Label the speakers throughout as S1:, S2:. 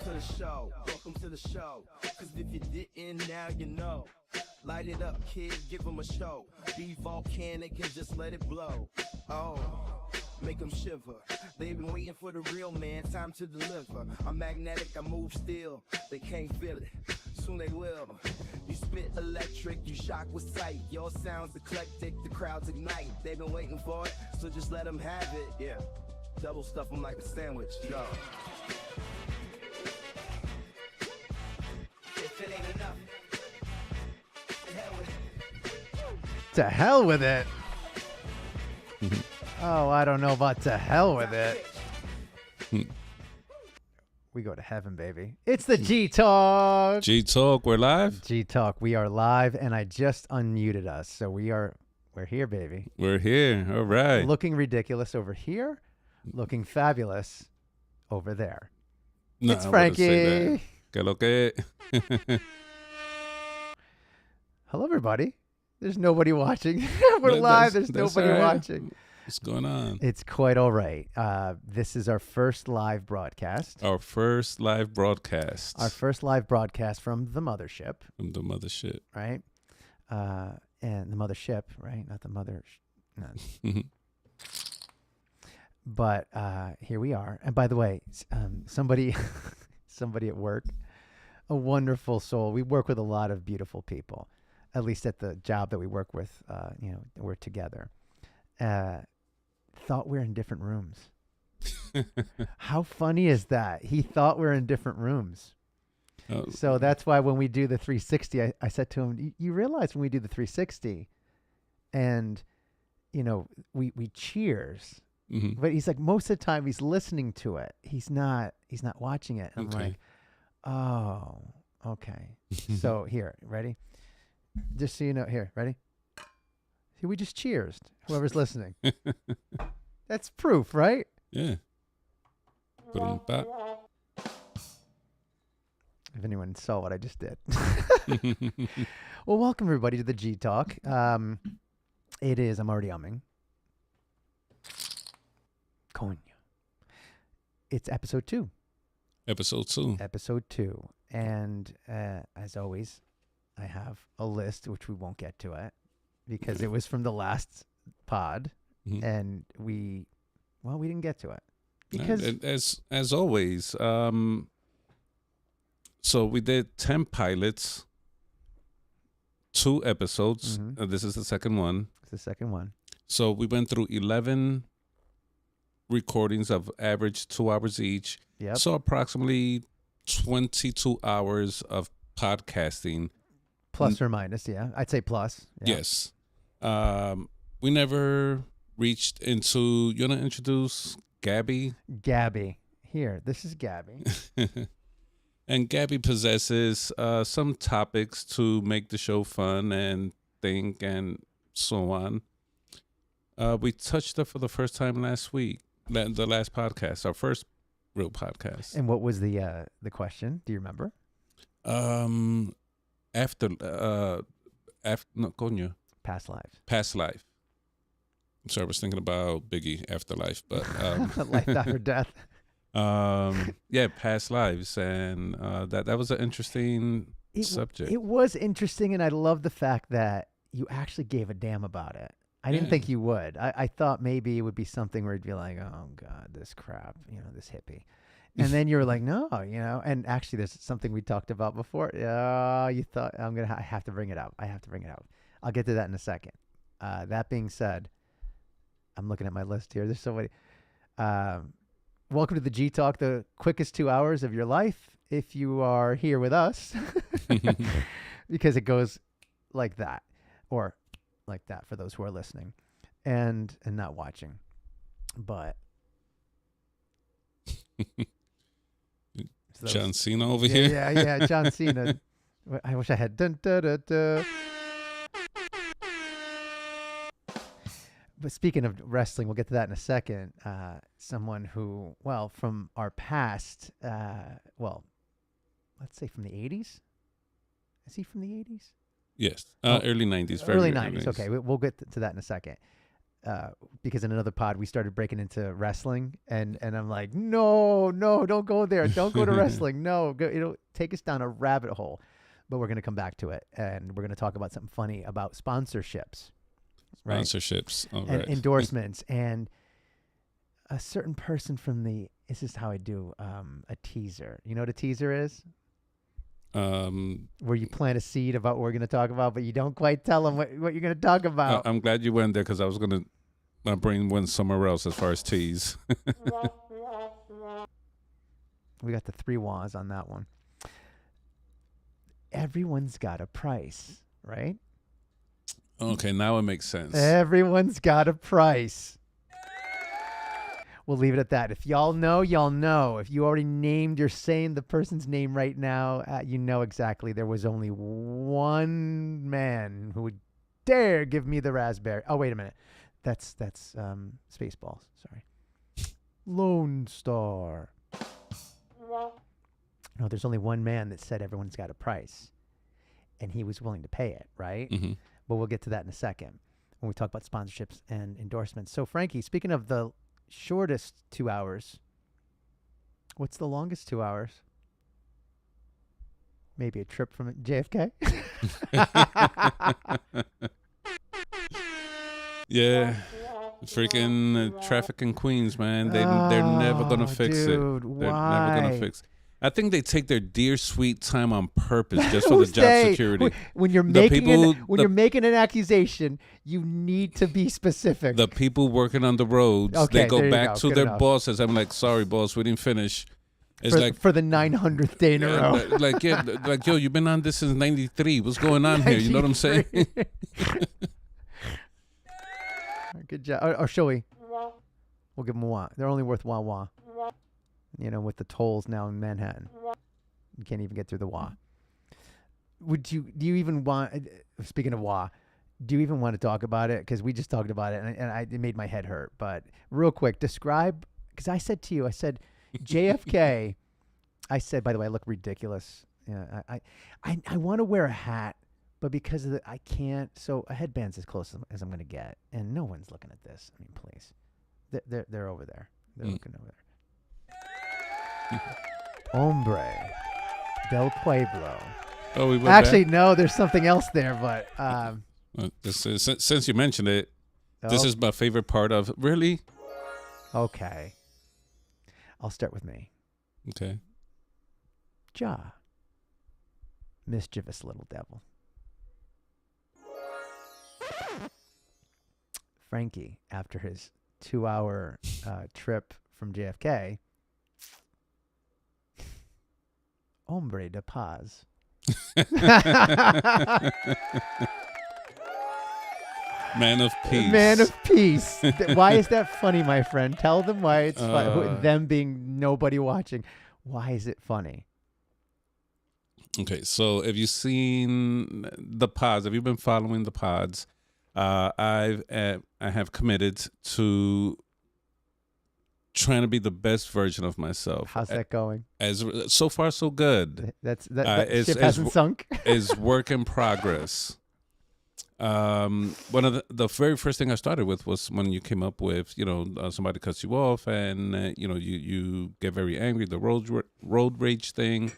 S1: to the show. Welcome to the show. Cause if you didn't, now you know. Light it up, kid, give them a show. Be volcanic and just let it blow. Oh, make them shiver. They've been waiting for the real man, time to deliver. I'm magnetic, I move still. They can't feel it, soon they will. You spit electric, you shock with sight. Your sounds eclectic, the crowds ignite. They've been waiting for it, so just let them have it. Yeah, double stuff them like a sandwich, yo. If it ain't enough, to hell with it.
S2: To hell with it. Oh, I don't know about to hell with it. We go to heaven, baby. It's the G-Talk.
S3: G-Talk, we're live?
S2: G-Talk, we are live, and I just unmuted us. So we're here, baby.
S3: We're here. All right.
S2: Looking ridiculous over here, looking fabulous over there.
S3: No,
S2: It's
S3: I wouldn't say
S2: Frankie.
S3: that. Que lo que?
S2: Hello, everybody. There's nobody watching. We're live. There's
S3: That's
S2: nobody
S3: all right.
S2: watching.
S3: What's going on?
S2: It's quite all right. This is our first live broadcast.
S3: Our first live broadcast.
S2: Our first live broadcast from the Mothership,
S3: From the Mothership.
S2: right? And the Mothership, right? Not the mother. No. But here we are. And by the way, somebody at work, a wonderful soul. We work with a lot of beautiful people, at least at the job that we work with. We're together. Thought we're in different rooms. How funny is that? He thought we're in different rooms.
S3: Oh,
S2: So that's why when we do the 360, I said to him, you realize when we do the 360 and, we cheers.
S3: mhm.
S2: But he's like, most of the time he's listening to it. He's not watching it. I'm
S3: Okay.
S2: like, oh, okay. So here, ready? Just so you know, here, ready? See, we just cheers. Whoever's listening. That's proof, right?
S3: Yeah. Ba-dum-ba.
S2: If anyone saw what I just did. Well, welcome everybody to the G Talk. It is, I'm already umming. Coin. It's episode 2.
S3: Episode 2.
S2: Episode 2. And as always, I have a list, which we won't get to it because it was from the last pod.
S3: Mhm.
S2: And we didn't get to it because
S3: And as always, so we did 10 pilots, 2 episodes.
S2: Mhm.
S3: This is the second one.
S2: it's the second one.
S3: So we went through 11 recordings of average 2 hours each.
S2: Yep.
S3: So approximately 22 hours of podcasting.
S2: Plus or minus, yeah. I'd say plus. Yeah.
S3: Yes. We never reached into, you want to introduce Gabby?
S2: Gabby. Here, this is Gabby.
S3: And Gabby possesses some topics to make the show fun and think and so on. We touched her for the first time last week, the last podcast, our first real podcast.
S2: And what was the question? Do you remember?
S3: After no, coño,
S2: Past lives.
S3: past life. So I was thinking about Biggie, Afterlife, but
S2: Life after death.
S3: yeah, past lives, and that was an interesting subject.
S2: It was interesting, and I love the fact that you actually gave a damn about it. I didn't
S3: Yeah.
S2: think you would. I thought maybe it would be something where you'd be like, oh, God, this crap, this hippie. And then you were like, no, and actually there's something we talked about before. You thought, I have to bring it up. I'll get to that in a second. That being said, I'm looking at my list here. There's so many. Welcome to the G Talk, the quickest 2 hours of your life if you are here with us, because it goes like that, or like that for those who are listening and not watching. But so
S3: John Cena over
S2: yeah,
S3: here.
S2: yeah, John Cena. I wish I had dun, da, da, da. But speaking of wrestling, we'll get to that in a second. Someone who, from our past, let's say from the 80s. Is he from the 80s?
S3: Yes,
S2: Oh,
S3: early 90s.
S2: Early 90s. Okay, we'll get to that in a second. because in another pod we started breaking into wrestling, and I'm like, no, don't go there, don't go to wrestling, no, it'll take us down a rabbit hole. But we're gonna come back to it, and we're gonna talk about something funny about sponsorships, right?
S3: Sponsorships, all
S2: and
S3: right.
S2: endorsements, and a certain person from the. This is how I do a teaser. You know what a teaser is? Where you plant a seed about what we're going to talk about, but you don't quite tell them what you're going to talk about.
S3: I'm glad you went there because I was gonna. My brain went somewhere else as far as tease.
S2: We got the 3 wahs on that one. Everyone's got a price, right?
S3: Okay, now it makes sense.
S2: Everyone's got a price. We'll leave it at that. If y'all know, y'all know. If you already named, you're saying the person's name right now, you know exactly. There was only one man who would dare give me the raspberry. Oh, wait a minute. That's Spaceballs. Sorry. Lone Star. No, there's only one man that said everyone's got a price, and he was willing to pay it, right?
S3: Mm-hmm.
S2: But we'll get to that in a second when we talk about sponsorships and endorsements. So, Frankie, speaking of the shortest 2 hours, what's the longest 2 hours? Maybe a trip from JFK?
S3: Yeah. Freaking traffic in Queens, man. They're never going to fix it. They're never going to fix it. I think they take their dear sweet time on purpose just for the job security.
S2: When you're making an accusation, you need to be specific.
S3: The people working on the roads,
S2: okay,
S3: they go back to
S2: Good
S3: their
S2: enough.
S3: bosses. I'm like, sorry, boss, we didn't finish. It's
S2: for the 900th day in a row.
S3: Like, yo, you've been on this since '93. What's going on here? You know what I'm saying?
S2: Good job. Or shall we? We'll give them a wah. They're only worth wah. You know, with the tolls now in Manhattan, you can't even get through the wah. Do you even want? Speaking of wah, do you even want to talk about it? Because we just talked about it, and it made my head hurt. But real quick, describe. Because I said to you, I said JFK. I said, by the way, I look ridiculous. Yeah, I want to wear a hat, but because of I can't. So a headband's as close as I'm going to get, and no one's looking at this. I mean, please, they're over there. They're looking over there. Hombre del Pueblo.
S3: Oh, we went
S2: Actually,
S3: back?
S2: no, there's something else there, but
S3: since you mentioned it, this is my favorite part of. Really?
S2: Okay. I'll start with me.
S3: Okay.
S2: Ja. Mischievous little devil. Frankie, after his 2-hour trip from JFK, Hombre de paz.
S3: Man of peace.
S2: Man of peace. Why is that funny, my friend? Tell them why it's funny. Them being nobody watching. Why is it funny?
S3: Okay, so have you seen the pods? Have you been following the pods? I have committed to trying to be the best version of myself.
S2: How's that going?
S3: As so far, so good.
S2: That ship hasn't sunk.
S3: Is work in progress. One of the very first thing I started with was when you came up with, somebody cuts you off and you get very angry. The road rage thing.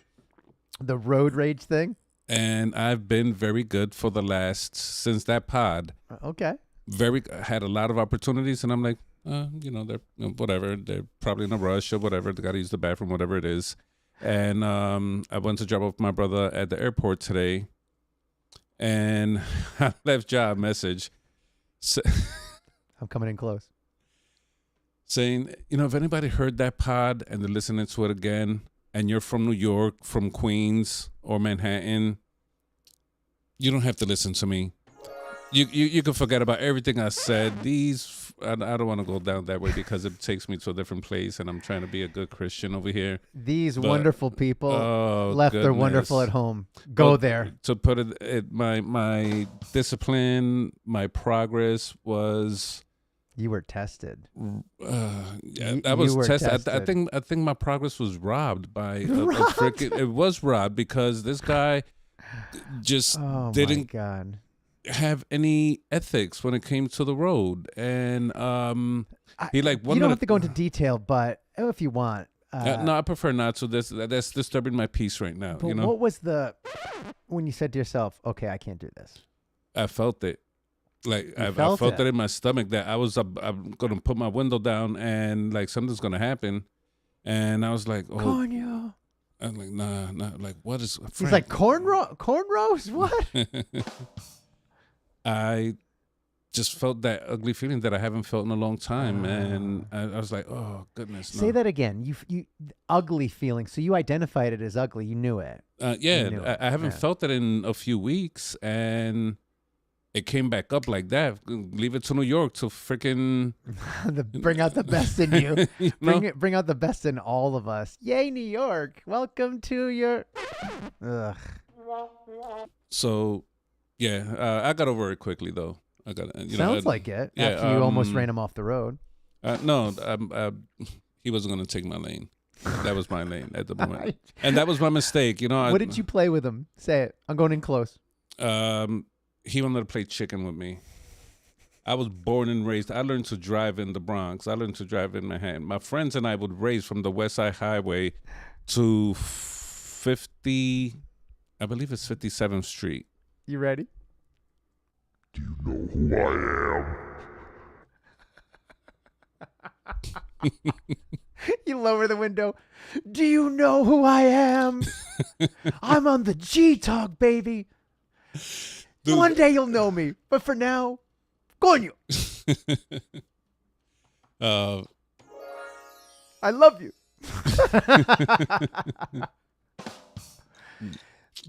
S2: The road rage thing.
S3: And I've been very good for since that pod.
S2: Okay.
S3: Had a lot of opportunities, and I'm like, they're whatever. They're probably in a rush or whatever. They got to use the bathroom, whatever it is. And I went to drop off my brother at the airport today, and I left Job a message.
S2: I'm coming in close.
S3: Saying, if anybody heard that pod and they're listening to it again, and you're from New York, from Queens or Manhattan, you don't have to listen to me. You can forget about everything I said. I don't want to go down that way because it takes me to a different place, and I'm trying to be a good Christian over here.
S2: These wonderful people left their wonderful at home. Go there.
S3: To put it, my discipline, my progress was.
S2: You were tested.
S3: I was tested. I think my progress was robbed by a freaking. It was robbed because this guy just didn't.
S2: My God.
S3: have any ethics when it came to the road. And he like
S2: you don't have to go into detail, but if you want.
S3: No, I prefer not to. That's disturbing my peace right now.
S2: But
S3: You know,
S2: what was when you said to yourself, "Okay, I can't do this"?
S3: I felt it. Like I
S2: felt
S3: felt
S2: it.
S3: it in my stomach that I'm gonna put my window down and like something's gonna happen. And I was like, oh,
S2: Cornio.
S3: I'm like, nah. Like, what is?
S2: He's like cornrows. What?
S3: I just felt that ugly feeling that I haven't felt in a long time, and I was like, "Oh goodness!" No.
S2: Say that again. You ugly feeling. So you identified it as ugly. You knew it.
S3: Yeah,
S2: You knew it.
S3: I haven't felt it in a few weeks, and it came back up like that. Leave it to New York to freaking
S2: Bring out the best in you.
S3: you know?
S2: Bring out the best in all of us. Yay, New York! Welcome to your. Ugh.
S3: So, yeah, I got over it quickly though. I got
S2: Sounds like it.
S3: Yeah,
S2: After you almost ran him off the road.
S3: No, he wasn't going to take my lane. That was my lane at the moment, and that was my mistake. You know,
S2: What did you play with him? Say it. I'm going in close.
S3: He wanted to play chicken with me. I was born and raised. I learned to drive in the Bronx. I learned to drive in Manhattan. My friends and I would race from the West Side Highway to 50, I believe it's 57th Street.
S2: You ready?
S4: Do you know who I am?
S2: You lower the window. Do you know who I am? I'm on the G-Talk, baby.
S3: Dude.
S2: One day you'll know me, but for now, coño. I love you.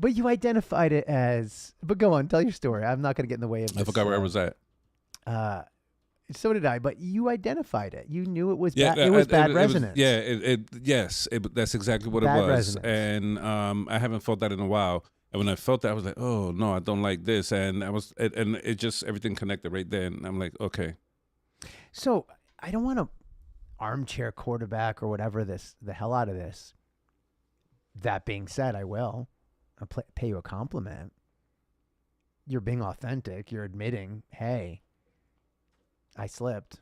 S2: But you identified it as. But go on, tell your story. I'm not going to get in the way of this.
S3: I forgot where I was at.
S2: So did I. But you identified it. You knew it was bad. It was bad resonance.
S3: Yes, that's exactly what
S2: Bad
S3: it was.
S2: resonance.
S3: And I haven't felt that in a while. And when I felt that, I was like, oh no, I don't like this. And it just everything connected right there. And I'm like, okay.
S2: So I don't want to armchair quarterback or whatever the hell out of this. That being said, I will. I'll pay you a compliment. You're being authentic. You're admitting, hey, I slipped.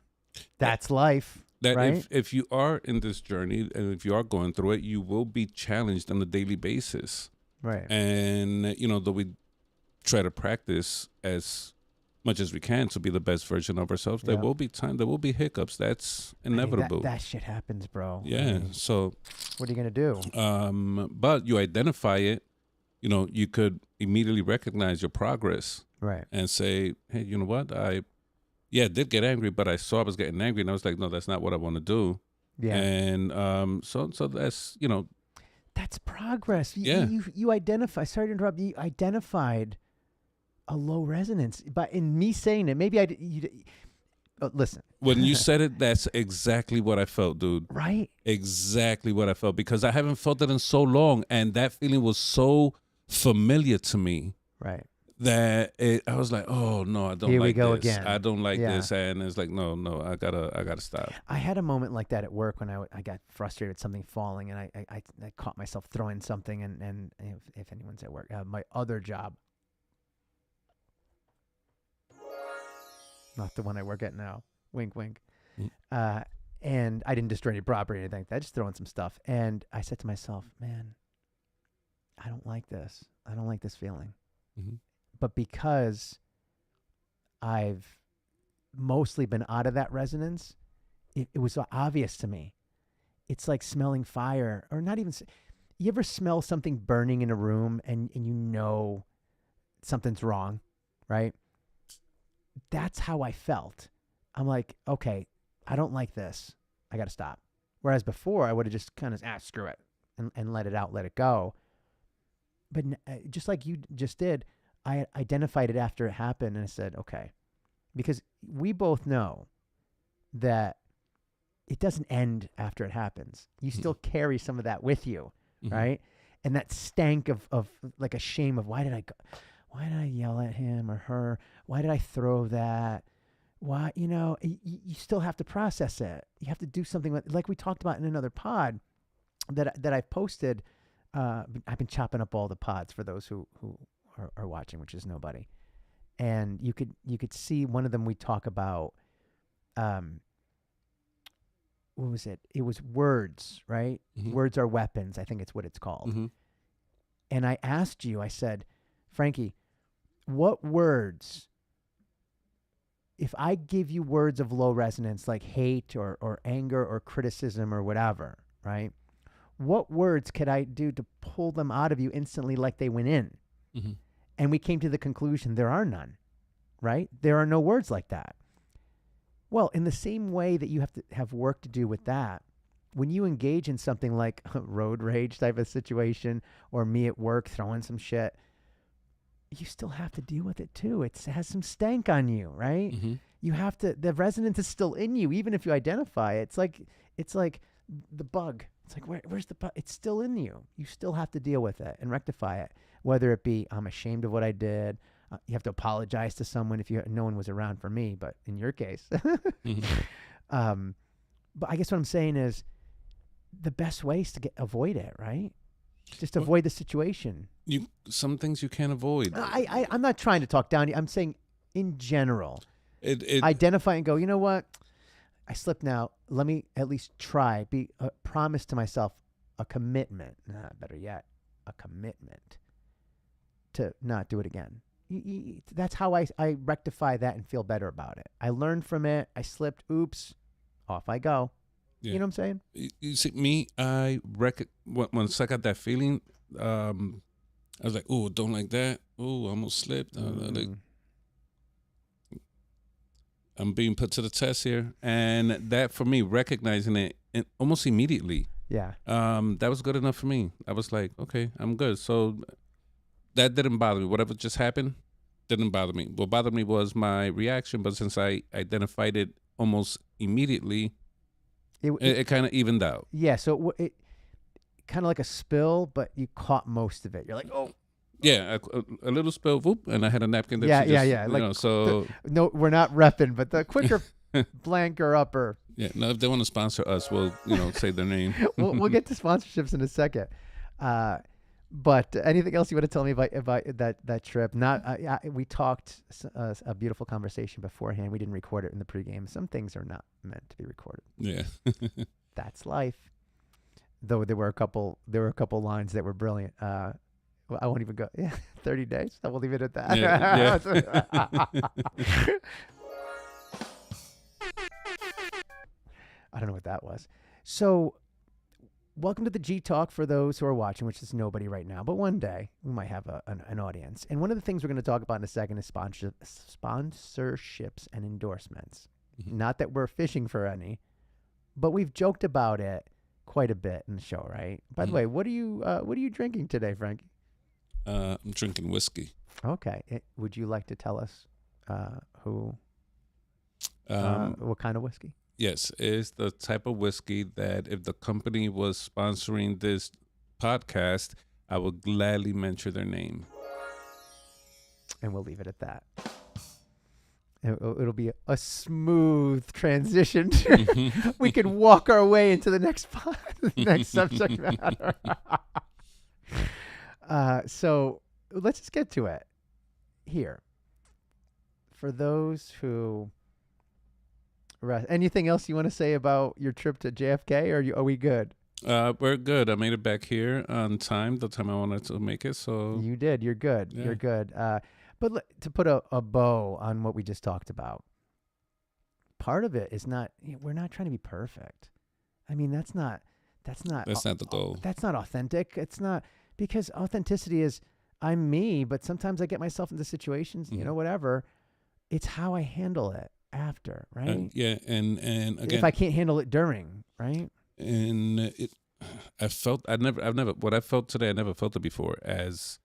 S2: That's life.
S3: That
S2: right?
S3: if you are in this journey and if you are going through it, you will be challenged on a daily basis.
S2: Right.
S3: And, though we try to practice as much as we can to be the best version of ourselves, there will be there will be hiccups. That's inevitable.
S2: That shit happens, bro.
S3: Yeah. So
S2: what are you going to do?
S3: But you identify it, you could immediately recognize your progress.
S2: Right.
S3: And say, hey, you know what? I did get angry, but I saw I was getting angry and I was like, no, that's not what I want to do.
S2: Yeah.
S3: And so that's,
S2: that's progress.
S3: Yeah.
S2: You identify. Sorry to interrupt. You identified a low resonance, but in me saying it, maybe listen.
S3: When you said it, that's exactly what I felt, dude.
S2: Right.
S3: Exactly what I felt because I haven't felt it in so long, and that feeling was so familiar to me.
S2: Right.
S3: That I was like, oh no, I don't
S2: Here
S3: like
S2: we go
S3: this.
S2: again.
S3: I don't like
S2: Yeah.
S3: this, and it's like, no, I gotta stop.
S2: I had a moment like that at work when I got frustrated with something falling, and I caught myself throwing something, and if anyone's at work, my other job, not the one I work at now, wink, wink, and I didn't destroy any property or anything like that, just throwing some stuff, and I said to myself, man, I don't like this. I don't like this feeling.
S3: Mm-hmm.
S2: But because I've mostly been out of that resonance, it was obvious to me. It's like smelling fire, or not even. You ever smell something burning in a room and you know something's wrong, right? That's how I felt. I'm like, okay, I don't like this. I got to stop. Whereas before, I would have just kind of, screw it, and let it out, let it go. But just like you just did, I identified it after it happened, and I said, okay, because we both know that it doesn't end after it happens. You still carry some of that with you, right? And that stank of like a shame of why did I yell at him or her? Why did I throw that? Why, you still have to process it. You have to do something like we talked about in another pod that I've posted. I've been chopping up all the pods for those who are watching, which is nobody. and you could see one of them. We talk about, what was it? It was words, right? Words are weapons. I think it's what it's called. And I asked you, I said, Frankie, what words, if I give you words of low resonance like hate or anger or criticism or whatever, right? What words could I do to pull them out of you instantly like they went in? And we came to the conclusion there are none, right? There are no words like that. Well, in the same way that you have to have work to do with that, when you engage in something like a road rage type of situation or me at work throwing some shit, you still have to deal with it too. It has some stank on you, right? You have to, the resonance is still in you, even if you identify it. It's like the bug. It's like, where's the bug? It's still in you. You still have to deal with it and rectify it. Whether it be, I'm ashamed of what I did. You have to apologize to someone if no one was around for me, but in your case. But I guess what I'm saying is the best way is to avoid it, right? Just avoid the situation.
S3: Some things you can't avoid.
S2: I'm not trying to talk down to you. I'm saying in general, identify and go, you know what? I slipped now. Let me at least try. Be a promise to myself, a commitment. Better yet, a commitment to not do it again. That's how I rectify that and feel better about it. I learned from it. I slipped. Oops. Off I go.
S3: Yeah.
S2: You know what I'm saying?
S3: You see, me, once I got that feeling, I was like, oh, don't like that. Oh, I almost slipped. Like, I'm being put to the test here. And that, for me, recognizing it almost immediately.
S2: Yeah.
S3: That was good enough for me. I was like, okay, I'm good. So that didn't bother me. Whatever just happened didn't bother me. What bothered me was my reaction, but since I identified it almost immediately, it kind of evened out.
S2: Yeah, so it kind of like a spill, but you caught most of it. You're like, oh.
S3: Yeah, a little spill, whoop, and I had a napkin that
S2: yeah. Like,
S3: so
S2: no, we're not repping, but the quicker blanker upper.
S3: Yeah, no, if they want to sponsor us, we'll, say their name.
S2: we'll get to sponsorships in a second. But anything else you want to tell me about that trip? We talked a beautiful conversation beforehand. We didn't record it in the pregame. Some things are not meant to be recorded.
S3: Yeah,
S2: that's life. Though there were a couple lines that were brilliant. I won't even go. Yeah, 30 days. I will leave it at that.
S3: Yeah.
S2: I don't know what that was. So, welcome to the G Talk for those who are watching, which is nobody right now. But one day, we might have an audience. And one of the things we're going to talk about in a second is sponsorships and endorsements. Not that we're fishing for any, but we've joked about it quite a bit in the show, right? By the way, what are you drinking today, Frankie?
S3: I'm drinking whiskey.
S2: Okay. Would you like to tell us what kind of whiskey?
S3: Yes, it's the type of whiskey that if the company was sponsoring this podcast, I would gladly mention their name.
S2: And we'll leave it at that. It'll be a smooth transition. We can walk our way into the next subject matter. So let's just get to it here. For those who... Anything else you want to say about your trip to JFK, or are we good?
S3: We're good. I made it back here on time, the time I wanted to make it. So
S2: you did. You're good. Yeah. You're good. But to put a bow on what we just talked about, part of it is we're not trying to be perfect. I mean, that's not
S3: the goal.
S2: That's not authentic. It's not, because authenticity is I'm me, but sometimes I get myself into situations, whatever. It's how I handle it after, right?
S3: And again,
S2: if I can't handle it during, right?
S3: And I felt what I felt today, I never felt it before. As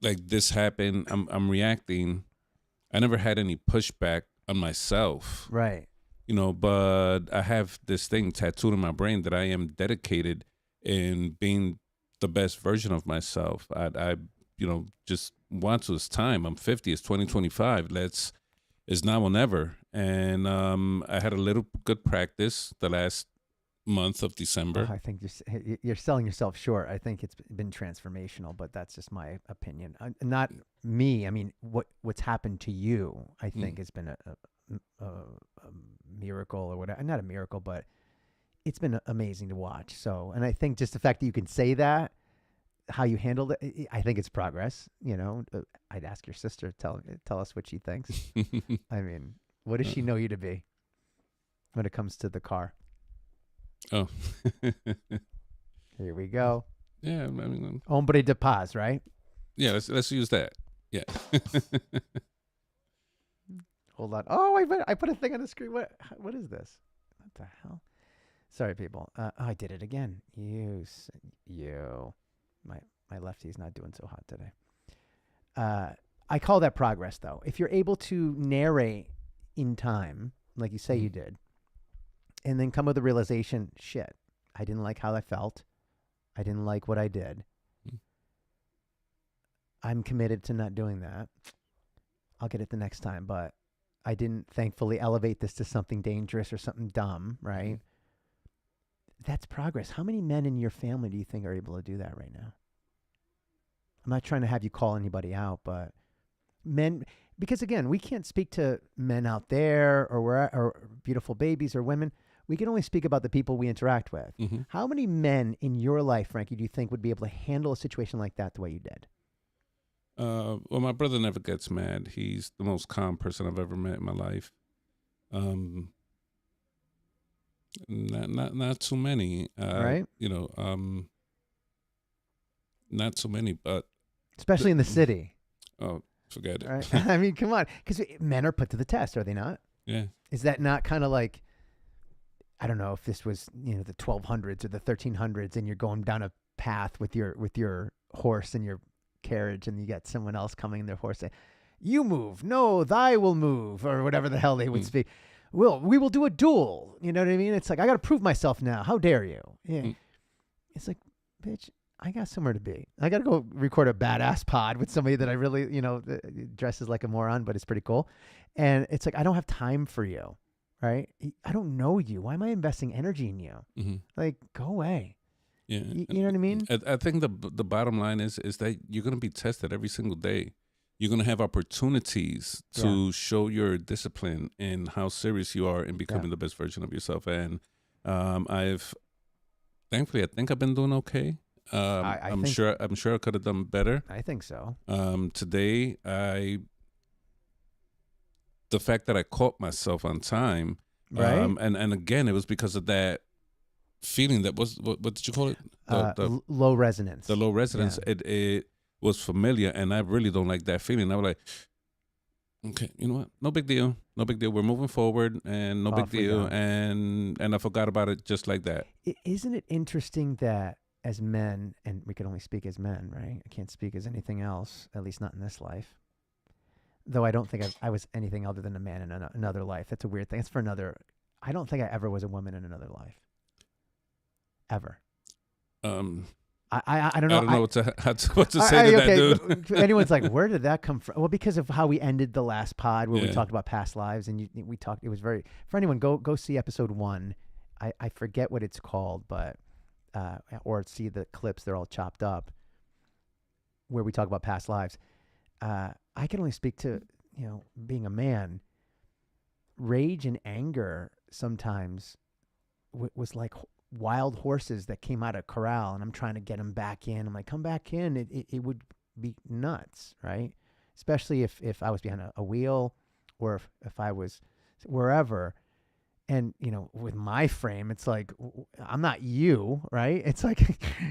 S3: like this happened, I'm reacting. I never had any pushback on myself,
S2: right?
S3: But I have this thing tattooed in my brain that I am dedicated in being the best version of myself. I just want to. It's time. I'm 50. It's 2025. It's now or never. And I had a little good practice the last month of December.
S2: I think you're selling yourself short. I think it's been transformational, but that's just my opinion. Not me. I mean, what's happened to you, I think, has been a miracle or whatever. Not a miracle, but it's been amazing to watch. So, and I think just the fact that you can say that, how you handled it, I think it's progress. You know, I'd ask your sister, tell us what she thinks. I mean, what does she know you to be when it comes to the car?
S3: Oh.
S2: Here we go.
S3: Yeah, I mean,
S2: Hombre de paz, right?
S3: Yeah, let's use that. Yeah.
S2: Hold on. Oh, I put a thing on the screen. What is this? What the hell? Sorry, people. I did it again. You. My lefty's not doing so hot today. I call that progress, though. If you're able to narrate in time, like you say you did, and then come with the realization, shit, I didn't like how I felt. I didn't like what I did. I'm committed to not doing that. I'll get it the next time, but I didn't thankfully elevate this to something dangerous or something dumb, right? That's progress. How many men in your family do you think are able to do that right now? I'm not trying to have you call anybody out, but men, because again, we can't speak to men out there or beautiful babies or women. We can only speak about the people we interact with.
S3: Mm-hmm.
S2: How many men in your life, Frankie, do you think would be able to handle a situation like that the way you did?
S3: Well, my brother never gets mad. He's the most calm person I've ever met in my life. Not too many.
S2: Right?
S3: You know, not too many, but
S2: especially in the city.
S3: Oh, forget it.
S2: Right? I mean, come on, because men are put to the test, are they not?
S3: Yeah.
S2: Is that not kind of like, I don't know if this was, you know, the 1200s or the 1300s, and you're going down a path with your horse and your carriage, and you got someone else coming in their horse saying, "You move, no, thy will move," or whatever the hell they would speak. We will do a duel. You know what I mean? It's like, I got to prove myself now. How dare you? Yeah. It's like, bitch, I got somewhere to be. I got to go record a badass pod with somebody that I really, you know, dresses like a moron, but it's pretty cool. And it's like, I don't have time for you, right? I don't know you. Why am I investing energy in you?
S3: Mm-hmm.
S2: Like, go away.
S3: Yeah.
S2: You know what I mean?
S3: I think the bottom line is that you're going to be tested every single day. You're going to have opportunities to show your discipline and how serious you are in becoming the best version of yourself. And thankfully, I think I've been doing okay. I'm sure I could have done better.
S2: I think so.
S3: Today, the fact that I caught myself on time,
S2: right?
S3: And again, it was because of that feeling that was, what did you call it? The
S2: low resonance.
S3: The low resonance.
S2: Yeah.
S3: It was familiar, and I really don't like that feeling. I was like, okay, you know what? No big deal. No big deal. We're moving forward, and no big deal. And I forgot about it just like that.
S2: Isn't it interesting that as men, and we can only speak as men, right? I can't speak as anything else, at least not in this life. Though I don't think I was anything other than a man in another life. That's a weird thing. It's for another. I don't think I ever was a woman in another life. Ever. I don't know.
S3: I don't know what to say to that, dude.
S2: Anyone's like, where did that come from? Well, because of how we ended the last pod where we talked about past lives, and we talked. It was very, for anyone, go see episode 1. I forget what it's called, but or see the clips. They're all chopped up where we talk about past lives. I can only speak to, you know, being a man. Rage and anger sometimes was like wild horses that came out of corral, and I'm trying to get them back in. I'm like, come back in. It would be nuts, right? Especially if I was behind a wheel, or if I was wherever. And, you know, with my frame, it's like, I'm not you, right? It's like,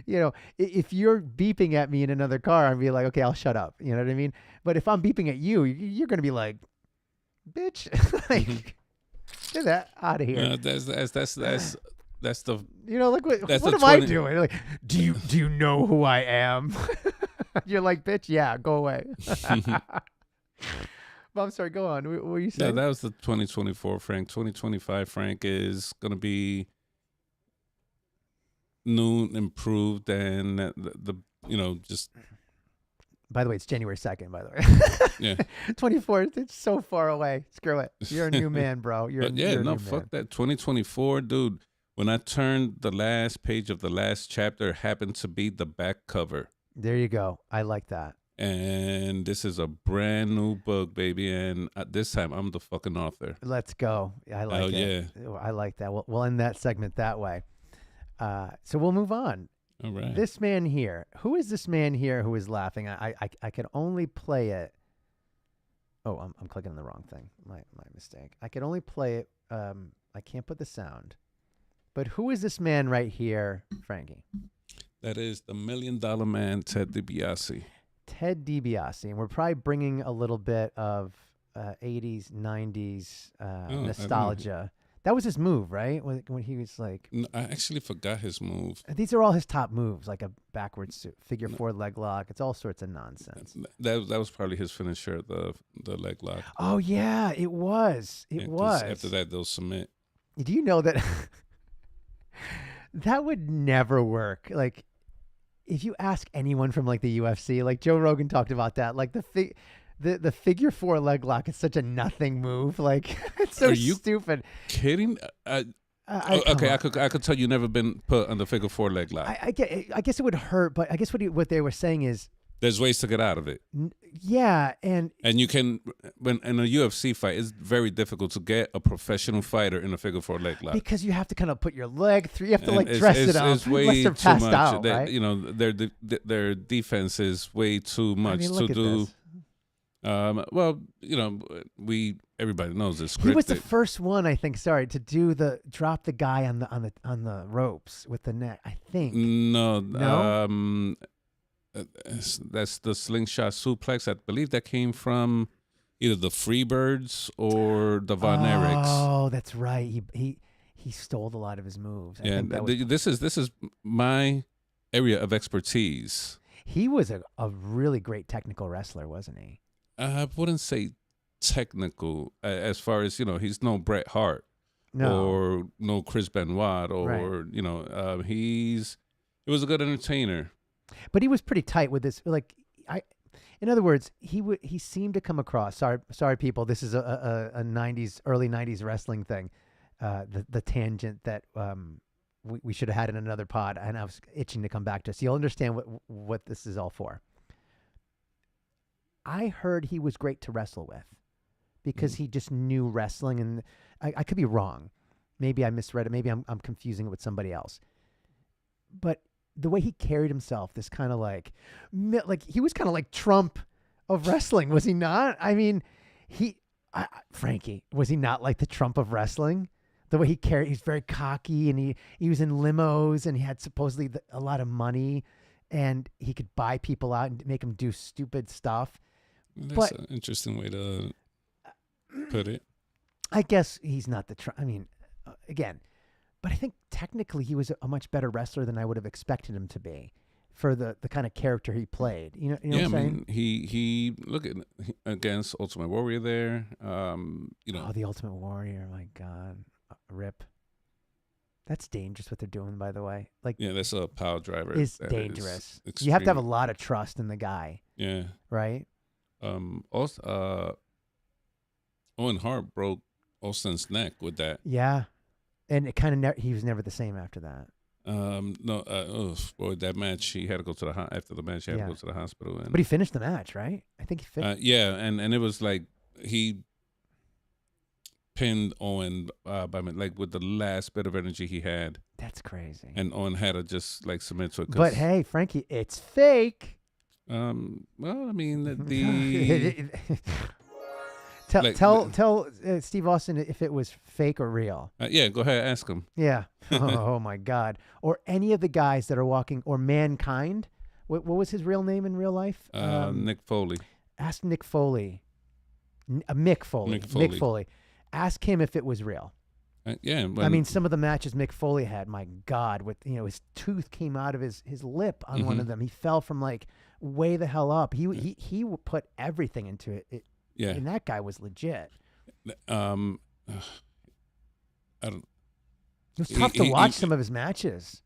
S2: you know, if you're beeping at me in another car, I'd be like, okay, I'll shut up. You know what I mean? But if I'm beeping at you, you're going to be like, bitch, like, get that out of here.
S3: That's the,
S2: you know, like, what am I doing? Like, do you know who I am? You're like, bitch, yeah, go away. Well, I'm sorry, go on. What were you saying?
S3: Yeah, that was the 2024 Frank. 2025 Frank is going to be new, improved, and the you know, just.
S2: By the way, it's January 2nd, by the way.
S3: Yeah.
S2: 24th, it's so far away. Screw it. You're a new man, bro. You're a new
S3: fuck
S2: man.
S3: that. 2024, dude. When I turned the last page of the last chapter, it happened to be the back cover.
S2: There you go. I like that.
S3: And this is a brand new book, baby. And this time, I'm the fucking author.
S2: Let's go. I like it.
S3: Yeah.
S2: I like that. We'll end that segment that way. So we'll move on.
S3: All right.
S2: This man here. Who is this man here who is laughing? I can only play it. Oh, I'm clicking on the wrong thing. My mistake. I can only play it. I can't put the sound. But who is this man right here, Frankie?
S3: That is the $1 Million Man, Ted DiBiase.
S2: Ted DiBiase. And we're probably bringing a little bit of 80s, 90s nostalgia. That was his move, right? When he was like...
S3: No, I actually forgot his move.
S2: These are all his top moves, like a backwards figure four leg lock. It's all sorts of nonsense.
S3: That was probably his finisher, the leg lock.
S2: Oh, yeah, it was. It was.
S3: After that, they'll submit.
S2: Do you know that that would never work? Like, if you ask anyone from like the UFC, like Joe Rogan talked about that, like the figure four leg lock is such a nothing move. Like, it's so stupid.
S3: Kidding? Okay, I could tell you never been put on the figure four leg lock.
S2: I guess it would hurt, but I guess what they were saying is
S3: there's ways to get out of it.
S2: Yeah, and
S3: you can, when in a UFC fight, it's very difficult to get a professional fighter in a figure four leg lock
S2: because you have to kind of put your leg through. You have to like dress it up.
S3: It's way
S2: unless they're
S3: too
S2: passed
S3: much.
S2: out, right?
S3: You know, their defense is way too much
S2: to
S3: do. Well, you know, everybody knows it's scripted.
S2: He was the first one, I think. Sorry, to do drop the guy on the ropes with the net. I think.
S3: No. That's the slingshot suplex. I believe that came from either the Freebirds or the Von Erichs.
S2: Oh, that's right. He stole a lot of his moves.
S3: Yeah, this is my area of expertise.
S2: He was a really great technical wrestler, wasn't he?
S3: I wouldn't say technical, as far as, you know, he's no Bret Hart or no Chris Benoit or you know, he was a good entertainer.
S2: But he was pretty tight with this. Like, in other words, he seemed to come across. Sorry, people. This is a early '90s wrestling thing. The tangent that we should have had in another pod, and I was itching to come back to. So you'll understand what this is all for. I heard he was great to wrestle with because he just knew wrestling, and I could be wrong. Maybe I misread it. Maybe I'm confusing it with somebody else. But the way he carried himself, this kind of like he was kind of like Trump of wrestling, was he not? I mean, Frankie, was he not like the Trump of wrestling? The way he carried, he's very cocky, and he was in limos, and he had supposedly a lot of money, and he could buy people out and make them do stupid stuff.
S3: That's an interesting way to put it.
S2: I guess he's not the Trump. I mean, again. But I think technically he was a much better wrestler than I would have expected him to be for the kind of character he played. You know what I'm saying?
S3: He look at against Ultimate Warrior there. You know.
S2: Oh, the Ultimate Warrior! My God, rip. That's dangerous what they're doing, by the way. Like,
S3: yeah, that's a power driver.
S2: It's dangerous. You have to have a lot of trust in the guy.
S3: Yeah.
S2: Right.
S3: Also, Owen Hart broke Austin's neck with that.
S2: Yeah. And it kind of he was never the same after that.
S3: Boy, that match he had to go to after the match he had to go to the hospital.
S2: But he finished the match, right? I think he finished.
S3: Yeah, and it was like he pinned Owen with the last bit of energy he had.
S2: That's crazy.
S3: And Owen had to just like submit to it.
S2: But hey, Frankie, it's fake.
S3: Well, I mean the.
S2: Tell Steve Austin if it was fake or real.
S3: Yeah, go ahead, ask him.
S2: Yeah. Oh my God. Or any of the guys that are walking, or Mankind. What was his real name in real life?
S3: Nick Foley.
S2: Ask Nick Foley. Mick Foley. Mick Foley. Ask him if it was real.
S3: Yeah.
S2: I mean, some of the matches Mick Foley had, my God, with his tooth came out of his lip on one of them. He fell from like way the hell up. He put everything into it.
S3: Yeah,
S2: and that guy was legit.
S3: I don't.
S2: It was tough to watch some of his matches.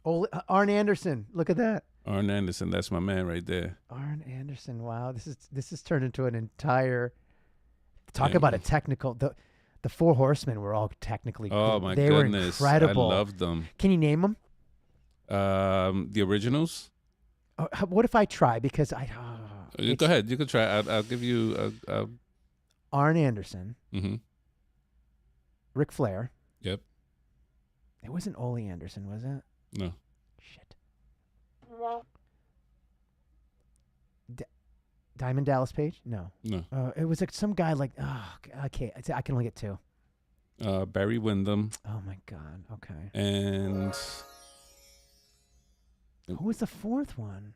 S2: Arn Anderson, look at that.
S3: Arn Anderson, that's my man right there.
S2: Arn Anderson, wow, this is turned into an entire talk about a technical. The Four Horsemen were all technically
S3: Oh
S2: good.
S3: my
S2: They
S3: goodness,
S2: were incredible.
S3: I loved them.
S2: Can you name them?
S3: The originals.
S2: What if I try? Because
S3: Go ahead. You can try. I'll give you a.
S2: Arn Anderson,
S3: Mm-hmm.
S2: Ric Flair.
S3: Yep.
S2: It wasn't Ole Anderson, was it?
S3: No.
S2: Shit. Diamond Dallas Page? No.
S3: No.
S2: It was like some guy like, okay, I can only get two.
S3: Barry Windham
S2: Oh my God. Okay.
S3: and
S2: Who was the fourth one?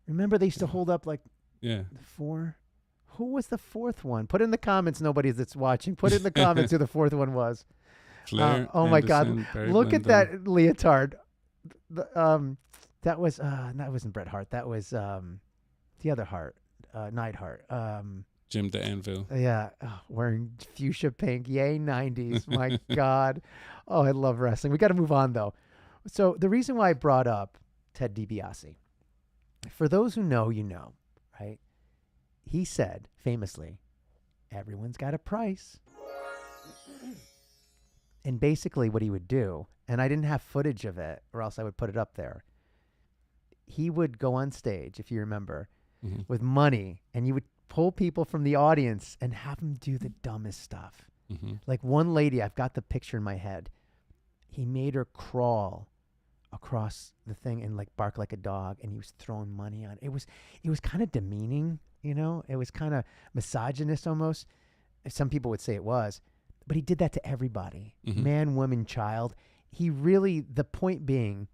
S2: Remember they used to hold up like
S3: yeah.
S2: the four? Who was the fourth one? Put in the comments, nobody that's watching. Put in the comments who the fourth one was.
S3: Flair.
S2: Oh my God.
S3: Anderson, Barry
S2: Look at
S3: Windham.
S2: that leotard. That was that wasn't Bret Hart. That was the other Hart, Neidhart.
S3: Jim the Anvil.
S2: Yeah, wearing fuchsia pink. Yay, 90s. My God. Oh, I love wrestling. We got to move on, though. So the reason why I brought up Ted DiBiase, for those who know, you know, right? He said famously, everyone's got a price. And basically what he would do, and I didn't have footage of it, or else I would put it up there. He would go on stage, if you remember,
S3: Mm-hmm.
S2: with money, and you would pull people from the audience and have them do the dumbest stuff.
S3: Mm-hmm.
S2: Like one lady, I've got the picture in my head. He made her crawl across the thing and like bark like a dog, and he was throwing money on it. It was kind of demeaning, you know? It was kind of misogynist almost. Some people would say it was. But he did that to everybody.
S3: Mhm.
S2: Man, woman, child. He really, the point being,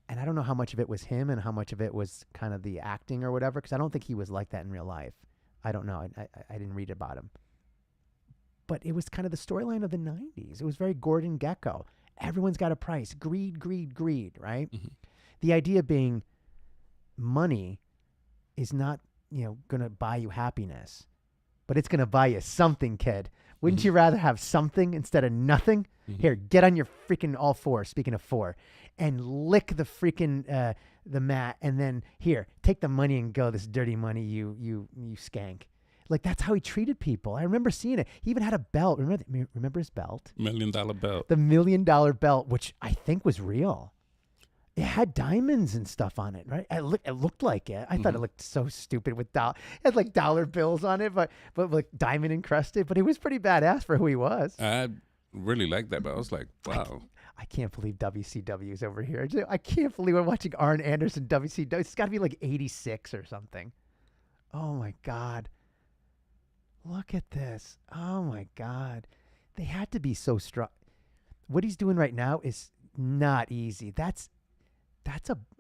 S2: and I don't know how much of it was him and how much of it was kind of the acting or whatever, because I don't think he was like that in real life. I don't know. I didn't read about him. But it was kind of the storyline of the 90s. It was very Gordon Gekko. Everyone's got a price. Greed, greed, greed, right?
S3: Mhm.
S2: The idea being money is not, going to buy you happiness, but it's going to buy you something, kid. Wouldn't
S3: Mhm.
S2: you rather have something instead of nothing?
S3: Mhm.
S2: Here, get on your freaking all fours, speaking of four, and lick the freaking the mat, and then here, take the money and go, this dirty money, you skank. Like, that's how he treated people. I remember seeing it. He even had a belt. Remember his belt?
S3: $1 million belt.
S2: The $1 million belt, which I think was real. It had diamonds and stuff on it, right? It looked like it. I thought it looked so stupid with it had like dollar bills on it, but like diamond encrusted. But it was pretty badass for who he was.
S3: I really liked that, but I was like, wow.
S2: I can't believe WCW's over here. I can't believe we're watching Arn Anderson WCW. It's got to be like 86 or something. Oh my God. Look at this. Oh my God. They had to be so strong. What he's doing right now is not easy. That's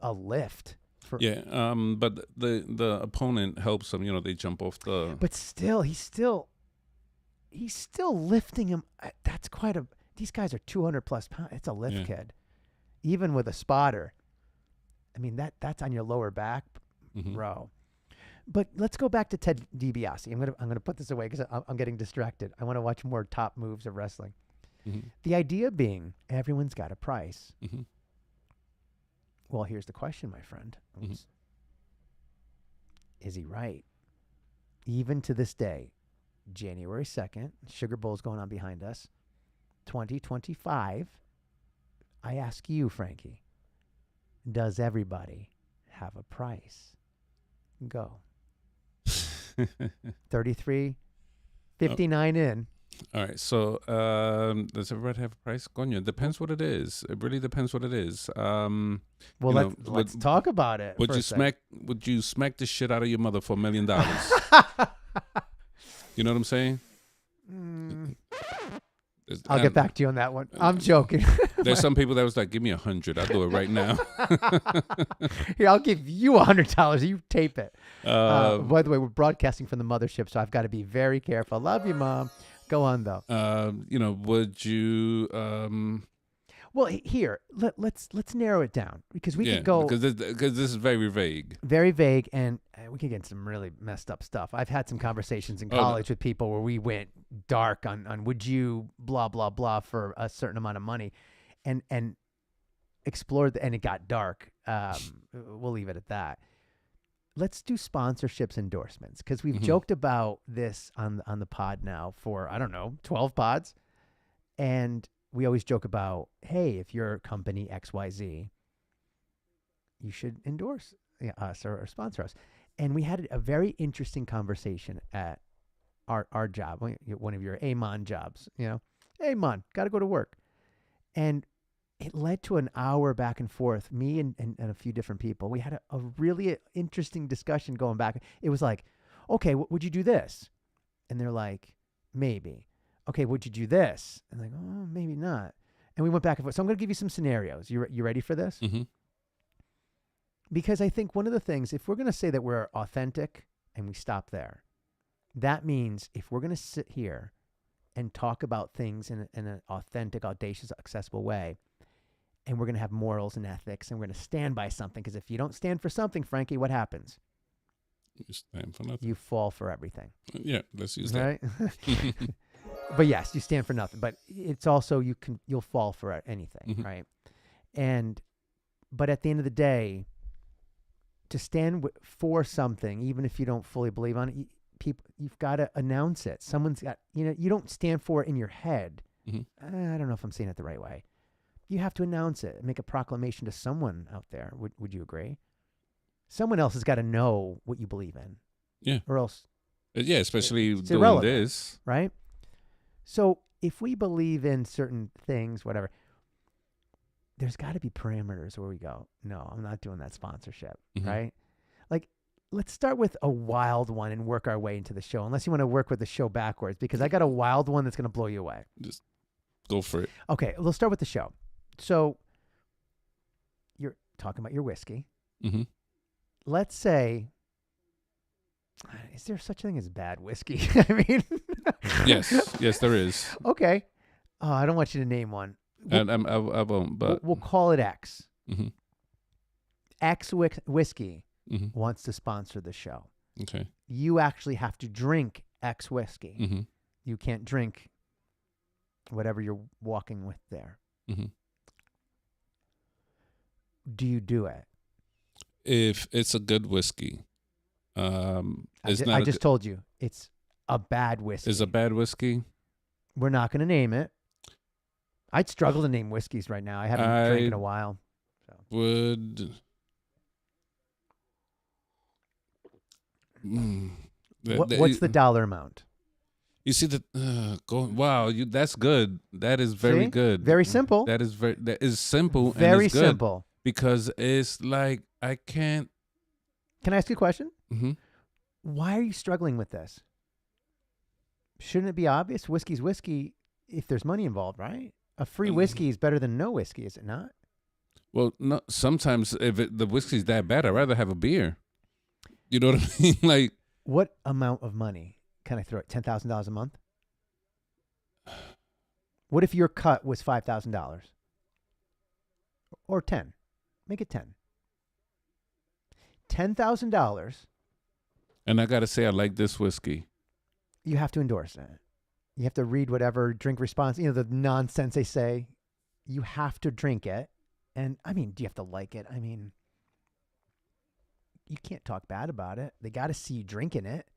S2: a lift.
S3: Yeah, but the opponent helps him. They jump off the.
S2: But still, he's still lifting him. That's quite a. These guys are 200 plus pounds. It's a lift, kid. Even with a spotter. I mean, that's on your lower back,
S3: Mhm.
S2: bro. But let's go back to Ted DiBiase. I'm gonna put this away because I'm getting distracted. I want to watch more top moves of wrestling.
S3: Mhm.
S2: The idea being, everyone's got a price.
S3: Mhm.
S2: Well, here's the question, my friend.
S3: Mhm.
S2: Is he right? Even to this day, January 2nd, Sugar Bowl's going on behind us, 2025, I ask you, Frankie, does everybody have a price? Go. 33, 59 in.
S3: All right. So, does everybody have a price? Coño, it depends what it is. It really depends what it is.
S2: Well, let's
S3: would-
S2: talk about it.
S3: Would
S2: for
S3: you
S2: a second.
S3: Would you smack the shit out of your mother for $1 million? You know what I'm saying?
S2: I'll get back to you on that one. I'm joking.
S3: There's some people that was like, "Give me 100. I'll do it right now."
S2: Here, I'll give you $100. You tape it.
S3: Um,
S2: By the way, we're broadcasting from the mothership, so I've got to be very careful. Love you, Mom. Go on, though.
S3: Would you?
S2: Well, here, let's narrow it down because we could go
S3: because this is very vague.
S2: very vague, and we could get into some really messed up stuff. I've had some conversations in college with people where we went dark on would you blah blah blah for a certain amount of money, and explored and it got dark. We'll leave it at that. let's do sponsorships, endorsements, because we've joked about this on the pod now for, I don't know, 12 pods. And we always joke about, hey, if you're company XYZ, you should endorse us or sponsor us. And we had a very interesting conversation at our job, one of your Amon jobs, Hey, Mon, got to go to work. And it led to an hour back and forth, me and a few different people. We had a really interesting discussion going back. It was like, okay, would you do this? And they're like, maybe. Okay, would you do this? And like, oh, maybe not. And we went back and forth. So I'm going to give you some scenarios. You ready for this?
S3: Mm-hmm.
S2: Because I think one of the things, if we're going to say that we're authentic and we stop there, that means if we're going to sit here and talk about things in an authentic, audacious, accessible way, and we're going to have morals and ethics, and we're going to stand by something, because if you don't stand for something, Frankie, what happens?
S3: You stand for nothing.
S2: You fall for everything.
S3: Yeah, let's use
S2: that. But yes, you stand for nothing. But it's also you'll fall for anything, right? But at the end of the day, to stand for something, even if you don't fully believe on it, you've got to announce it. Someone's got, you don't stand for it in your head. I don't know if I'm saying it the right way. You have to announce it, make a proclamation to someone out there. Would you agree? Someone else has got to know what you believe in.
S3: Yeah.
S2: Or else.
S3: Yeah, especially
S2: it's
S3: doing
S2: irrelevant,
S3: this.
S2: Right? So if we believe in certain things, whatever, there's got to be parameters where we go, no, I'm not doing that sponsorship, right? Like, let's start with a wild one and work our way into the show, unless you want to work with the show backwards, because I got a wild one that's going to blow you away.
S3: Just go for it.
S2: Okay, let's start with the show. So you're talking about your whiskey. Let's say, is there such a thing as bad whiskey? I mean,
S3: yes, there is.
S2: Okay. Oh, I don't want you to name one.
S3: I won't, but
S2: we'll call it X. X whiskey wants to sponsor the show.
S3: Okay.
S2: You actually have to drink X whiskey. You can't drink whatever you're walking with there. Do you do it?
S3: If it's a good whiskey,
S2: I just told you it's a bad whiskey.
S3: It's a bad whiskey.
S2: We're not going to name it. I'd struggle to name whiskeys right now. I haven't drank in a while. So. What's the dollar amount?
S3: You see wow, that's good. That is very good.
S2: Very simple.
S3: That is simple.
S2: Very
S3: and it's good
S2: simple.
S3: because it's like I can't.
S2: Can I ask you a question? Why are you struggling with this? Shouldn't it be obvious? Whiskey's whiskey if there's money involved, right? A free whiskey is better than no whiskey, is it not?
S3: Well, no. Sometimes if the whiskey's that bad, I'd rather have a beer. You know what I mean? Like,
S2: what amount of money can I throw at $10,000 a month? What if your cut was $5,000 or 10? Make it 10. $10,000.
S3: And I gotta say, I like this whiskey.
S2: You have to endorse it. You have to read whatever, drink response, the nonsense they say. You have to drink it. And, I mean, do you have to like it? I mean, you can't talk bad about it. They got to see you drinking it.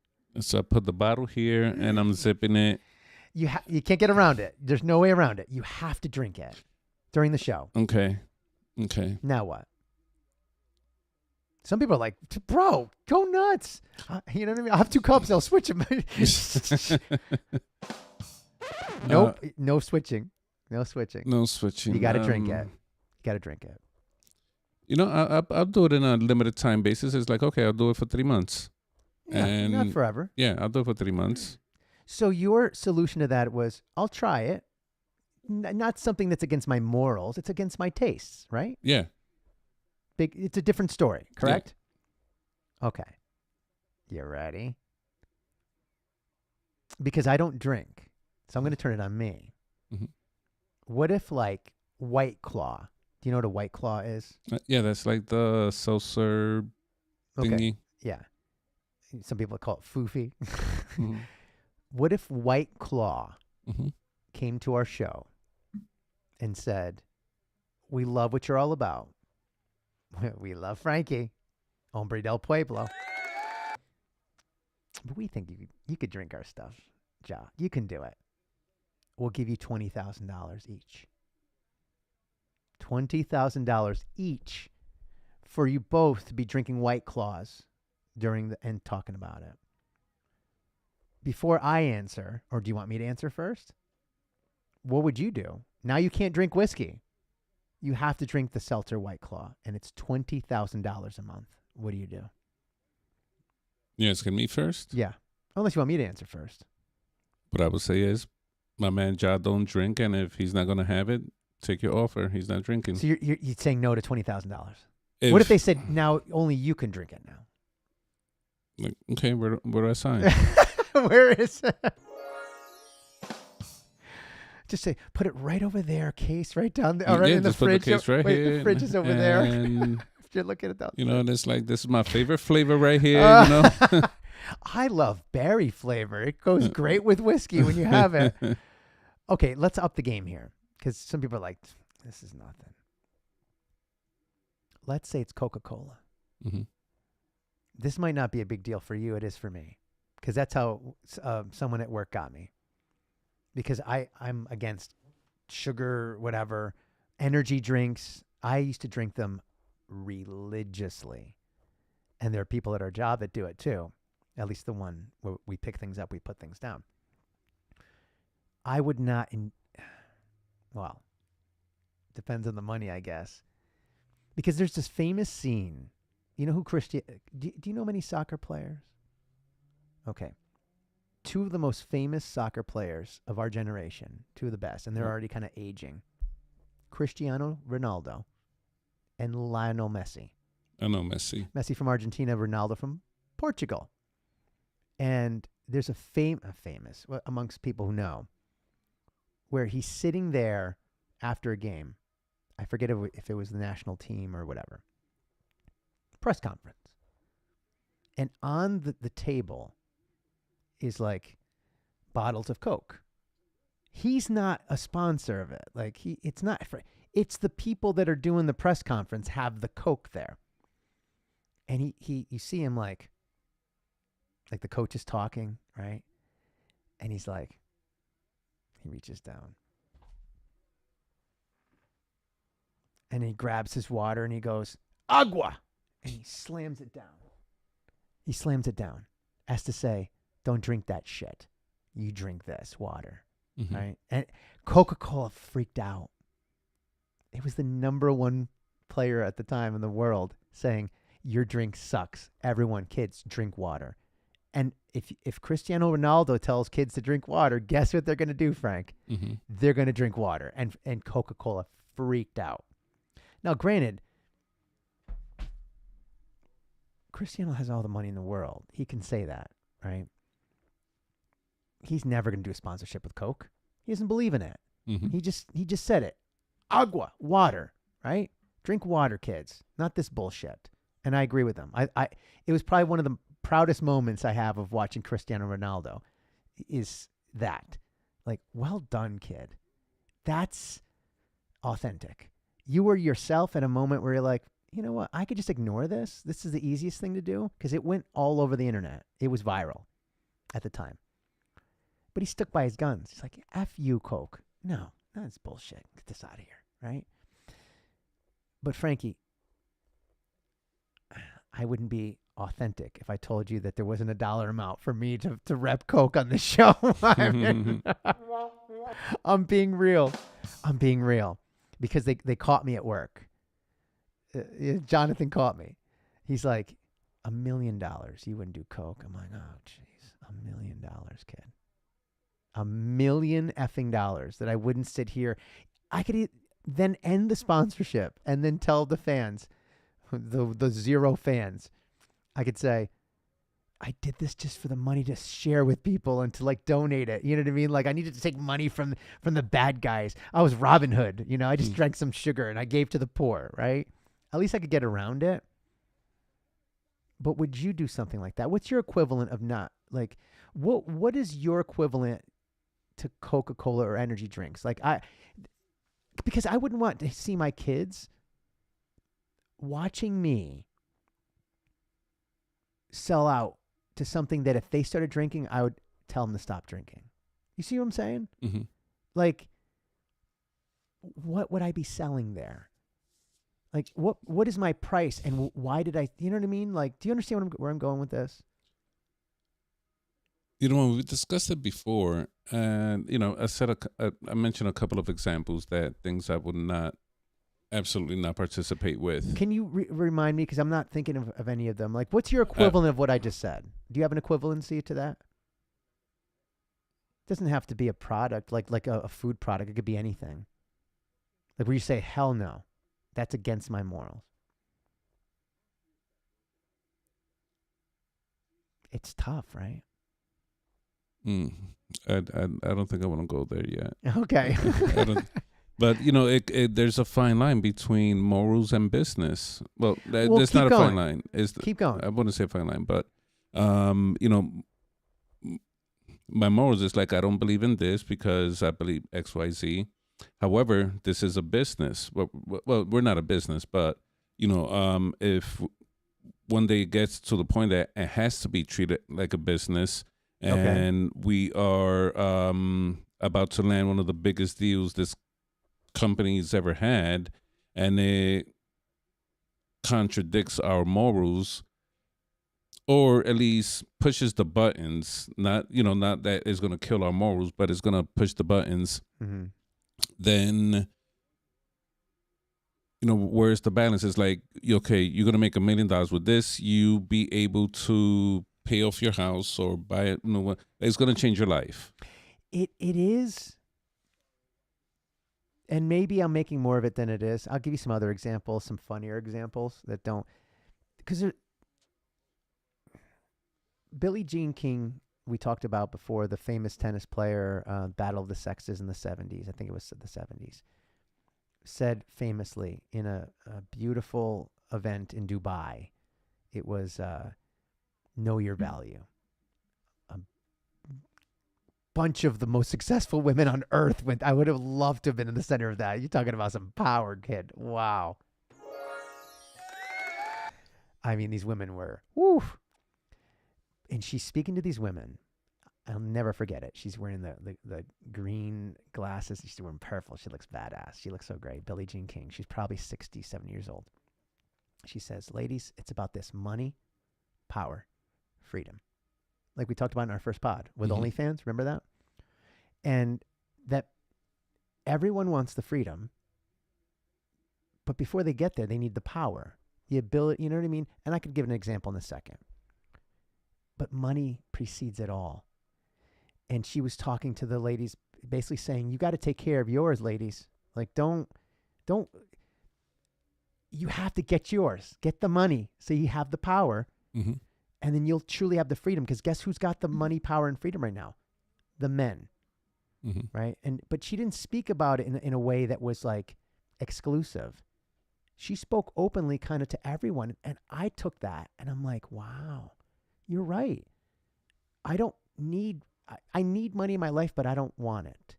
S3: So I put the bottle here, and I'm zipping it.
S2: You can't get around it. There's no way around it. You have to drink it during the show.
S3: Okay.
S2: Now what? Some people are like, bro, go nuts. You know what I mean? I'll have 2 cups. I'll switch them. Nope. No switching. No switching. You got to drink it.
S3: I'll do it in a limited time basis. It's like, okay, I'll do it for 3 months.
S2: Yeah,
S3: and
S2: not forever.
S3: Yeah, I'll do it for 3 months.
S2: So your solution to that was, I'll try it. Not something that's against my morals. It's against my tastes, right?
S3: Yeah.
S2: It's a different story, correct? Yeah. Okay. You ready? Because I don't drink, so I'm going to turn it on me. What if, like, White Claw? Do you know what a White Claw is?
S3: Yeah, that's like the seltzer thingy.
S2: Okay. Yeah. Some people call it foofy. What if White Claw came to our show and said, we love what you're all about. We love Frankie. Hombre del Pueblo. But we think you could drink our stuff. Ja, you can do it. We'll give you $20,000 each. $20,000 each for you both to be drinking White Claws and talking about it. Before I answer, or do you want me to answer first? What would you do? Now you can't drink whiskey. You have to drink the seltzer White Claw, and it's $20,000 a month. What do you do?
S3: You asking me first?
S2: Yeah. Unless you want me to answer first.
S3: What I would say is, my man Ja don't drink, and if he's not going to have it, take your offer. He's not drinking.
S2: So you're saying no to $20,000. What if they said now only you can drink it now?
S3: Like, okay, where do I sign?
S2: Where is it? Just say, put it right over there, case right down there. Right in the fridge.
S3: Put the case right here.
S2: The fridge is over there.
S3: And
S2: If you're looking at that.
S3: you know, and it's like, this is my favorite flavor right here, you know?
S2: I love berry flavor. It goes great with whiskey when you have it. Okay, let's up the game here. Because some people are like, this is nothing. Let's say it's Coca-Cola.
S3: Mm-hmm.
S2: This might not be a big deal for you. It is for me. Because that's how someone at work got me. Because I'm against sugar, whatever, energy drinks. I used to drink them religiously. And there are people at our job that do it too. At least the one where we pick things up, we put things down. I would not, well, depends on the money, I guess. Because there's this famous scene. You know who do you know many soccer players? Okay. Two of the most famous soccer players of our generation, two of the best, and they're already kind of aging. Cristiano Ronaldo and Lionel Messi.
S3: I know Messi.
S2: Messi from Argentina, Ronaldo from Portugal. And there's a famous, amongst people who know, where he's sitting there after a game. I forget if it was the national team or whatever. Press conference. And on the table is like bottles of Coke. He's not a sponsor of it. Like it's the people that are doing the press conference have the Coke there. And you see him like the coach is talking, right? And he's like, he reaches down. And he grabs his water and he goes, agua. And he slams it down. He slams it down as to say, don't drink that shit. You drink this water, right? And Coca-Cola freaked out. It was the number one player at the time in the world saying, your drink sucks. Everyone, kids, drink water. And if Cristiano Ronaldo tells kids to drink water, guess what they're going to do, Frank?
S3: Mm-hmm.
S2: They're going to drink water. And Coca-Cola freaked out. Now, granted, Cristiano has all the money in the world. He can say that, right? He's never going to do a sponsorship with Coke. He doesn't believe in it.
S3: Mm-hmm.
S2: He just said it. Agua, water, right? Drink water, kids. Not this bullshit. And I agree with him. It was probably one of the proudest moments I have of watching Cristiano Ronaldo is that. Like, well done, kid. That's authentic. You were yourself at a moment where you're like, you know what? I could just ignore this. This is the easiest thing to do because it went all over the internet. It was viral at the time. But he stuck by his guns. He's like, F you, Coke. No, that's bullshit. Get this out of here, right? But Frankie, I wouldn't be authentic if I told you that there wasn't a dollar amount for me to rep Coke on the show. I'm being real. I'm being real. Because they caught me at work. Jonathan caught me. He's like, $1 million. You wouldn't do Coke. I'm like, oh, jeez. $1 million, kid. $1 million effing dollars that I wouldn't sit here. I could then end the sponsorship and then tell the fans, the zero fans, I could say, I did this just for the money to share with people and to like donate it. You know what I mean? Like I needed to take money from the bad guys. I was Robin Hood. You know, I just drank some sugar and I gave to the poor, right? At least I could get around it. But would you do something like that? What's your equivalent of not like what is your equivalent to Coca-Cola or energy drinks? Like because I wouldn't want to see my kids watching me sell out to something that if they started drinking, I would tell them to stop drinking. You see what I'm saying?
S3: Mm-hmm.
S2: Like, what would I be selling there? Like, what is my price, and why did I? You know what I mean? Like, do you understand where I'm going with this?
S3: You know, we discussed it before, and I mentioned a couple of examples that things I would absolutely not participate with.
S2: Can you remind me? Because I'm not thinking of any of them. Like, what's your equivalent of what I just said? Do you have an equivalency to that? It doesn't have to be a product, like a food product. It could be anything. Like where you say, hell no, that's against my morals. It's tough, right?
S3: I don't think I want to go there yet.
S2: Okay.
S3: But there's a fine line between morals and business. Well, there's not a
S2: going.
S3: fine line.
S2: Keep going.
S3: I wouldn't say fine line, but my morals is like, I don't believe in this because I believe X, Y, Z. However, this is a business. Well, we're not a business, but if one day it gets to the point that it has to be treated like a business, and we are about to land one of the biggest deals this company's ever had, and it contradicts our morals, or at least pushes the buttons, not that it's going to kill our morals, but it's going to push the buttons, then, where's the balance? It's like, okay, you're going to make $1 million with this, you be able to pay off your house or buy it. It's going to change your life.
S2: It is. And maybe I'm making more of it than it is. I'll give you some other examples, some funnier examples that don't, because Billie Jean King, we talked about before, the famous tennis player, Battle of the Sexes in the 70s. I think it was the 70s. Said famously in a beautiful event in Dubai, it was Know Your Value. A bunch of the most successful women on earth went. I would have loved to have been in the center of that. You're talking about some power, kid. Wow. I mean, these women were, woo. And she's speaking to these women. I'll never forget it. She's wearing the green glasses. She's wearing purple. She looks badass. She looks so great. Billie Jean King. She's probably 67 years old. She says, ladies, it's about this: money, power, freedom. Like we talked about in our first pod with OnlyFans. Remember that? And that everyone wants the freedom, but before they get there, they need the power, the ability, you know what I mean? And I could give an example in a second. But money precedes it all. And she was talking to the ladies, basically saying, you got to take care of yours, ladies. Like, don't, you have to get yours. Get the money so you have the power.
S3: Mm-hmm.
S2: And then you'll truly have the freedom. Because guess who's got the money, power, and freedom right now? The men.
S3: Mm-hmm.
S2: Right? But she didn't speak about it in a way that was like exclusive. She spoke openly kind of to everyone. And I took that and I'm like, wow, you're right. I need money in my life, but I don't want it.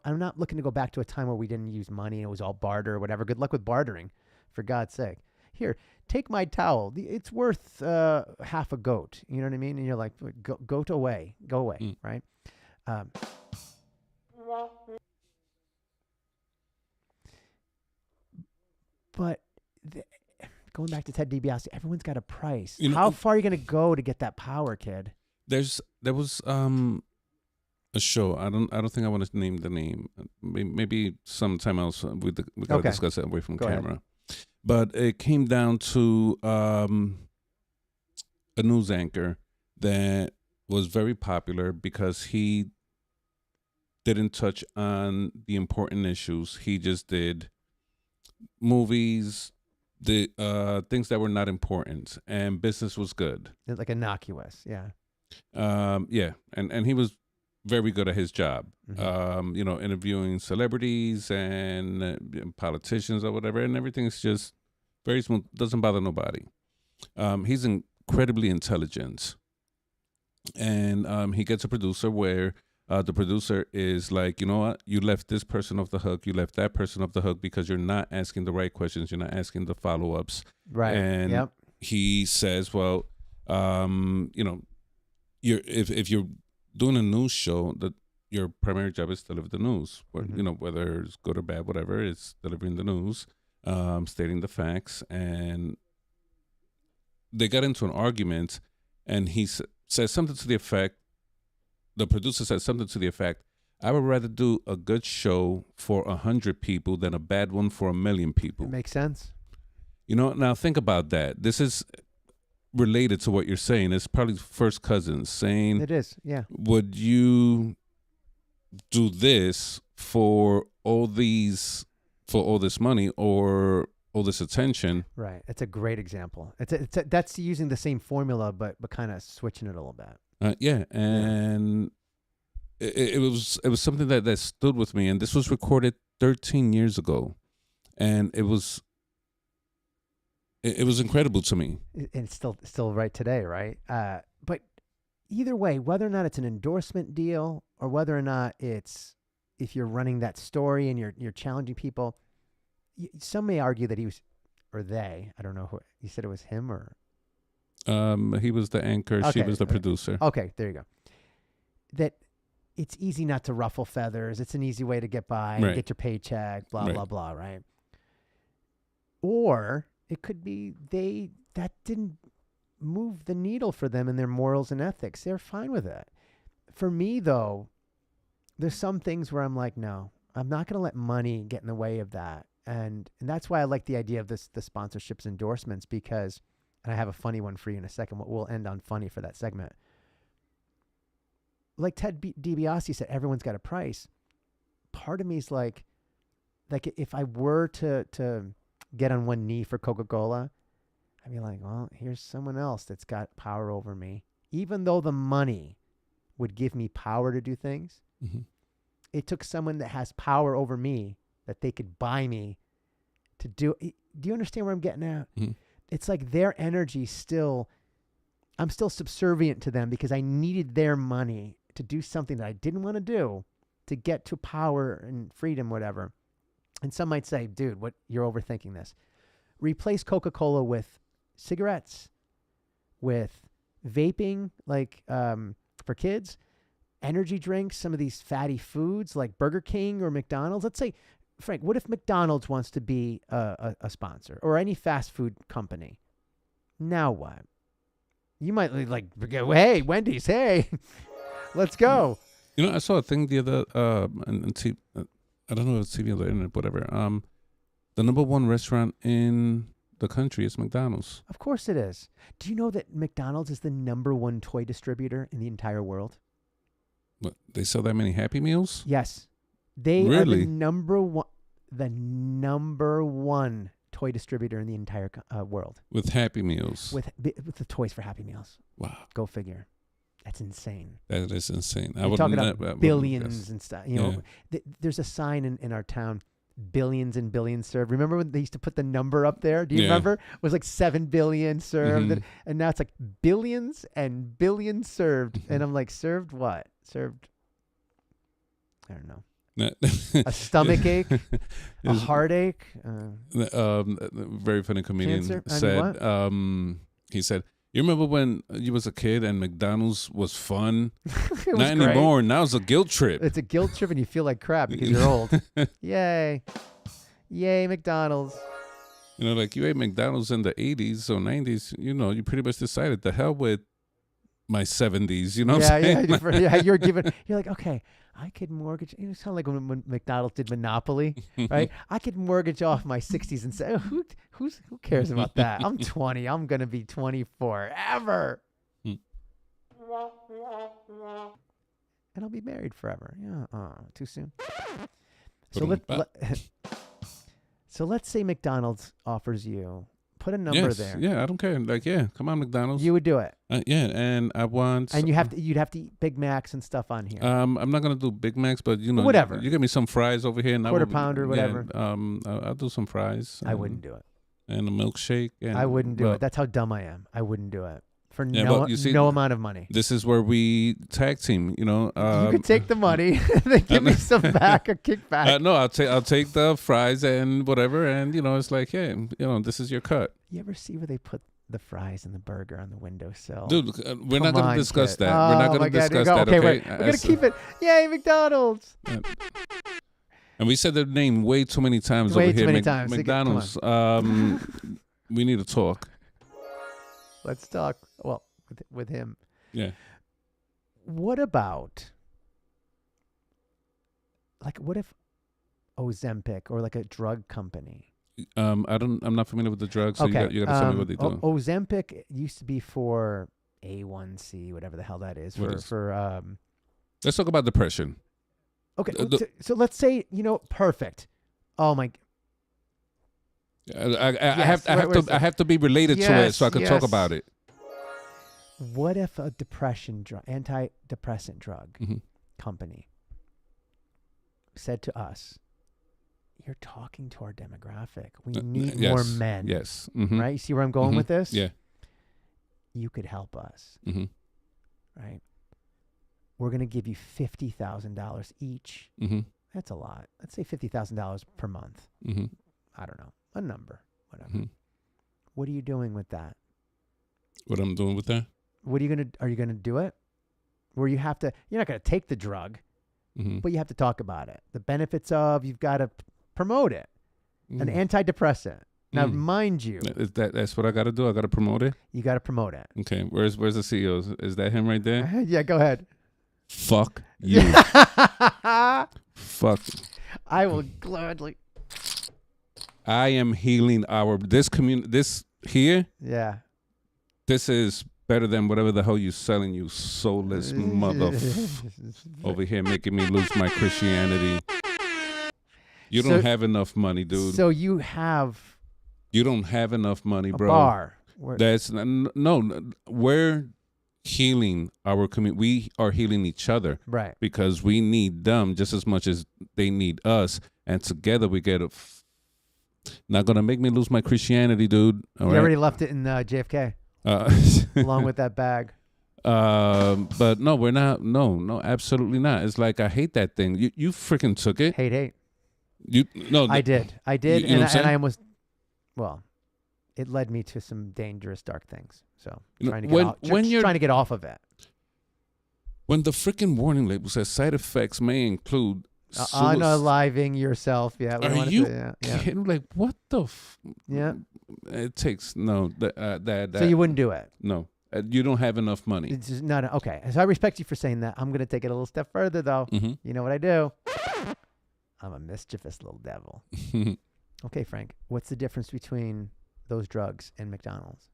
S2: I'm not looking to go back to a time where we didn't use money and it was all barter or whatever. Good luck with bartering, for God's sake. Here, take my towel. It's worth half a goat. You know what I mean? And you're like, go away, right?
S3: Mm.
S2: Going back to Ted DiBiase, everyone's got a price. How far are you going to go to get that power, kid?
S3: There was a show. I don't think I want to name the name. Maybe sometime else we gotta discuss it away from camera.
S2: Ahead.
S3: But it came down to a news anchor that was very popular because he didn't touch on the important issues. He just did movies, the things that were not important, and business was good.
S2: Like innocuous, yeah.
S3: And he was very good at his job.
S2: Mm-hmm.
S3: Interviewing celebrities and politicians or whatever, and everything's just very smooth. Doesn't bother nobody. He's incredibly intelligent, and he gets a producer where the producer is like, you know what, you left this person off the hook, you left that person off the hook because you're not asking the right questions, you're not asking the follow-ups.
S2: Right.
S3: And
S2: yep.
S3: he says, well, you know, if you're doing a news show, that your primary job is to deliver the news.
S2: Mhm.
S3: You know, whether it's good or bad, whatever, it's delivering the news, stating the facts. And they got into an argument, and he said something to the effect, the producer said something to the effect, I would rather do a good show for 100 people than a bad one for 1,000,000 people.
S2: It makes sense.
S3: You know, now think about that. This is related to what you're saying. It's probably first cousins saying,
S2: It is, yeah.
S3: would you do this for all this money or all this attention?
S2: Right. It's a great example. That's using the same formula, but kind of switching it a little bit.
S3: Yeah, and it was something that stood with me, and this was recorded 13 years ago, and it was incredible to me.
S2: And it's still right today, right? But either way, whether or not it's an endorsement deal or whether or not it's if you're running that story and you're challenging people, some may argue that he was, or they, I don't know who, you said it was him or?
S3: He was the anchor. She
S2: Okay,
S3: was the
S2: okay.
S3: producer.
S2: Okay, there you go. That it's easy not to ruffle feathers. It's an easy way to get by, and
S3: Right.
S2: get your paycheck, blah,
S3: Right.
S2: blah, blah, right? Or it could be that didn't move the needle for them in their morals and ethics. They're fine with it. For me, though, there's some things where I'm like, no, I'm not going to let money get in the way of that. And that's why I like the idea of the sponsorships, endorsements, because, and I have a funny one for you in a second. We'll end on funny for that segment. Like Ted DiBiase said, everyone's got a price. Part of me is like if I were to get on one knee for Coca-Cola, I'd be like, well, here's someone else that's got power over me. Even though the money would give me power to do things,
S3: Mm-hmm.
S2: it took someone that has power over me that they could buy me to do. Do you understand where I'm getting at?
S3: Mm-hmm.
S2: It's like their energy I'm still subservient to them because I needed their money to do something that I didn't want to do to get to power and freedom, whatever. And some might say, dude, what, you're overthinking this. Replace Coca-Cola with cigarettes, with vaping, like for kids, energy drinks, some of these fatty foods like Burger King or McDonald's. Let's say, Frank, what if McDonald's wants to be a sponsor or any fast food company? Now what? You might like, hey, Wendy's, hey, let's go.
S3: You know, I saw a thing the other, I don't know if it's TV or the internet, whatever. The #1 restaurant in the country is McDonald's.
S2: Of course it is. Do you know that McDonald's is the #1 toy distributor in the entire world?
S3: What, they sell that many Happy Meals?
S2: Yes. They
S3: Really?
S2: are the number one toy distributor in the entire world.
S3: With Happy Meals.
S2: With the toys for Happy Meals.
S3: Wow.
S2: Go figure. That's insane.
S3: That is insane.
S2: We're talking about billions and stuff. You know, there's a sign in our town, billions and billions served. Remember when they used to put the number up there? Do you remember? It was like 7 billion served.
S3: Mhm.
S2: And now it's like billions and billions served. And I'm like, served what? Served, I don't know. A stomach ache, a heartache.
S3: Very funny comedian
S2: Cancer?
S3: said, he said, you remember when you was a kid and McDonald's was fun?
S2: It was
S3: Not
S2: great.
S3: anymore. Now it's a guilt trip.
S2: It's a guilt trip and you feel like crap because you're old. Yay. Yay, McDonald's.
S3: You know, like you ate McDonald's in the 80s or 90s, you know, you pretty much decided the hell with my 70s, you know what I'm saying?
S2: Yeah, you're like, okay, I could mortgage, you know, it's kind of like when McDonald's did Monopoly, right? I could mortgage off my 60s and say, who cares about that? I'm 20. I'm going to be 20 forever. And I'll be married forever. Yeah, too soon. So let's say McDonald's offers you, put a number there.
S3: Yeah, I don't care. Like, yeah, come on, McDonald's.
S2: You would do it.
S3: Yeah, and I want.
S2: And you'd have to eat Big Macs and stuff on here.
S3: I'm not gonna do Big Macs, but you know,
S2: whatever.
S3: You get me some fries over here, and
S2: Quarter pounder, whatever.
S3: Yeah, I'll do some fries.
S2: I wouldn't do it.
S3: And a milkshake. And,
S2: I wouldn't do it. That's how dumb I am. I wouldn't do it for
S3: but you see,
S2: no amount of money.
S3: This is where we tag team. You know,
S2: you could take the money, then give me some back, a kickback.
S3: No, I'll take the fries and whatever, and you know, it's like, hey, you know, this is your cut.
S2: You ever see where they put the fries and the burger on the windowsill.
S3: Dude, we're not
S2: Come
S3: going
S2: on,
S3: to discuss
S2: kid.
S3: that. We're
S2: Oh
S3: not going
S2: my
S3: to
S2: God,
S3: discuss
S2: go.
S3: that,
S2: Okay,
S3: okay?
S2: wait. We're going to keep it. Yay, McDonald's.
S3: And we said their name way too many times
S2: Way
S3: over
S2: too
S3: here.
S2: many times.
S3: McDonald's. We need to talk.
S2: Let's talk. Well, with him.
S3: Yeah.
S2: What about, like, what if Ozempic or like a drug company?
S3: I'm not familiar with the drugs, so
S2: Okay.
S3: you got to tell me what they do.
S2: Ozempic used to be for A1C, whatever the hell that is.
S3: Let's talk about depression.
S2: Okay. So let's say, perfect. Oh my.
S3: I have to be related to it so I can talk about it.
S2: What if a antidepressant drug
S3: Mm-hmm.
S2: company said to us, "You're talking to our demographic. We need more men."
S3: Yes. Mm-hmm.
S2: Right? You see where I'm going with this?
S3: Yeah.
S2: You could help us.
S3: Mm-hmm.
S2: Right? We're going to give you $50,000 each.
S3: Mm-hmm.
S2: That's a lot. Let's say $50,000 per month.
S3: Mm-hmm.
S2: I don't know. A number. Whatever.
S3: Mm-hmm.
S2: What are you doing with that?
S3: What I'm doing with that?
S2: Are you going to do it? Where you're not going to take the drug,
S3: Mm-hmm.
S2: but you have to talk about it. The benefits you've got to promote it. An antidepressant. Now, mind you.
S3: That's what I got to do? I got to promote it?
S2: You got to promote it.
S3: Okay. Where's the CEO? Is that him right there?
S2: Yeah, go ahead.
S3: Fuck you. Fuck.
S2: I will gladly.
S3: I am healing this community. This here,
S2: Yeah.
S3: this is better than whatever the hell you selling, you soulless over here making me lose my Christianity. You don't have enough money, dude.
S2: So you
S3: don't have enough money,
S2: a
S3: bro.
S2: bar.
S3: That's no. We're healing our community. We are healing each other,
S2: Right.
S3: Because we need them just as much as they need us, and together we get not gonna make me lose my Christianity, dude. All
S2: You
S3: right?
S2: already left it in JFK along with that bag.
S3: But no, we're not. No, absolutely not. It's like I hate that thing. You freaking took it.
S2: Hate.
S3: No,
S2: I did,
S3: you know
S2: and
S3: what I'm
S2: I almost. Well, it led me to some dangerous, dark things. So trying to get off of it.
S3: When the freaking warning label says side effects may include
S2: unaliving yourself. Yeah.
S3: Are you
S2: yeah.
S3: kidding? Like what the?
S2: Yeah.
S3: It takes that.
S2: So you wouldn't do it.
S3: No, you don't have enough money.
S2: It's just not okay. So I respect you for saying that. I'm gonna take it a little step further, though.
S3: Mm-hmm.
S2: You know what I do? I'm a mischievous little devil. Okay, Frank. What's the difference between those drugs and McDonald's?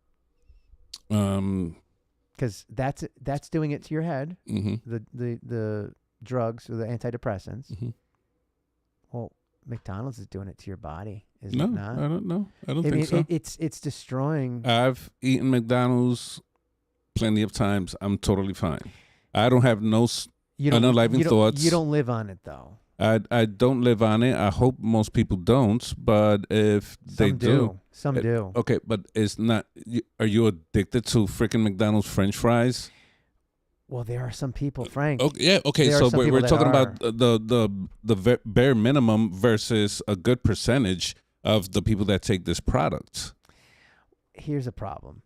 S2: Because that's doing it to your head.
S3: Mm-hmm.
S2: The drugs or the antidepressants.
S3: Mm-hmm.
S2: Well, McDonald's is doing it to your body, is
S3: No,
S2: it not?
S3: I don't know. I don't think so.
S2: It's destroying.
S3: I've eaten McDonald's plenty of times. I'm totally fine. I don't have unaliving thoughts.
S2: You don't live on it, though.
S3: I don't live on it. I hope most people don't, but if they do.
S2: Some do.
S3: Okay, but it's not. Are you addicted to freaking McDonald's French fries?
S2: Well, there are some people, Frank.
S3: Yeah. Okay. So we're talking about the bare minimum versus a good percentage of the people that take this product.
S2: Here's a problem: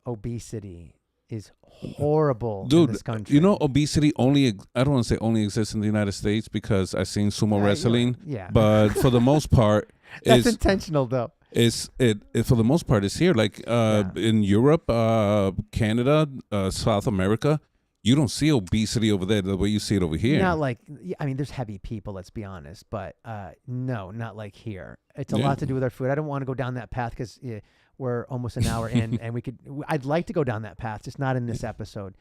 S2: obesity is horrible,
S3: dude,
S2: in this country.
S3: You know, obesity I don't want to say only exists in the United States because I've seen sumo wrestling.
S2: Yeah.
S3: But for the most part,
S2: that's intentional, though.
S3: It for the most part it's here. Like in Europe, Canada, South America. You don't see obesity over there the way you see it over here.
S2: Not like, I mean, there's heavy people, let's be honest, but no, not like here. It's a lot to do with our food. I don't want to go down that path because we're almost an hour in, and I'd like to go down that path, just not in this episode.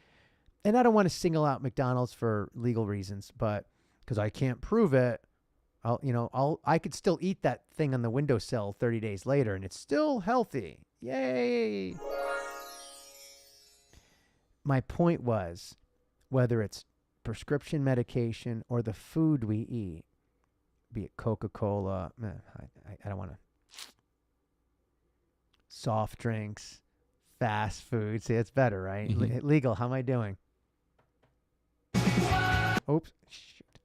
S2: And I don't want to single out McDonald's for legal reasons, but because I can't prove it, I could still eat that thing on the windowsill 30 days later, and it's still healthy. Yay! My point was, whether it's prescription medication or the food we eat, be it Coca-Cola, I don't want to, soft drinks, fast food. See, it's better, right?
S3: Mm-hmm.
S2: Legal. How am I doing? Oops. Shoot.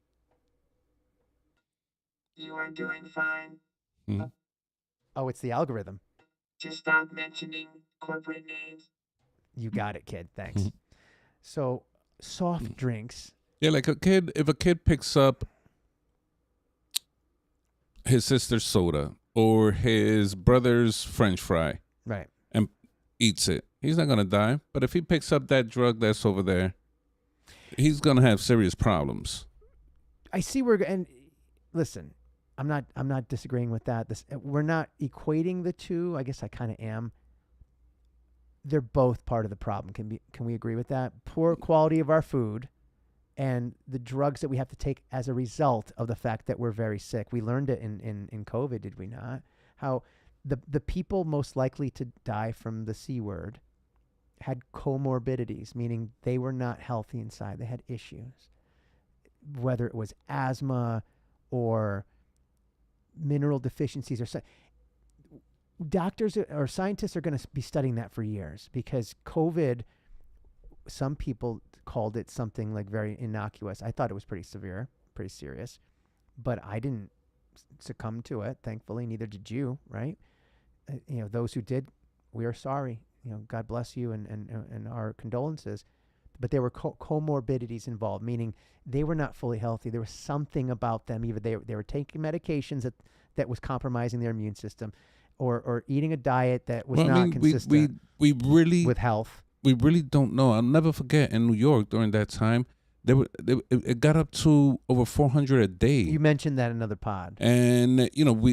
S5: You are doing fine.
S3: Mm-hmm.
S2: Oh, it's the algorithm.
S5: Just stop mentioning
S2: You got it, kid. Thanks. So soft drinks.
S3: Yeah, like if a kid picks up his sister's soda or his brother's French fry
S2: Right.
S3: and eats it, he's not gonna die. But if he picks up that drug that's over there, he's gonna have serious problems.
S2: I see and listen, I'm not disagreeing with that. We're not equating the two. I guess I kind of am. They're both part of the problem. Can we agree with that? Poor quality of our food and the drugs that we have to take as a result of the fact that we're very sick. We learned it in COVID, did we not? How the people most likely to die from the C word had comorbidities, meaning they were not healthy inside. They had issues, whether it was asthma or mineral deficiencies or doctors or scientists are going to be studying that for years, because COVID, some people called it something like very innocuous. I thought it was pretty severe, pretty serious, but I didn't succumb to it. Thankfully, neither did you, right? Those who did, we are sorry. God bless you and our condolences. But there were comorbidities involved, meaning they were not fully healthy. There was something about them. Either they were taking medications that was compromising their immune system, or eating a diet that was not consistent
S3: we really
S2: with health.
S3: We really don't know. I'll never forget in New York during that time, it got up to over 400 a day.
S2: You mentioned that in another pod.
S3: And,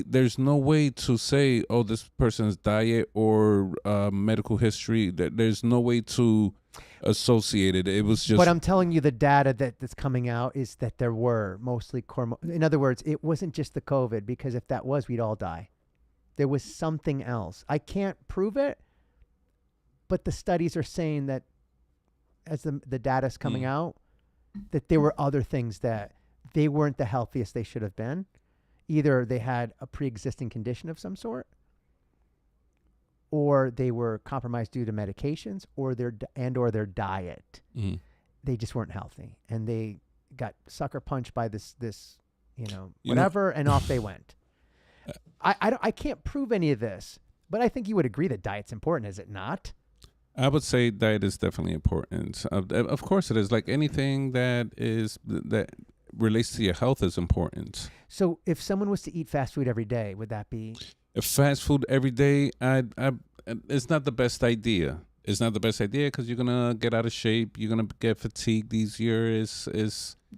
S3: there's no way to say, oh, this person's diet or medical history. There's no way to associate it. It was just...
S2: But I'm telling you, the data that's coming out is that there were mostly... In other words, it wasn't just the COVID, because if that was, we'd all die. There was something else. I can't prove it, but the studies are saying that as the data's coming out, that there were other things that they weren't the healthiest they should have been. Either they had a pre-existing condition of some sort, or they were compromised due to medications, or their diet. They just weren't healthy, and they got sucker punched by this whatever, and off they went. I can't prove any of this, but I think you would agree that diet's important, is it not?
S3: I would say diet is definitely important. Of course it is. Like anything that relates to your health is important.
S2: So if someone was to eat fast food every day, would that be...
S3: If fast food every day, it's not the best idea. It's not the best idea because you're going to get out of shape. You're going to get fatigued easier.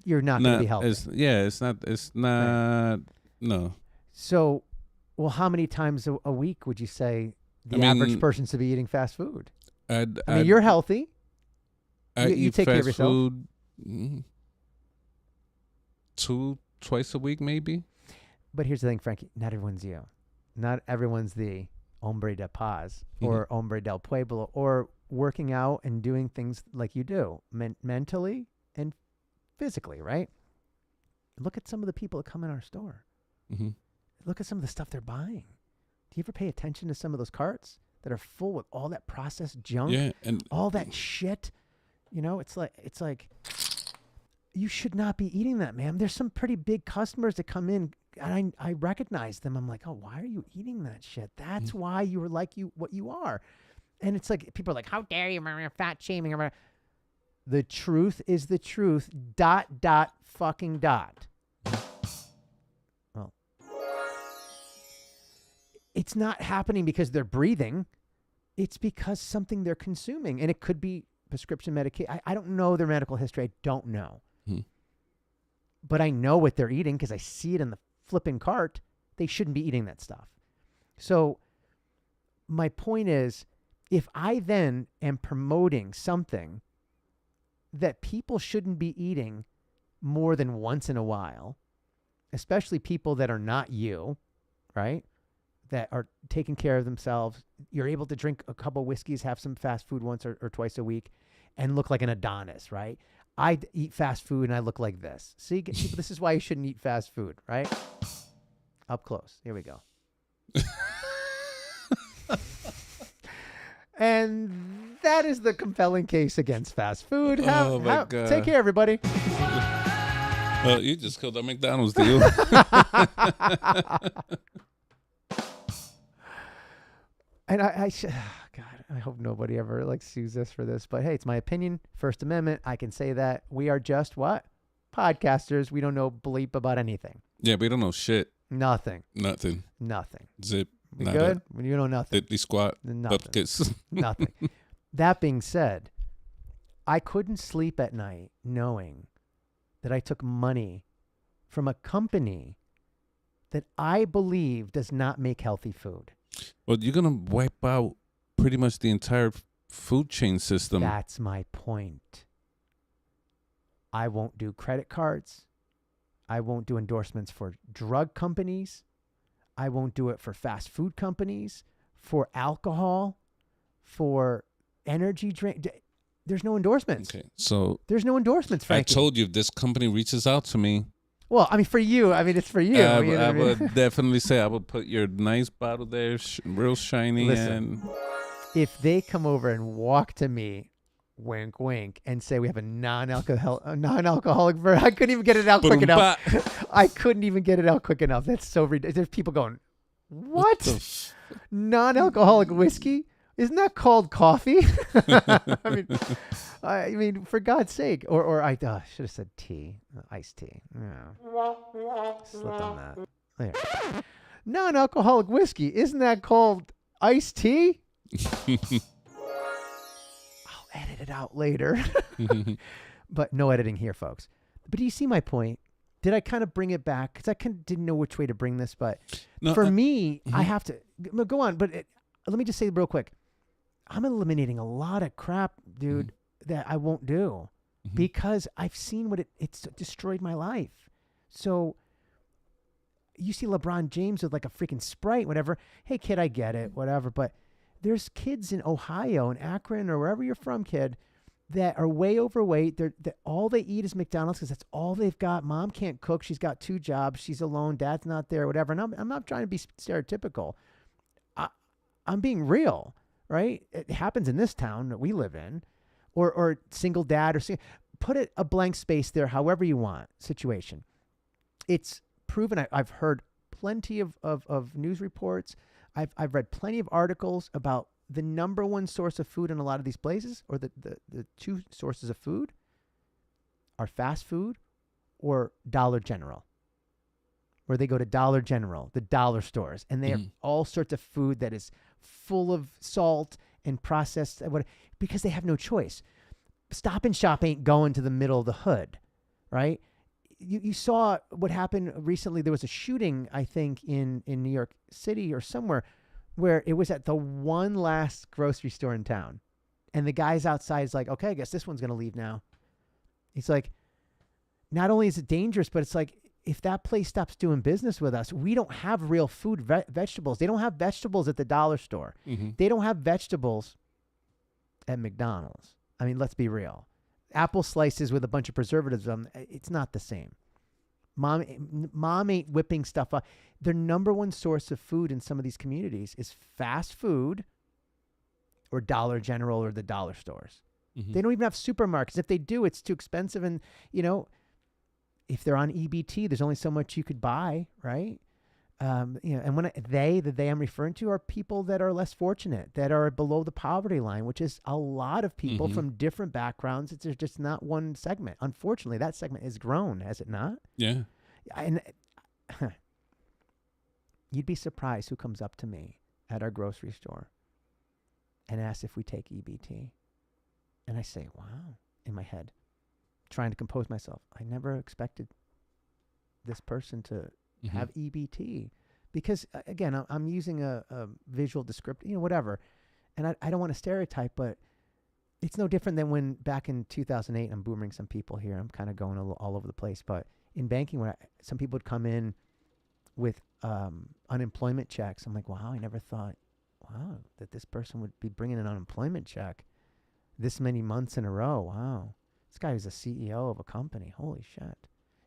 S2: You're not going to be healthy.
S3: It's not,
S2: right.
S3: No.
S2: So, well, how many times a week would you say the average person should be eating fast food? I mean, you're healthy. You take care of yourself.
S3: Food twice a week, maybe.
S2: But here's the thing, Frankie. Not everyone's you. Not everyone's the hombre de paz or hombre del pueblo, or working out and doing things like you do, mentally and physically, right? Look at some of the people that come in our store. Look at some of the stuff they're buying. Do you ever pay attention to some of those carts that are full with all that processed junk?
S3: Yeah, and
S2: all that shit. It's like you should not be eating that, man. There's some pretty big customers that come in, and I recognize them. I'm like, oh, why are you eating that shit? That's why you are like what you are. And it's like people are like, how dare you, fat shaming. The truth is the truth. ... Fucking. Well, it's not happening because they're breathing. It's because something they're consuming, and it could be prescription medication. I don't know their medical history. I don't know. But I know what they're eating because I see it in the flipping cart. They shouldn't be eating that stuff. So my point is, if I then am promoting something that people shouldn't be eating more than once in a while, especially people that are not you, right? That are taking care of themselves. You're able to drink a couple whiskeys, have some fast food once or twice a week, and look like an Adonis, right? I eat fast food and I look like this. See, this is why you shouldn't eat fast food, right? Up close. Here we go. And that is the compelling case against fast food.
S3: Oh my God.
S2: Take care, everybody.
S3: You just killed that McDonald's deal.
S2: And God, I hope nobody ever like sues us for this, but hey, it's my opinion. First Amendment. I can say that we are just what? Podcasters. We don't know bleep about anything.
S3: Yeah, we don't know shit.
S2: Nothing.
S3: Nothing. Zip.
S2: We
S3: Nada.
S2: good? You know nothing.
S3: Diddly squat.
S2: Nothing.
S3: Bupkis.
S2: Nothing. That being said, I couldn't sleep at night knowing that I took money from a company that I believe does not make healthy food.
S3: Well, you're going to wipe out pretty much the entire food chain system.
S2: That's my point. I won't do credit cards. I won't do endorsements for drug companies. I won't do it for fast food companies, for alcohol, for energy drink. There's no endorsements.
S3: Okay, so
S2: there's no endorsements, Frankie.
S3: I told you if this company reaches out to me.
S2: Well, I mean, for you, I mean, it's for you. You know
S3: I
S2: what mean?
S3: would definitely say I would put your nice bottle there, real shiny.
S2: Listen,
S3: and
S2: if they come over and walk to me, wink, wink, and say we have a non-alcoholic version, I couldn't even get it out quick enough. I couldn't even get it out quick enough. That's so ridiculous. There's people going, what? Non-alcoholic whiskey? Isn't that called coffee? I mean, for God's sake. Or I should have said tea, iced tea. Yeah. Slipped on that. There. Non-alcoholic whiskey. Isn't that called iced tea? I'll edit it out later. But no editing here, folks. But do you see my point? Did I kind of bring it back? Because I didn't know which way to bring this. But no, for me, I have to go on. But let me just say real quick. I'm eliminating a lot of crap, dude, that I won't do because I've seen what it's destroyed my life. So you see LeBron James with like a freaking Sprite, whatever. Hey, kid, I get it, whatever. But there's kids in Ohio and Akron or wherever you're from, kid, that are way overweight. All they eat is McDonald's because that's all they've got. Mom can't cook. She's got 2 jobs. She's alone. Dad's not there, whatever. And I'm not trying to be stereotypical. I'm being real. Right? It happens in this town that we live in, or single dad, or put a blank space there, however you want situation. It's proven. I've heard plenty of news reports. I've read plenty of articles about the number one source of food in a lot of these places, or the 2 sources of food are fast food or Dollar General. Where they go to Dollar General, the dollar stores, and they have all sorts of food that is full of salt and processed, because they have no choice. Stop and Shop ain't going to the middle of the hood, right? You saw what happened recently. There was a shooting, I think, in New York City or somewhere, where it was at the one last grocery store in town. And the guy's outside is like, okay, I guess this one's going to leave now. He's like, not only is it dangerous, but it's like, if that place stops doing business with us, we don't have real food, vegetables. They don't have vegetables at the dollar store. They don't have vegetables at McDonald's. I mean, let's be real. Apple slices with a bunch of preservatives on, it's not the same. Mom ain't whipping stuff up. Their number one source of food in some of these communities is fast food or Dollar General or the dollar stores. They don't even have supermarkets. If they do, it's too expensive. And, if they're on EBT, there's only so much you could buy, right? And when the they I'm referring to are people that are less fortunate, that are below the poverty line, which is a lot of people from different backgrounds. It's just not one segment. Unfortunately, that segment has grown, has it not?
S3: Yeah.
S2: And you'd be surprised who comes up to me at our grocery store and asks if we take EBT. And I say, wow, in my head, trying to compose myself. I never expected this person to have EBT because, again, I'm using a visual descriptor, whatever. And I don't want to stereotype, but it's no different than when back in 2008, I'm boomering some people here. I'm kind of going all over the place. But in banking, when some people would come in with unemployment checks, I'm like, wow, I never thought, that this person would be bringing an unemployment check this many months in a row. Wow. This guy is a CEO of a company. Holy shit.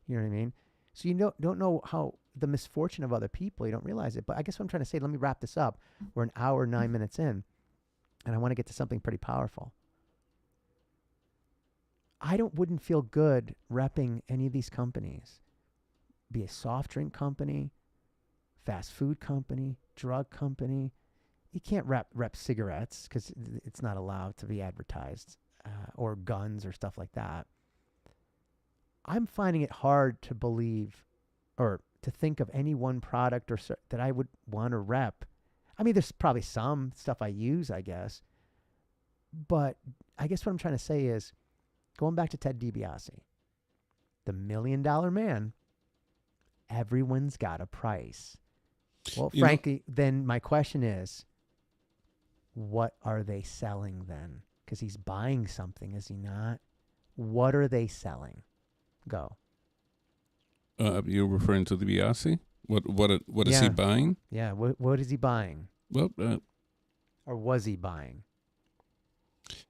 S2: You know what I mean? So you don't know how the misfortune of other people. You don't realize it. But I guess what I'm trying to say, let me wrap this up. We're an hour, 9 minutes in, and I want to get to something pretty powerful. I wouldn't feel good repping any of these companies. Be a soft drink company, fast food company, drug company. you can't rep cigarettes because it's not allowed to be advertised, or guns or stuff like that. I'm finding it hard to believe or to think of any one product that I would want to rep. I mean, there's probably some stuff I use, I guess. But I guess what I'm trying to say is, going back to Ted DiBiase, the $1 million man, everyone's got a price. Well, Frankie, then my question is, what are they selling then? Because he's buying something, is he not? What are they selling? Go.
S3: You're referring to DiBiase? What is he buying?
S2: Yeah, what is he buying?
S3: Well,
S2: Or was he buying?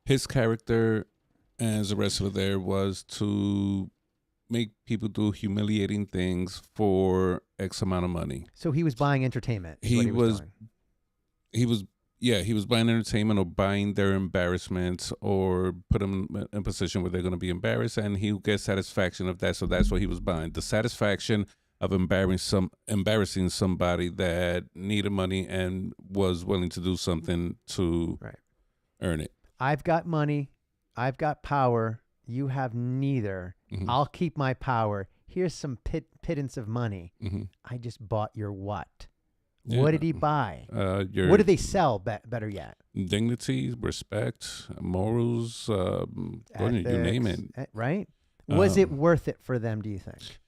S3: his character as a wrestler there was to make people do humiliating things for X amount of money.
S2: So he was buying entertainment.
S3: He was buying entertainment or buying their embarrassment or put them in a position where they're going to be embarrassed, and he gets satisfaction of that. So that's what he was buying. The satisfaction of embarrassing somebody that needed money and was willing to do something to earn it.
S2: I've got money. I've got power. You have neither.
S3: Mm-hmm.
S2: I'll keep my power. Here's some pittance of money.
S3: Mm-hmm.
S2: I just bought your what?
S3: Yeah.
S2: What did he buy?
S3: What
S2: did they sell? Better yet,
S3: dignity, respect, morals,
S2: ethics,
S3: you name it.
S2: Right? Was it worth it for them, do you think?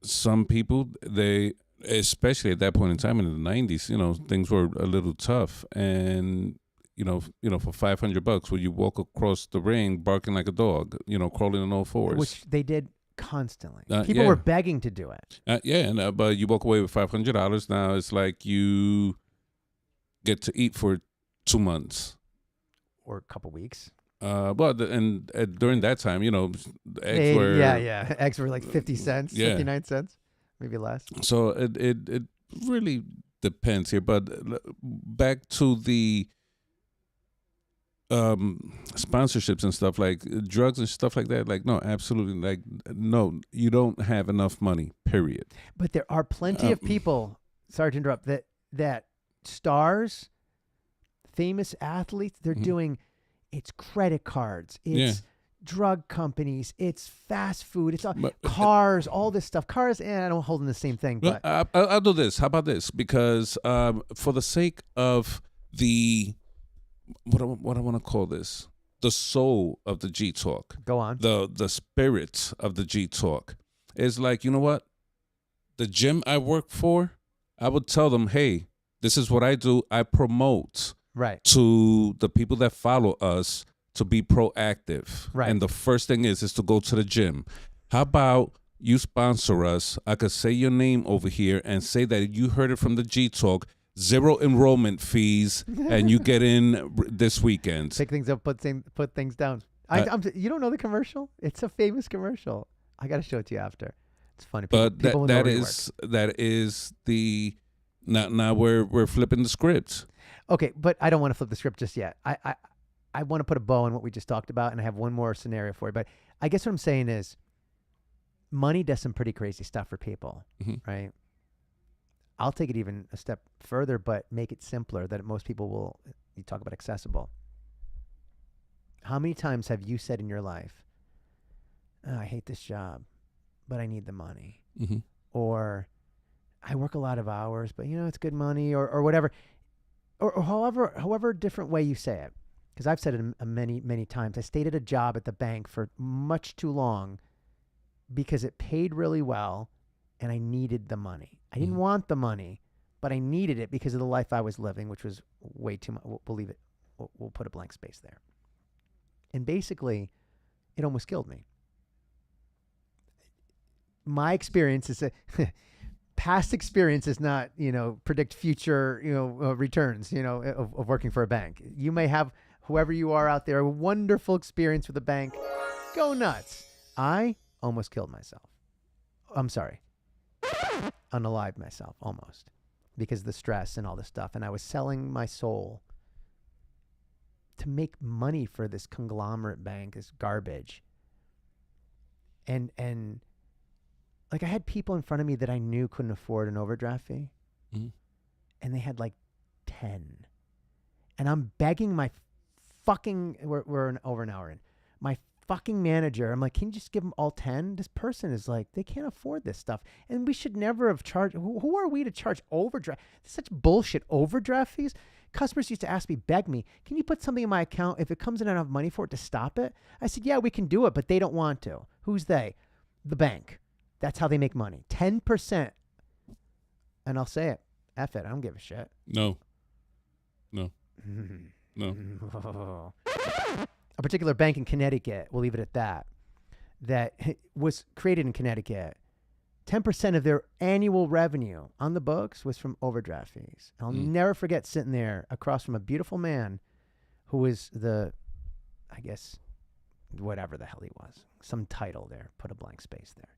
S3: Some people, they, especially at that point in time in the 90s, things were a little tough. And, for $500, would you walk across the ring barking like a dog, crawling on all fours?
S2: Which they did constantly. People were begging to do it.
S3: But you walk away with $500. Now it's like you get to eat for 2 months.
S2: Or a couple weeks.
S3: During that time, eggs were...
S2: Yeah. Eggs were like 50 cents, 59 cents, maybe less.
S3: So it really depends here. But back to the sponsorships and stuff, like drugs and stuff like that, like, no, absolutely, like, no, you don't have enough money, period.
S2: But there are plenty of people, sorry to interrupt, that stars, famous athletes, they're doing, it's credit cards, it's drug companies, it's fast food, it's all, cars, all this stuff. Cars, I don't hold in the same thing. But
S3: I'll do this. How about this? Because for the sake of the... What I want to call this, the soul of the G Talk.
S2: Go on.
S3: The spirit of the G Talk is like, you know what? The gym I work for, I would tell them, hey, this is what I do. I promote to the people that follow us to be proactive.
S2: Right.
S3: And the first thing is to go to the gym. How about you sponsor us? I could say your name over here and say that you heard it from the G Talk. 0 enrollment fees, and you get in this weekend.
S2: Pick things up, put things down. You don't know the commercial? It's a famous commercial. I got to show it to you after. It's funny.
S3: But that is the now we're flipping the script.
S2: Okay, but I don't want to flip the script just yet. I want to put a bow on what we just talked about, and I have one more scenario for you. But I guess what I'm saying is, money does some pretty crazy stuff for people, right? I'll take it even a step further, but make it simpler that most people will. You talk about accessible. How many times have you said in your life, I hate this job, but I need the money?
S3: Mm-hmm.
S2: Or I work a lot of hours, but it's good money, or whatever. Or however different way you say it. Because I've said it many, many times. I stayed at a job at the bank for much too long because it paid really well and I needed the money. I didn't want the money, but I needed it because of the life I was living, which was way too much. We'll leave it. We'll put a blank space there. And basically, it almost killed me. My experience is past experience does not, predict future, returns, of working for a bank. You may have, whoever you are out there, a wonderful experience with a bank. Go nuts. I almost killed myself. I'm sorry. Unalived myself almost because of the stress and all this stuff. And I was selling my soul to make money for this conglomerate bank, this garbage. And like I had people in front of me that I knew couldn't afford an overdraft fee. Mm-hmm. And they had like 10. And I'm begging my fucking, we're over an hour in. My fucking manager, I'm like, can you just give them all 10? This person is like, they can't afford this stuff. And we should never have charged. Who are we to charge overdraft? Such bullshit overdraft fees. Customers used to ask me, beg me, can you put something in my account if it comes in enough money for it to stop it? I said, yeah, we can do it, but they don't want to. Who's they? The bank. That's how they make money. 10%. And I'll say it. F it. I don't give a shit.
S3: No.
S2: A particular bank in Connecticut, we'll leave it at that, that was created in Connecticut. 10% of their annual revenue on the books was from overdraft fees. I'll never forget sitting there across from a beautiful man who was I guess, whatever the hell he was. Some title there. Put a blank space there.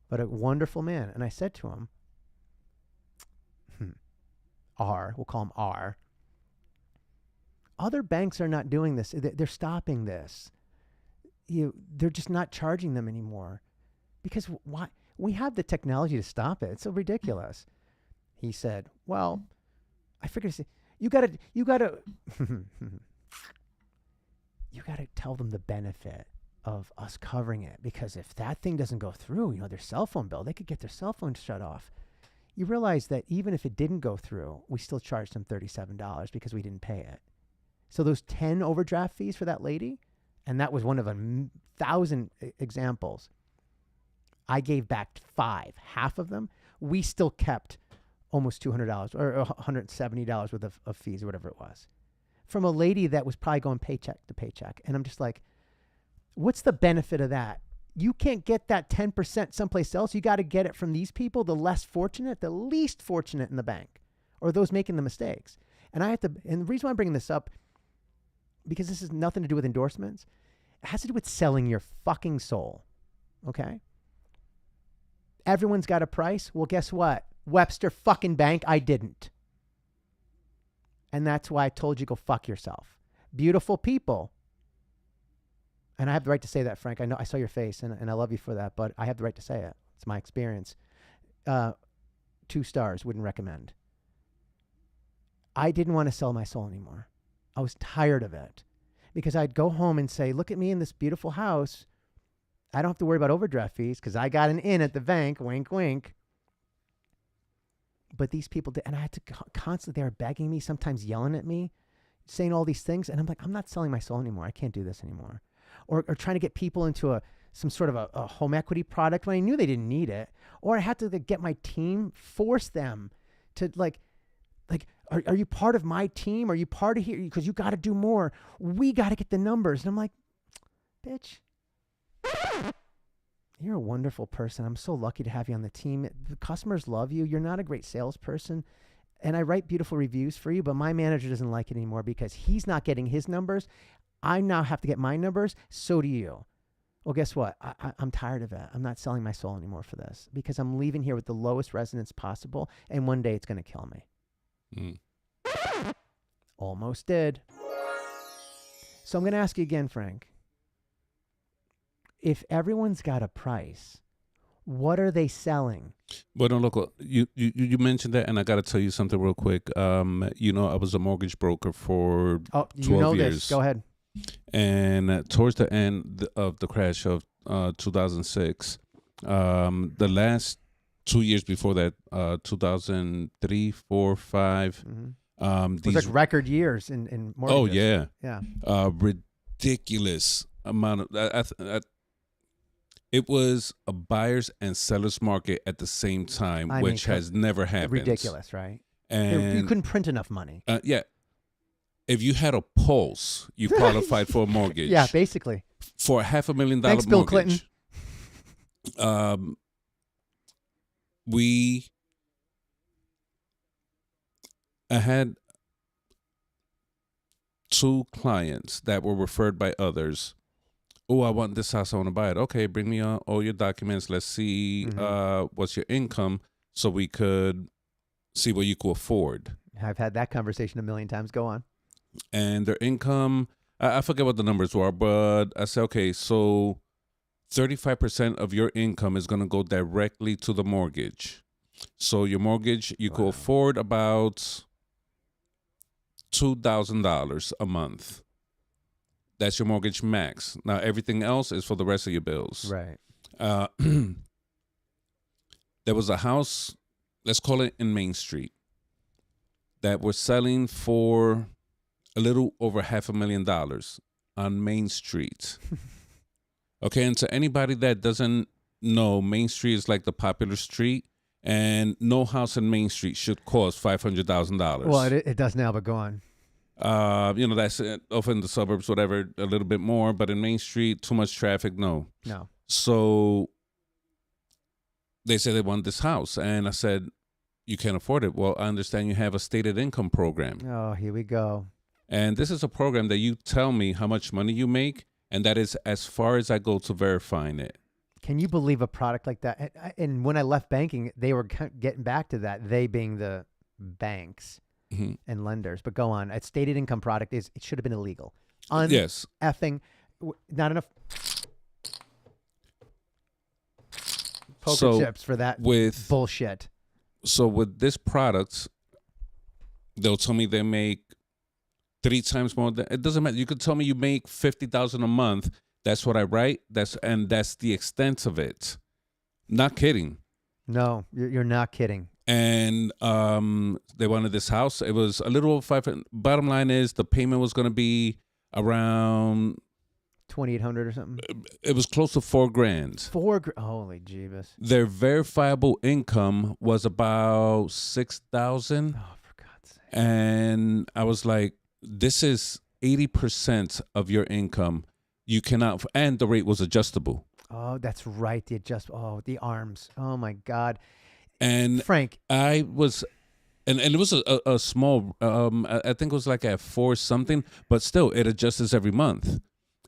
S2: But a wonderful man. And I said to him, we'll call him R. Other banks are not doing this. They're stopping this. They're just not charging them anymore. Because why? We have the technology to stop it. It's so ridiculous. He said, well, I figured you gotta tell them the benefit of us covering it. Because if that thing doesn't go through, their cell phone bill, they could get their cell phone shut off. You realize that even if it didn't go through, we still charged them $37 because we didn't pay it. So those 10 overdraft fees for that lady, and that was one of 1,000 examples, I gave back 5, half of them. We still kept almost $200 or $170 worth of fees or whatever it was from a lady that was probably going paycheck to paycheck. And I'm just like, what's the benefit of that? You can't get that 10% someplace else. You got to get it from these people, the less fortunate, the least fortunate in the bank, or those making the mistakes. And the reason why I'm bringing this up, because this has nothing to do with endorsements, it has to do with selling your fucking soul. Okay? Everyone's got a price. Well, guess what? Webster fucking Bank, I didn't. And that's why I told you go fuck yourself. Beautiful people. And I have the right to say that, Frank. I know I saw your face and I love you for that, but I have the right to say it. It's my experience. 2 stars, wouldn't recommend. I didn't want to sell my soul anymore. I was tired of it because I'd go home and say, look at me in this beautiful house. I don't have to worry about overdraft fees because I got an in at the bank, wink, wink. But these people did, and I had to constantly, they were begging me, sometimes yelling at me, saying all these things. And I'm like, I'm not selling my soul anymore. I can't do this anymore. Or trying to get people into some sort of a home equity product when I knew they didn't need it. Or I had to get my team, force them to are you part of my team? Are you part of here? Because you got to do more. We got to get the numbers. And I'm like, bitch, you're a wonderful person. I'm so lucky to have you on the team. The customers love you. You're not a great salesperson. And I write beautiful reviews for you, but my manager doesn't like it anymore because he's not getting his numbers. I now have to get my numbers. So do you. Well, guess what? I'm tired of it. I'm not selling my soul anymore for this because I'm leaving here with the lowest resonance possible. And one day it's going to kill me. Almost did. So I'm going to ask you again, Frank. If everyone's got a price, what are they selling?
S3: But no, look, you mentioned that, and I got to tell you something real quick. I was a mortgage broker for 12 years.
S2: This. Go ahead.
S3: And towards the end of the crash of 2006, the last 2 years before that, 2003, 4, 5.
S2: Mm-hmm. These like record years in mortgages.
S3: Oh yeah,
S2: yeah.
S3: Ridiculous amount of. It was a buyer's and seller's market at the same time, which has never happened.
S2: Ridiculous, right?
S3: And
S2: you couldn't print enough money.
S3: Yeah. If you had a pulse, you qualified for a mortgage.
S2: Yeah, basically.
S3: For a $500,000
S2: Thanks, Bill
S3: mortgage.
S2: Clinton.
S3: I had 2 clients that were referred by others. Oh, I want this house. I want to buy it. Okay, bring me all your documents. Let's see what's your income so we could see what you could afford.
S2: I've had that conversation a million times. Go on.
S3: And their income, I forget what the numbers were, but I said, okay, so 35% of your income is going to go directly to the mortgage. So your mortgage, you could afford about $2,000 a month. That's your mortgage max. Now everything else is for the rest of your bills.
S2: Right.
S3: There was a house, let's call it in Main Street, that was selling for a little over $500,000 on Main Street. Okay, and to anybody that doesn't know, Main Street is like the popular street, and no house in Main Street should cost $500,000.
S2: Well, it does now, but go on.
S3: That's over in the suburbs, whatever, a little bit more, but in Main Street, too much traffic, no.
S2: No.
S3: So they said they want this house, and I said, you can't afford it. Well, I understand you have a stated income program.
S2: Oh, here we go.
S3: And this is a program that you tell me how much money you make, and that is as far as I go to verifying it.
S2: Can you believe a product like that? And when I left banking, they were getting back to that, they being the banks and lenders. But go on. A stated income product it should have been illegal.
S3: Yes.
S2: Effing, not enough poker chips for that bullshit.
S3: So with this product, they'll tell me they make 3 times more. It doesn't matter. You could tell me you make $50,000 a month. That's what I write. That's the extent of it. Not kidding.
S2: No, you're not kidding.
S3: And they wanted this house. It was a little over 500. Bottom line is the payment was going to be around
S2: $2,800 or something.
S3: It was close to $4,000.
S2: Holy jeebus!
S3: Their verifiable income was about $6,000.
S2: Oh, for God's sake!
S3: And I was like, "This is 80% of your income. You cannot." And the rate was adjustable.
S2: Oh, that's right. The arms. Oh my God.
S3: And
S2: Frank,
S3: I was, and it was a small. I think it was like at 4 something, but still, it adjusts every month.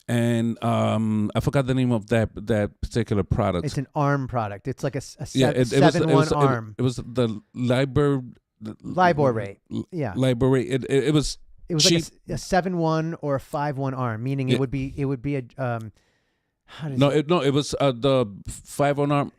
S3: And I forgot the name of that particular product.
S2: it's an arm product. It's like a
S3: it
S2: 7-1 arm.
S3: It was the LIBOR
S2: rate. Yeah.
S3: LIBOR rate. It was.
S2: It was
S3: cheap.
S2: like a 7-1 or a 5-1 arm, meaning it would be a
S3: it was the 5-1 arm.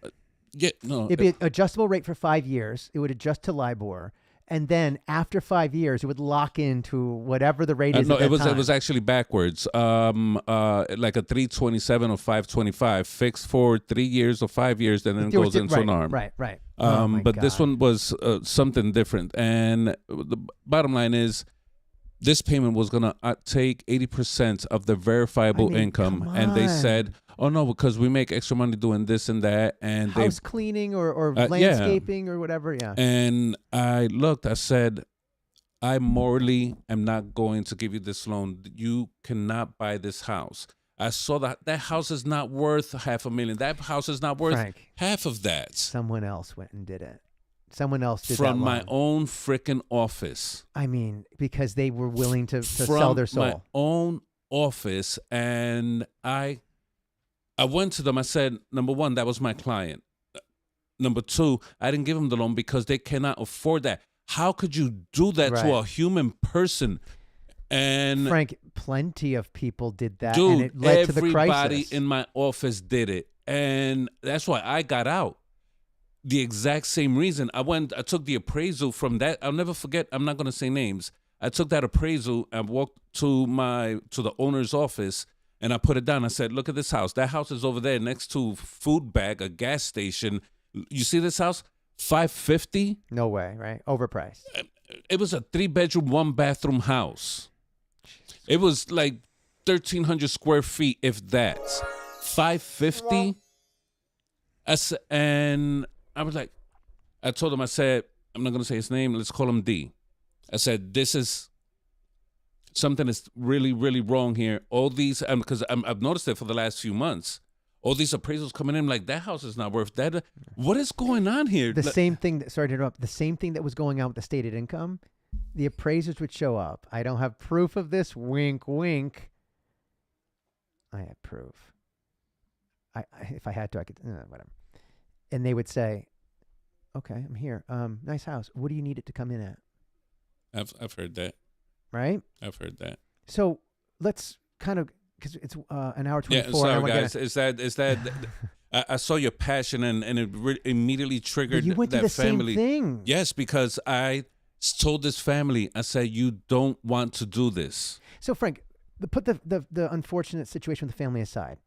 S3: Yeah, no.
S2: It'd be an adjustable rate for 5 years. It would adjust to LIBOR, and then after 5 years, it would lock into whatever the rate is.
S3: No,
S2: at that time.
S3: It was actually backwards. Like a 327 or 525 fixed for 3 years or 5 years, and then it goes into an arm.
S2: Right.
S3: But this one was something different, and the bottom line is, this payment was going to take 80% of the verifiable income. And they said, oh, no, because we make extra money doing this and that. And
S2: house cleaning or landscaping or whatever, yeah.
S3: And I looked, I said, I morally am not going to give you this loan. You cannot buy this house. I saw that house is not worth $500,000. That house is not worth
S2: Frank,
S3: half of that.
S2: Someone else went and did it. Someone else did
S3: from
S2: that
S3: my own freaking office.
S2: I mean, because they were willing to sell their soul.
S3: From my own office, and I went to them. I said, number one, that was my client. Number two, I didn't give them the loan because they cannot afford that. How could you do that to a human person? And
S2: Frank, plenty of people did that,
S3: dude,
S2: and it led to the crisis.
S3: Everybody in my office did it, and that's why I got out. The exact same reason. I took the appraisal from that. I'll never forget. I'm not going to say names. I took that appraisal and walked to the owner's office, and I put it down. I said, look at this house. That house is over there next to Food Bag, a gas station. You see this house? $550?
S2: No way, right? Overpriced.
S3: It was a 3-bedroom, 1-bathroom house. It was like 1,300 square feet, if that. $550? And I was like, I told him, I said, I'm not going to say his name. Let's call him D. I said, this is something that's really, really wrong here. All these, because I've noticed it for the last few months. All these appraisals coming in, like, that house is not worth that. What is going on here?
S2: Same thing, sorry to interrupt, the same thing that was going on with the stated income, the appraisers would show up. I don't have proof of this. Wink, wink. I had proof. If I had to, I could, whatever. And they would say, okay, I'm here. Nice house. What do you need it to come in at?
S3: I've heard that.
S2: Right?
S3: I've heard that.
S2: So let's kind of, because it's an hour 24.
S3: Yeah, sorry, guys. Is that I saw your passion and it immediately triggered
S2: you went
S3: that
S2: through the
S3: family.
S2: Same thing.
S3: Yes, because I told this family, I said, you don't want to do this.
S2: So, Frank, put the unfortunate situation with the family aside.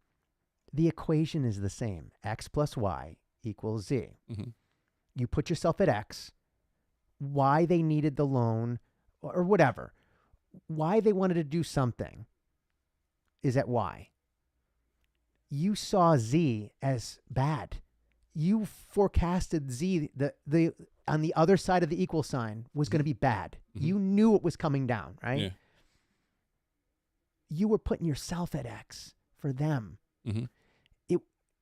S2: The equation is the same. X plus Y equals Z.
S3: Mm-hmm.
S2: You put yourself at X. Why they needed the loan or whatever, why they wanted to do something is at Y. You saw Z as bad. You forecasted Z, the on the other side of the equal sign was going to be bad.
S3: Mm-hmm.
S2: You knew it was coming down, right?
S3: Yeah.
S2: You were putting yourself at X for them.
S3: Mm-hmm.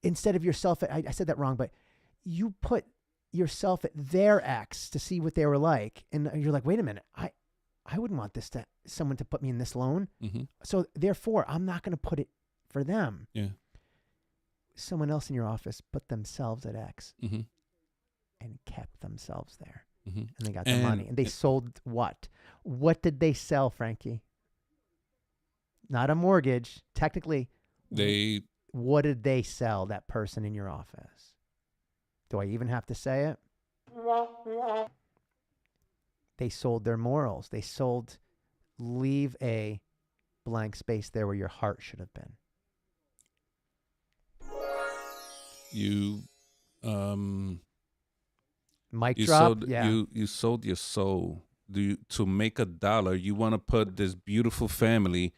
S2: Instead of yourself at, I said that wrong, but you put yourself at their X to see what they were like. And you're like, wait a minute, I wouldn't want someone to put me in this loan.
S3: Mm-hmm.
S2: So therefore, I'm not going to put it for them.
S3: Yeah.
S2: Someone else in your office put themselves at X
S3: Mm-hmm.
S2: and kept themselves there.
S3: Mm-hmm.
S2: And they got the money. And they sold what? What did they sell, Frankie? Not a mortgage. Technically, what did they sell, that person in your office? Do I even have to say it? They sold their morals. They sold, leave a blank space there where your heart should have been.
S3: You,
S2: Mic
S3: you
S2: drop?
S3: sold,
S2: Yeah.
S3: you sold your soul. To make $1, you want to put this beautiful family,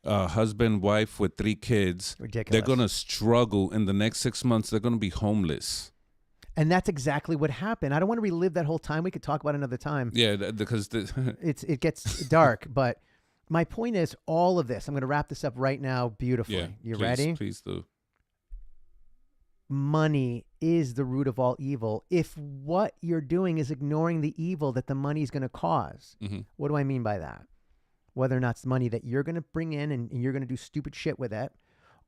S3: husband, wife with 3 kids.
S2: Ridiculous.
S3: They're going to struggle in the next 6 months. They're going to be homeless.
S2: And that's exactly what happened. I don't want to relive that whole time. We could talk about it another time.
S3: Yeah, because
S2: It gets dark. But my point is all of this. I'm going to wrap this up right now beautifully.
S3: yeah,
S2: You
S3: please,
S2: ready?
S3: Please do.
S2: Money is the root of all evil. If what you're doing is ignoring the evil that the money is going to cause,
S3: Mm-hmm.
S2: what do I mean by that? Whether or not it's money that you're going to bring in and you're going to do stupid shit with it,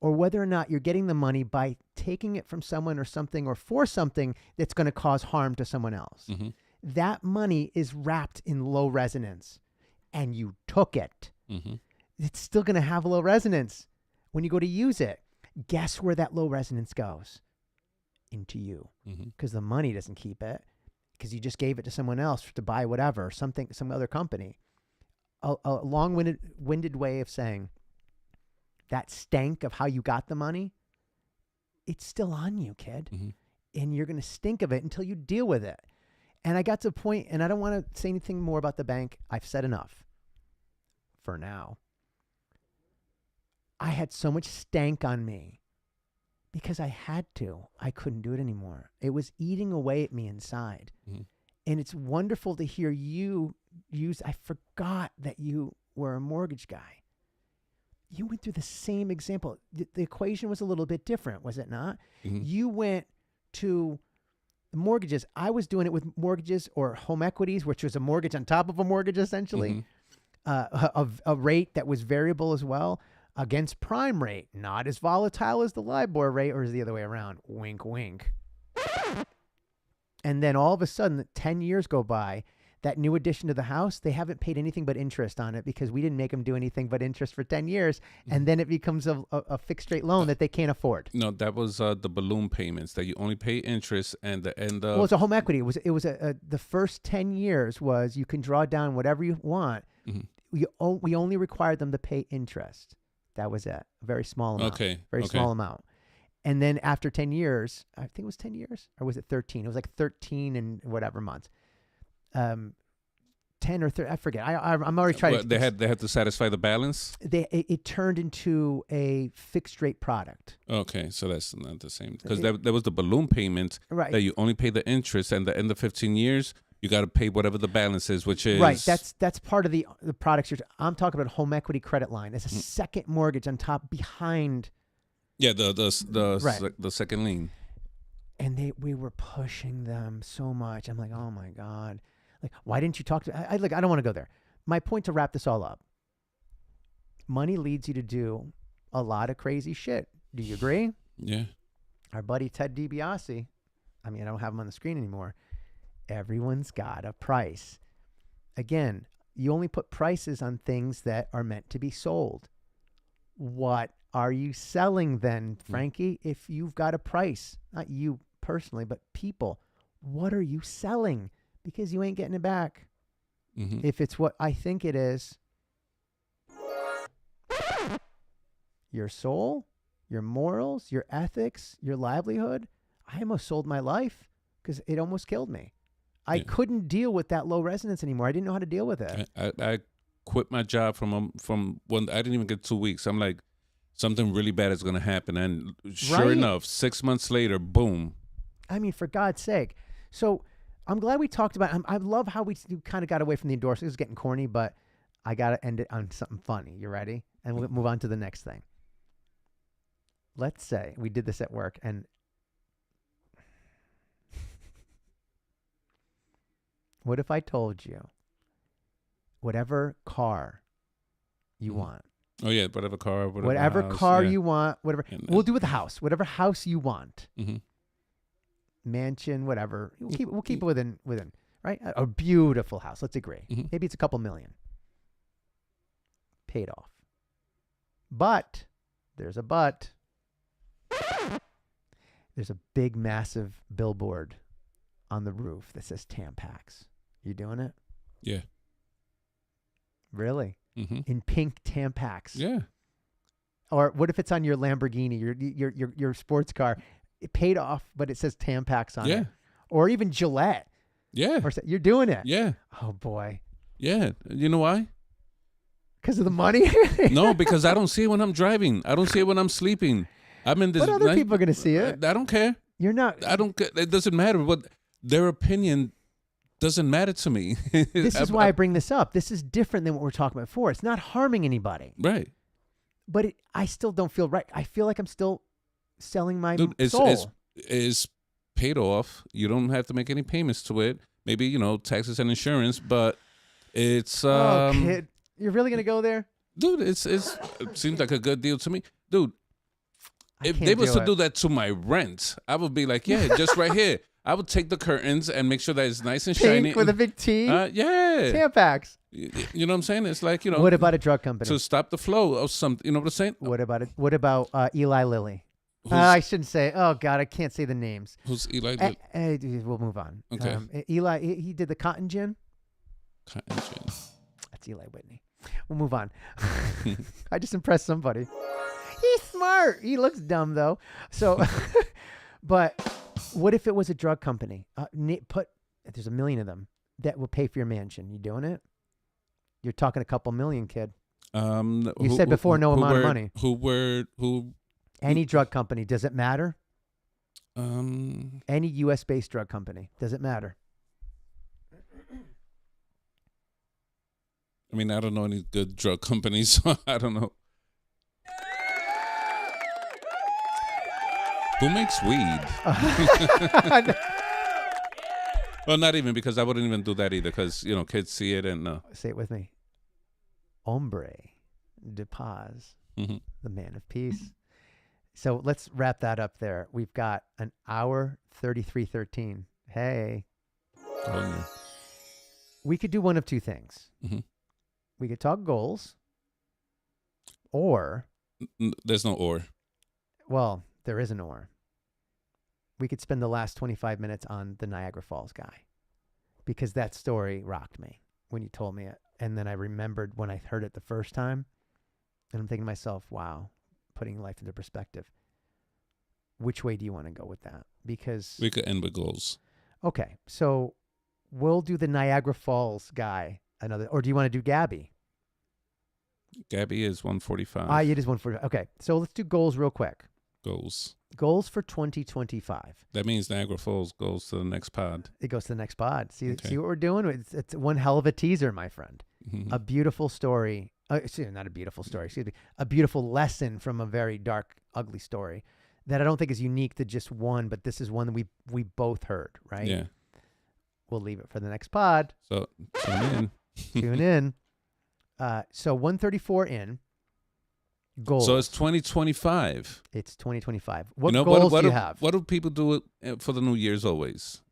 S2: or whether or not you're getting the money by taking it from someone or something or for something that's going to cause harm to someone else.
S3: Mm-hmm.
S2: That money is wrapped in low resonance and you took it.
S3: Mm-hmm.
S2: It's still going to have low resonance when you go to use it. Guess where that low resonance goes? Into you.
S3: Mm-hmm.
S2: Because the money doesn't keep it, because you just gave it to someone else to buy whatever, some other company. A long-winded way of saying that stank of how you got the money, it's still on you, kid.
S3: Mm-hmm.
S2: And you're going to stink of it until you deal with it. And I got to a point, and I don't want to say anything more about the bank. I've said enough for now. I had so much stank on me because I had to. I couldn't do it anymore. It was eating away at me inside.
S3: Mm-hmm. And
S2: it's wonderful to hear you use, I forgot that you were a mortgage guy. You went through the same example. The equation was a little bit different, was it not?
S3: Mm-hmm.
S2: You went to mortgages. I was doing it with mortgages or home equities, which was a mortgage on top of a mortgage, essentially, a rate that was variable as well, against prime rate, not as volatile as the LIBOR rate, or is the other way around? Wink, wink. And then all of a sudden, 10 years go by, that new addition to the house, they haven't paid anything but interest on it because we didn't make them do anything but interest for 10 years. And then it becomes a fixed rate loan that they can't afford.
S3: No, that was the balloon payments that you only pay interest and the end of.
S2: Well, it's a home equity. It was the first 10 years was you can draw down whatever you want.
S3: Mm-hmm.
S2: We only required them to pay interest. That was it. A very small amount. Very small amount. And then after 10 years, I think it was 10 years, or was it 13? It was like 13 and whatever months. 10 or 30, I forget. I'm already trying to.
S3: They had to satisfy the balance.
S2: It turned into a fixed rate product.
S3: Okay, so that's not the same because there was the balloon payment that you only pay the interest, and the end of 15 years you got to pay whatever the balance is, which is
S2: right. That's part of the products. I'm talking about home equity credit line as a second mortgage on top behind.
S3: Yeah, the second lien.
S2: And we were pushing them so much. I'm like, oh my God. Like, why didn't you talk to I don't want to go there. My point to wrap this all up. Money leads you to do a lot of crazy shit. Do you agree?
S3: Yeah.
S2: Our buddy Ted DiBiase, I mean, I don't have him on the screen anymore. Everyone's got a price. Again, you only put prices on things that are meant to be sold. What are you selling then, Frankie? If you've got a price, not you personally, but people, what are you selling? Because you ain't getting it back.
S3: Mm-hmm.
S2: If it's what I think it is, your soul, your morals, your ethics, your livelihood, I almost sold my life because it almost killed me. I couldn't deal with that low resonance anymore. I didn't know how to deal with it.
S3: I quit my job from when I didn't even get 2 weeks. I'm like, something really bad is going to happen. And sure enough, 6 months later, boom.
S2: I mean, for God's sake. So I'm glad we talked about I love how we kind of got away from the endorsements. It's getting corny, but I got to end it on something funny. You ready? And we'll move on to the next thing. Let's say we did this at work, and what if I told you whatever car you want?
S3: Oh, yeah, whatever car,
S2: whatever
S3: house,
S2: car you want, whatever.
S3: And
S2: We'll do with the house. Whatever house you want.
S3: Mm-hmm.
S2: Mansion, whatever. We'll keep it within, right? A beautiful house. Let's agree.
S3: Mm-hmm.
S2: Maybe it's a couple million. Paid off. But, there's a but. There's a big, massive billboard on the roof that says Tampax. You doing it?
S3: Yeah.
S2: Really?
S3: Mm-hmm.
S2: In pink Tampax.
S3: Yeah.
S2: Or what if it's on your Lamborghini, your sports car? It paid off, but it says Tampax on it. Or even Gillette.
S3: Yeah.
S2: Or you're doing it.
S3: Yeah.
S2: Oh boy.
S3: Yeah. You know why?
S2: Because of the money?
S3: No, because I don't see it when I'm driving. I don't see it when I'm sleeping. I'm in this.
S2: But other people are going to see it.
S3: I don't care.
S2: You're not.
S3: I don't. It doesn't matter. But their opinion doesn't matter to me.
S2: This is why I bring this up. This is different than what we're talking about before. It's not harming anybody.
S3: Right.
S2: But I still don't feel right. I feel like I'm still selling my
S3: Dude,
S2: soul.
S3: It's paid off. You don't have to make any payments to it. Maybe, taxes and insurance, but it's...
S2: oh, kid. You're really going to go there?
S3: Dude, it seems like a good deal to me. Dude, if
S2: can't
S3: they was
S2: do
S3: to
S2: it.
S3: do that to my rent, I would be like, yeah, just right here. I would take the curtains and make sure that it's nice and shiny.
S2: Pink with a big T?
S3: Yeah.
S2: Tampax.
S3: You know what I'm saying? It's like,
S2: What about a drug company?
S3: to stop the flow of something. You know what I'm saying?
S2: What about it? What about Eli Lilly? I shouldn't say. Oh God, I can't say the names.
S3: Who's Eli?
S2: We'll move on.
S3: Okay.
S2: Eli, he did the cotton gin.
S3: Cotton gin.
S2: That's Eli Whitney. We'll move on. I just impressed somebody. He's smart. He looks dumb though. So, but what if it was a drug company? There's a million of them that will pay for your mansion. You doing it? You're talking a couple million, kid. You said before no amount of money.
S3: Who?
S2: Any drug company. Does it matter? Any U.S. based drug company. Does it matter?
S3: I mean, I don't know any good drug companies, so I don't know. Who makes weed? Well, not even, because I wouldn't even do that either, because, kids see it and...
S2: Say it with me. Hombre de paz, the man of peace. So let's wrap that up there. We've got an hour 33:13. Hey.
S3: Oh, no.
S2: We could do one of two things.
S3: Mm-hmm.
S2: We could talk goals, or...
S3: There's no or.
S2: Well, there is an or. We could spend the last 25 minutes on the Niagara Falls guy, because that story rocked me when you told me it. And then I remembered when I heard it the first time, and I'm thinking to myself, wow, putting life into perspective. Which way do you want to go with that? Because
S3: we could end with goals.
S2: Okay, so we'll do the Niagara Falls guy another, or do you want to do Gabby?
S3: Gabby is 145.
S2: It is 145. Okay, so let's do goals real quick. Goals for 2025.
S3: That means Niagara Falls goes to the next pod.
S2: It goes to the next pod. See what we're doing? It's one hell of a teaser, my friend.
S3: Mm-hmm.
S2: A beautiful story. Not a beautiful story. Excuse me. A beautiful lesson from a very dark, ugly story that I don't think is unique to just one, but this is one that we both heard, right?
S3: Yeah.
S2: We'll leave it for the next pod.
S3: So tune in.
S2: Tune in. So 134 in. Goals.
S3: So it's 2025.
S2: It's 2025. What goals do you have?
S3: What do people do for the New Year's always?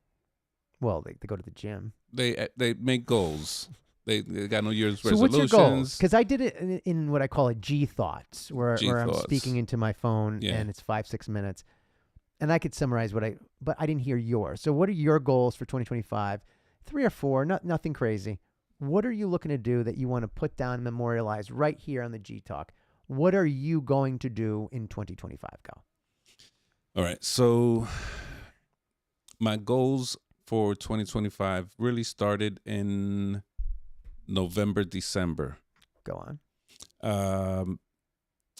S2: Well, they go to the gym.
S3: They make goals. They got New Year's
S2: so
S3: resolutions.
S2: What's your goals? Because I did it in what I call a G thoughts, where I'm speaking into my phone and it's 5-6 minutes, and I could summarize but I didn't hear yours. So what are your goals for 2025? 3 or 4, nothing crazy. What are you looking to do that you want to put down and memorialize right here on the G Talk? What are you going to do in 2025? Go.
S3: All right. So my goals for 2025 really started in November, December.
S2: Go on.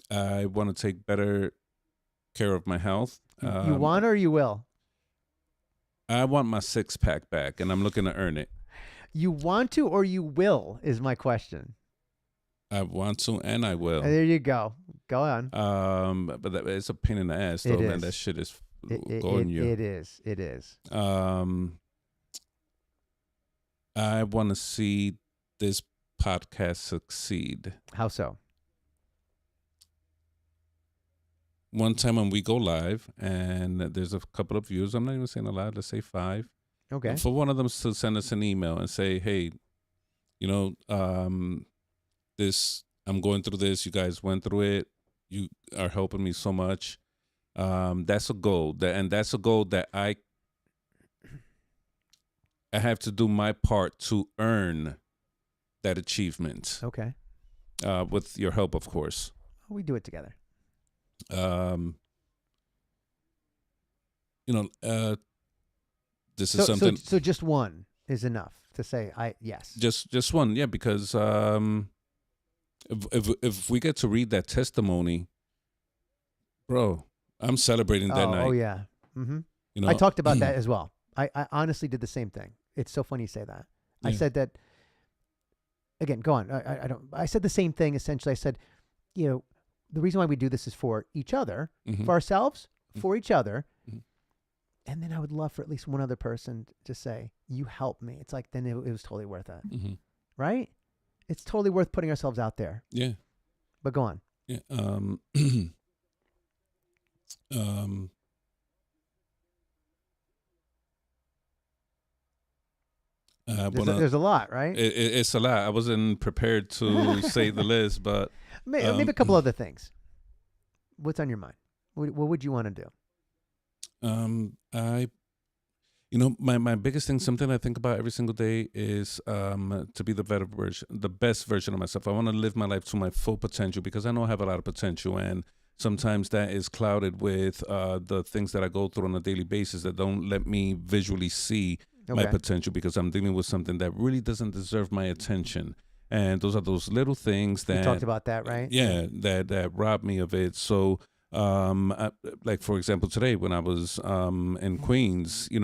S3: I want to take better care of my health.
S2: You want or you will?
S3: I want my 6-pack back, and I'm looking to earn it.
S2: You want to or you will is my question.
S3: I want to, and I will.
S2: There you go. Go on.
S3: But it's a pain in the ass, though, man. That shit is going you.
S2: It is. It is.
S3: I want to see this podcast succeed.
S2: How so?
S3: One time when we go live and there's a couple of views, I'm not even saying a lot, let's say 5.
S2: Okay.
S3: For one of them to send us an email and say, hey, this, I'm going through this. You guys went through it. You are helping me so much. That's a goal. That's a goal that I have to do my part to earn that achievement.
S2: Okay.
S3: With your help, of course.
S2: We do it together.
S3: This is something.
S2: So just one is enough to say yes.
S3: Just one, yeah. Because if we get to read that testimony, bro, I'm celebrating that night.
S2: Oh yeah. Mm-hmm. I talked about that as well. I honestly did the same thing. It's so funny you say that. Yeah. I said that. Again, go on. I said the same thing. Essentially, I said, the reason why we do this is for each other,
S3: mm-hmm.
S2: for ourselves, for each other.
S3: Mm-hmm.
S2: And then I would love for at least one other person to say, you helped me. It's like, then it was totally worth it.
S3: Mm-hmm.
S2: Right? It's totally worth putting ourselves out there.
S3: Yeah.
S2: But go on.
S3: Yeah.
S2: There's a lot, right?
S3: It's a lot. I wasn't prepared to say the list, but
S2: maybe a couple other things. What's on your mind? What would you want to do?
S3: My biggest thing, something I think about every single day is to be the best version of myself. I want to live my life to my full potential because I know I have a lot of potential, and sometimes that is clouded with the things that I go through on a daily basis that don't let me visually see my potential because I'm dealing with something that really doesn't deserve my attention. And those are those little things that...
S2: We talked about that, right?
S3: Yeah, that rob me of it. So... like for example, today when I was in Queens, I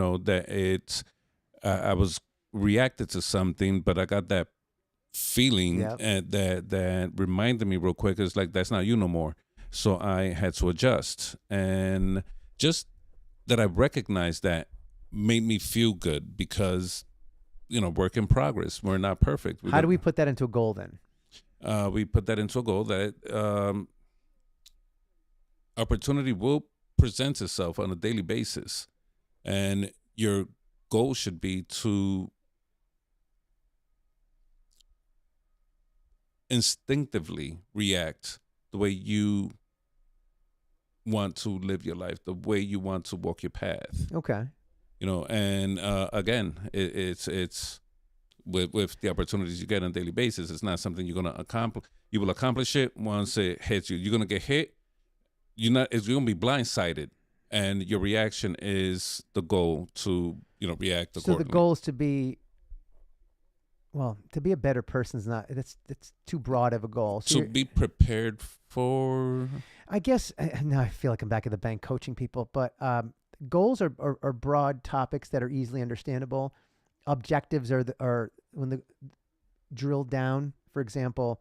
S3: was reacted to something, but I got that feeling that reminded me real quick. It's like, that's not you no more. So I had to adjust, and just that I recognized that made me feel good because work in progress. We're not perfect.
S2: How do we put that into a goal then?
S3: We put that into a goal that opportunity will present itself on a daily basis, and your goal should be to instinctively react the way you want to live your life, the way you want to walk your path.
S2: Okay.
S3: And again, it's with the opportunities you get on a daily basis. It's not something you're gonna accomplish. You will accomplish it once it hits you. You're gonna get hit. It's going to be blindsided, and your reaction is the goal to, react accordingly.
S2: So the goal is to be a better person is not, that's too broad of a goal. So
S3: be prepared for...
S2: I guess, now I feel like I'm back at the bank coaching people, but goals are broad topics that are easily understandable. Objectives are when the drilled down. For example,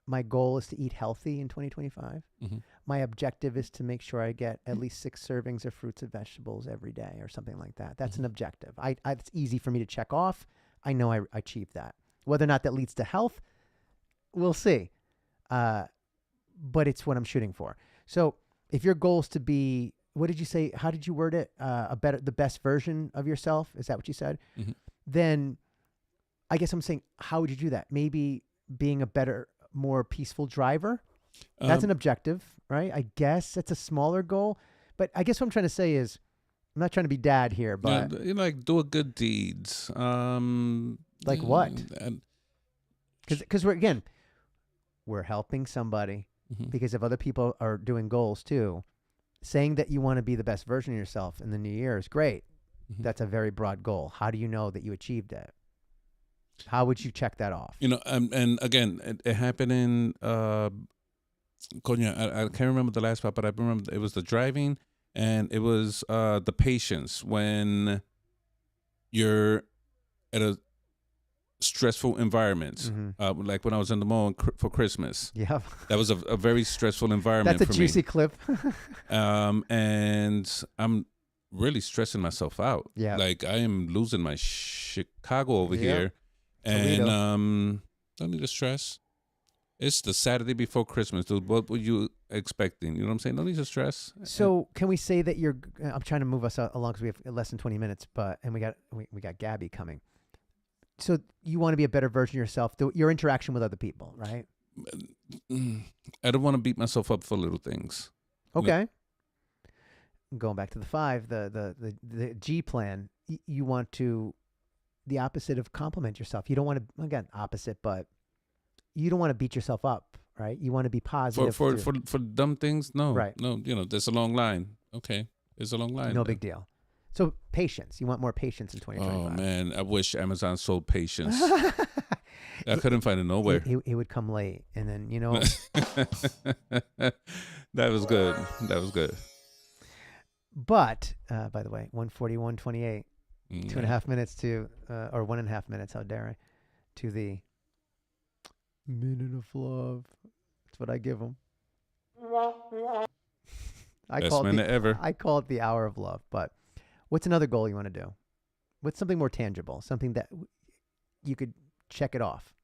S2: my goal is to eat healthy in 2025.
S3: Mm-hmm.
S2: My objective is to make sure I get at least 6 servings of fruits and vegetables every day or something like that. That's an objective. It's easy for me to check off. I know I achieved that. Whether or not that leads to health, we'll see. But it's what I'm shooting for. So if your goal is to be, what did you say? How did you word it? The best version of yourself. Is that what you said?
S3: Mm-hmm.
S2: Then I guess I'm saying, how would you do that? Maybe being a better, more peaceful driver. That's an objective, right? I guess that's a smaller goal. But I guess what I'm trying to say is, I'm not trying to be dad here, but
S3: do a good deeds.
S2: Like what?
S3: And,
S2: Because we're helping somebody.
S3: mhm.
S2: Because if other people are doing goals too, saying that you want to be the best version of yourself in the new year is great.
S3: Mhm.
S2: That's a very broad goal. How do you know that you achieved it? How would you check that off?
S3: And again, it happened in Coño, I can't remember the last part, but I remember it was the driving and it was the patience when you're at a stressful environment.
S2: Mhm.
S3: Like when I was in the mall for Christmas.
S2: Yeah.
S3: That was a very stressful environment
S2: That's a
S3: for
S2: juicy
S3: me.
S2: clip.
S3: And I'm really stressing myself out.
S2: Yeah.
S3: Like I am losing my Chicago over
S2: Yep.
S3: here. And
S2: Toledo.
S3: don't need to stress. It's the Saturday before Christmas, dude. What were you expecting? You know what I'm saying? Don't need to stress.
S2: So can we say that you're? I'm trying to move us along because we have less than 20 minutes, and we got Gabby coming. So you want to be a better version of yourself through your interaction with other people, right?
S3: I don't want to beat myself up for little things.
S2: Okay. Going back to the 5, the G plan. You want to the opposite of compliment yourself. You don't want to again opposite, but you don't want to beat yourself up, right? You want to be positive.
S3: For dumb things, no.
S2: Right.
S3: No, there's a long line. Okay. There's a long line.
S2: No big deal. So patience. You want more patience in 2025.
S3: Oh man, I wish Amazon sold patience. I couldn't find it nowhere.
S2: He would come late, and then
S3: That was good. That was good.
S2: But by the way, 1:41:28,
S3: Mm.
S2: 2.5 minutes to or 1.5 minutes. How dare I? To the minute of love. That's what I give them.
S3: Best minute ever.
S2: I call it the hour of love. But what's another goal you want to do? What's something more tangible? Something that you could check it off.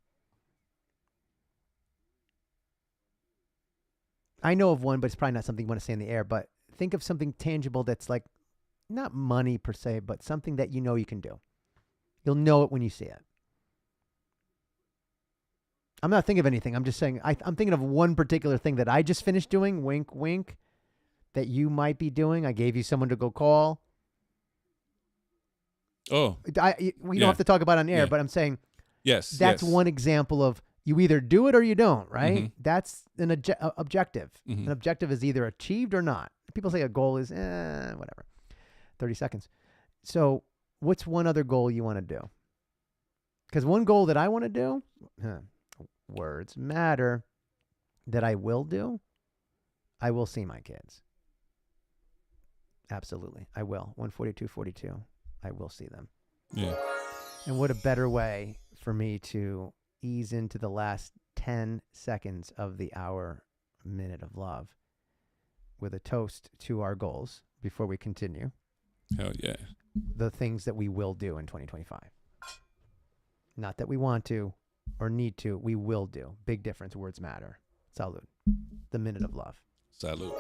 S2: I know of one, but it's probably not something you want to say in the air. But think of something tangible that's like not money per se, but something that you know you can do. You'll know it when you see it. I'm not thinking of anything. I'm just saying I'm thinking of one particular thing that I just finished doing, wink, wink, that you might be doing. I gave you someone to go call.
S3: Oh.
S2: We don't have to talk about it on air,
S3: Yeah.
S2: but I'm saying
S3: Yes.
S2: that's one example of you either do it or you don't, right?
S3: Mhm.
S2: That's an objective.
S3: Mhm.
S2: An objective is either achieved or not. People say a goal is whatever, 30 seconds. So what's one other goal you want to do? Because one goal that I want to do, words matter, that I will do, I will see my kids. Absolutely. I will. 1:42:42. I will see them.
S3: Yeah.
S2: And what a better way for me to ease into the last 10 seconds of the hour minute of love with a toast to our goals before we continue.
S3: Hell yeah.
S2: The things that we will do in 2025. Not that we want to or need to, we will do. Big difference. Words matter. Salud. The minute of love.
S3: Salud.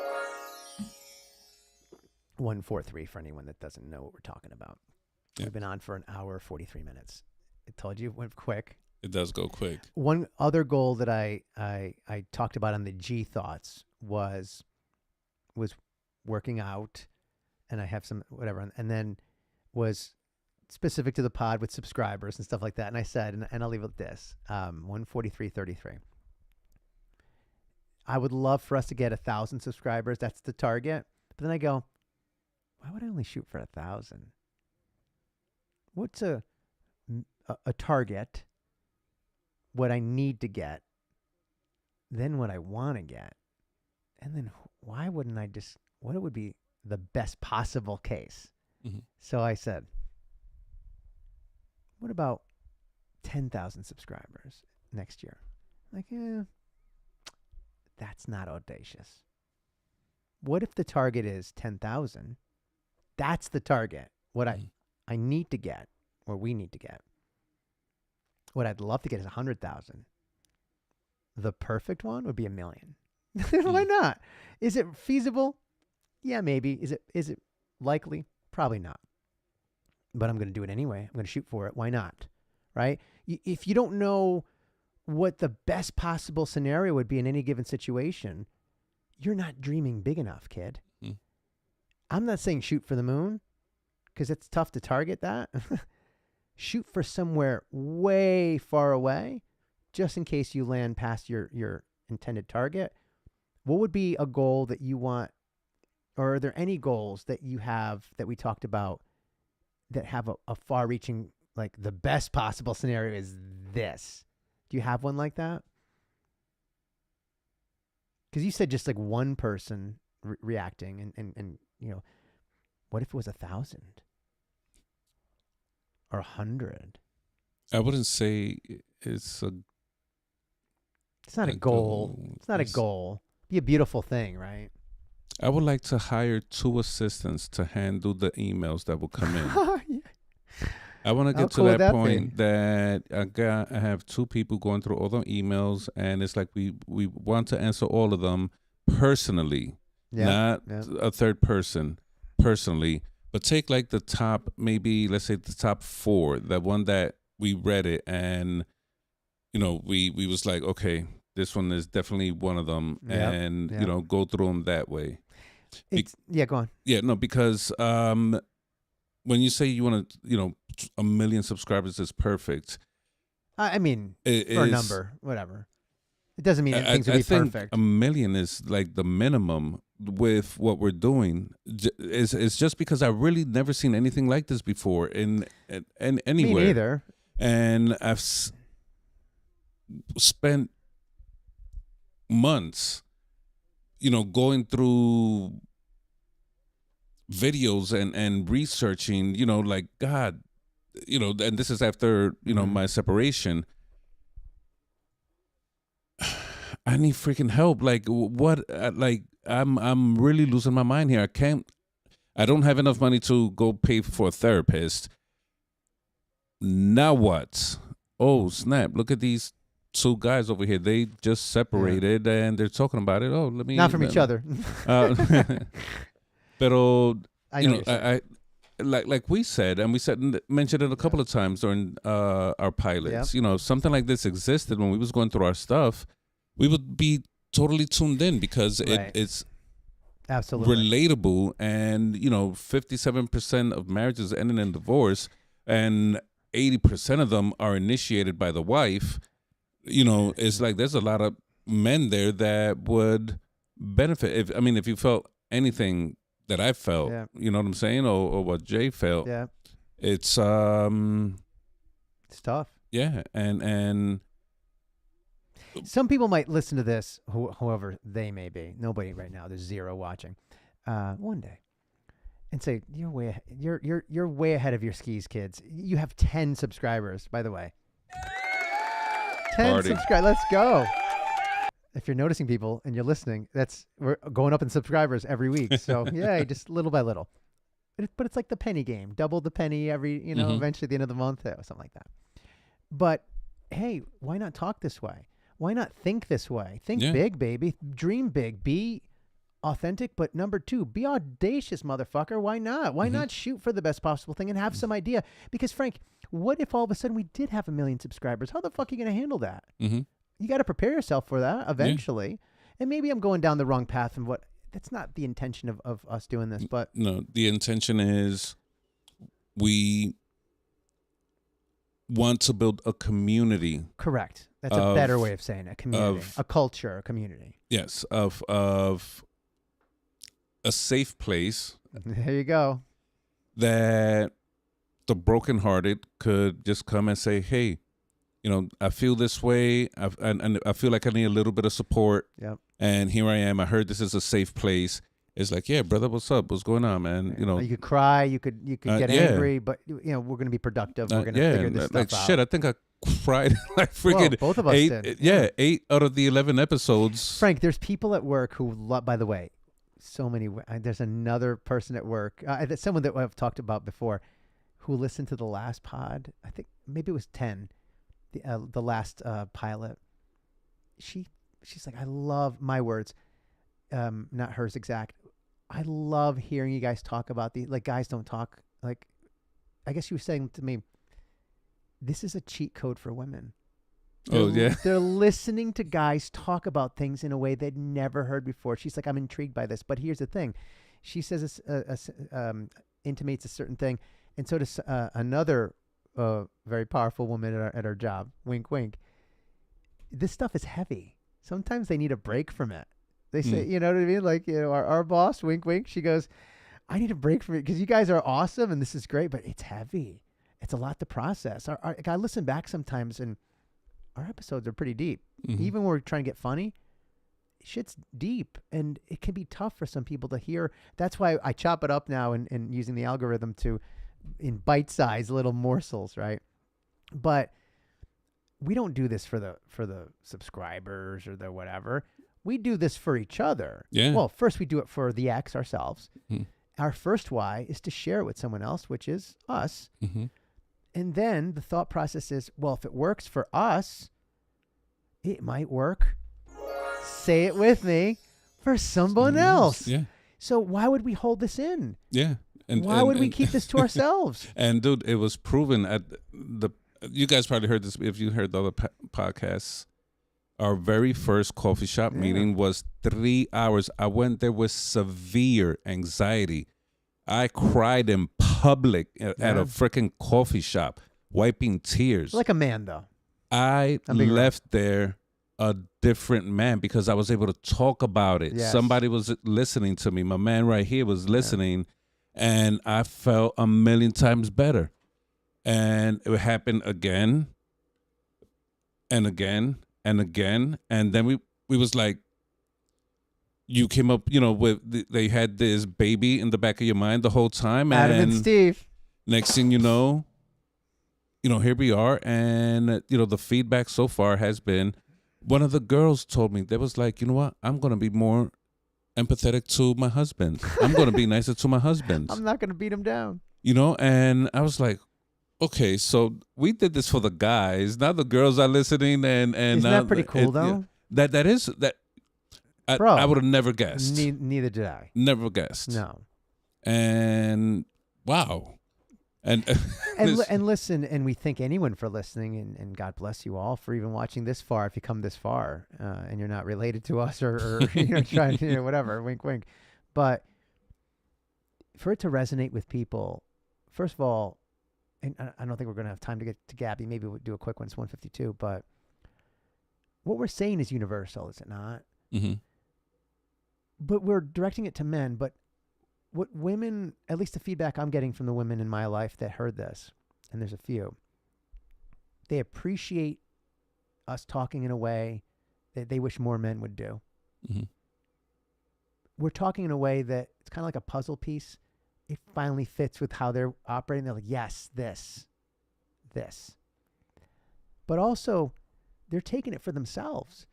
S2: 143 for anyone that doesn't know what we're talking about.
S3: Yeah.
S2: We've been on for an hour, 43 minutes. I told you it went quick.
S3: It does go quick.
S2: One other goal that I talked about on the G thoughts was working out, and I have some whatever, and then was specific to the pod with subscribers and stuff like that. And I said, and I'll leave it with this, 143.33. I would love for us to get 1,000 subscribers. That's the target. But then I go, why would I only shoot for 1,000? What's a target? What I need to get, then what I want to get, and then why wouldn't I just, what it would be the best possible case?
S3: Mm-hmm.
S2: So I said, what about 10,000 subscribers next year? Like, that's not audacious. What if the target is 10,000? That's the target. What I need to get, or we need to get. What I'd love to get is 100,000. The perfect one would be 1 million. Why not? Is it feasible? Yeah, maybe. Is it likely? Probably not. But I'm going to do it anyway. I'm going to shoot for it. Why not? Right? If you don't know what the best possible scenario would be in any given situation, you're not dreaming big enough, kid.
S3: Mm.
S2: I'm not saying shoot for the moon, because it's tough to target that. shoot for somewhere way far away, just in case you land past your intended target. What would be a goal that you want, or are there any goals that you have that we talked about that have a far-reaching, like the best possible scenario is this? Do you have one like that? Because you said just like one person reacting, and what if it was 1,000 or 100?
S3: I wouldn't say it's a.
S2: It's not a goal. It's not a goal. Be a beautiful thing, right?
S3: I would like to hire 2 assistants to handle the emails that will come in.
S2: Yeah.
S3: I want to
S2: How
S3: get to
S2: cool would
S3: that
S2: that
S3: point
S2: be?
S3: that I have 2 people going through all the emails, and it's like we want to answer all of them personally, not a third person personally, but take like the top, maybe let's say the top 4, the one that we read it, and we was like, okay, this one is definitely one of them, and go through them that way.
S2: Go on.
S3: Yeah, no, because when you say you want to, 1 million subscribers is perfect.
S2: I mean, for a number, whatever. It doesn't mean things will be
S3: think
S2: perfect.
S3: 1 million is like the minimum with what we're doing. It's just because I've really never seen anything like this before in anywhere.
S2: Me neither.
S3: And I've spent months, going through videos and researching, like, God, and this is after, my separation. I need freaking help. Like, what, like, I'm really losing my mind here. I don't have enough money to go pay for a therapist. Now what? Oh, snap. Look at these 2 guys over here. They just separated and they're talking about it. Oh, let me.
S2: Not from each other.
S3: Pero,
S2: I
S3: like we said, and mentioned it a couple of times during our pilots. If something like this existed when we was going through our stuff, we would be totally tuned in because it's
S2: absolutely
S3: relatable. And 57% of marriages ending in divorce, and 80% of them are initiated by the wife. It's like there's a lot of men there that would benefit. If you felt anything that I felt, you know what I'm saying, or what Jay felt, it's
S2: tough.
S3: Yeah, and
S2: some people might listen to this, whoever they may be. Nobody right now. There's 0 watching. One day, and say you're way ahead of your skis, kids. You have 10 subscribers, by the way. 10 subscribers. Let's go. If you're noticing people and you're listening, we're going up in subscribers every week. So yeah, just little by little. But it's like the penny game. Double the penny every, eventually at the end of the month or something like that. But hey, why not talk this way? Why not think this way? Think big, baby. Dream big. Be authentic. But number 2, be audacious, motherfucker. Why not? Why not shoot for the best possible thing and have some idea? Because Frank, what if all of a sudden we did have 1 million subscribers? How the fuck are you going to handle that? You got to prepare yourself for that eventually. And maybe I'm going down the wrong path and that's not the intention of us doing this, but
S3: no, the intention is we want to build a community.
S2: Correct. That's a better way of saying it. A community, a culture, a community.
S3: Yes. Of a safe place.
S2: There you go.
S3: That the brokenhearted could just come and say, hey, I feel this way, and I feel like I need a little bit of support.
S2: Yep.
S3: And here I am. I heard this is a safe place. It's like, yeah, brother, what's up? What's going on, man?
S2: You could cry, you could get angry, but we're going to be productive. We're going to figure this stuff out.
S3: Shit, I think I cried like freaking.
S2: Both of us
S3: 8,
S2: did.
S3: Yeah, 8 out of the 11 episodes.
S2: Frank, there's people at work who love. By the way, so many. There's another person at work. Someone that I've talked about before, who listened to the last pod. I think maybe it was 10. The last pilot, she's like, I love my words, not hers exact. I love hearing you guys talk about guys don't talk. Like, I guess she was saying to me, this is a cheat code for women. They're listening to guys talk about things in a way they'd never heard before. She's like, I'm intrigued by this, but here's the thing. She says intimates a certain thing, and so does another a very powerful woman at our job. Wink, wink. This stuff is heavy. Sometimes they need a break from it. They say, you know what I mean? Like, you know, our boss, wink, wink. She goes, I need a break from it because you guys are awesome and this is great, but it's heavy. It's a lot to process. I listen back sometimes and our episodes are pretty deep. Even when we're trying to get funny, shit's deep and it can be tough for some people to hear. That's why I chop it up now and using the algorithm in bite-sized little morsels, right? But we don't do this for the subscribers or the whatever. We do this for each other.
S3: Yeah.
S2: Well, first we do it for the X ourselves. Our first why is to share it with someone else, which is us. And then the thought process is, well, if it works for us, it might work. Say it with me, for someone else.
S3: Yeah.
S2: So why would we hold this in?
S3: Yeah. And
S2: why would we keep this to ourselves?
S3: And dude, it was proven at you guys probably heard this if you heard the other podcasts. Our very first coffee shop meeting was 3 hours. I went there with severe anxiety. I cried in public at a freaking coffee shop, wiping tears.
S2: Like a man, though.
S3: I left there a different man because I was able to talk about it.
S2: Yes.
S3: Somebody was listening to me. My man right here was listening, and I felt 1,000,000 times better. And it happened again and again and again. And then we was like, you came up, you know, with they had this baby in the back of your mind the whole time.
S2: Adam and Steve.
S3: Next thing you know, here we are. And, the feedback so far has been, one of the girls told me, they was like, you know what? I'm going to be more empathetic to my husband. I'm going to be nicer to my husband.
S2: I'm not going to beat him down.
S3: And I was like, okay, so we did this for the guys. Now the girls are listening, and
S2: isn't that pretty cool though?
S3: That is.
S2: Bro,
S3: I would have never guessed.
S2: Neither did I.
S3: Never guessed.
S2: No.
S3: And wow. And
S2: listen, and we thank anyone for listening, and God bless you all for even watching this far. If you come this far, and you're not related to us or trying to whatever, wink, wink. But for it to resonate with people, first of all. And I don't think we're going to have time to get to Gabby. Maybe we'll do a quick one. It's 1:52. But what we're saying is universal, is it not? But we're directing it to men. But what women, at least the feedback I'm getting from the women in my life that heard this, and there's a few, they appreciate us talking in a way that they wish more men would do. We're talking in a way that it's kind of like a puzzle piece. It finally fits with how they're operating. They're like, yes, this. But also, they're taking it for themselves.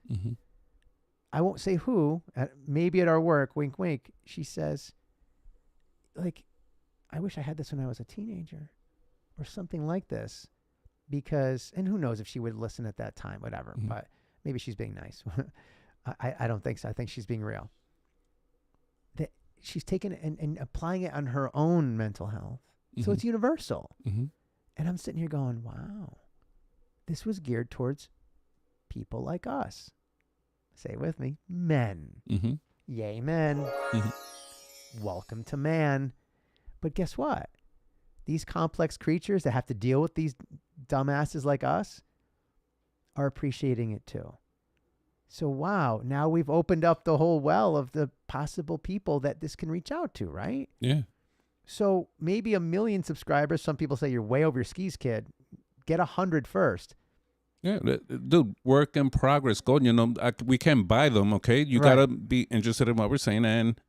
S2: I won't say who, maybe at our work, wink, wink, she says, like, I wish I had this when I was a teenager or something like this because, and who knows if she would listen at that time, whatever, but maybe she's being nice. I don't think so. I think she's being real. She's taking it and applying it on her own mental health. So it's universal. And I'm sitting here going, wow, this was geared towards people like us. Say it with me. Men. Yay, men. Welcome to man. But guess what? These complex creatures that have to deal with these dumbasses like us are appreciating it too. So, wow, now we've opened up the whole well of the possible people that this can reach out to, right?
S3: Yeah.
S2: So maybe 1 million subscribers. Some people say you're way over your skis, kid. Get 100 first.
S3: Yeah, dude, work in progress. Go, we can't buy them, okay? You got to be interested in what we're saying. And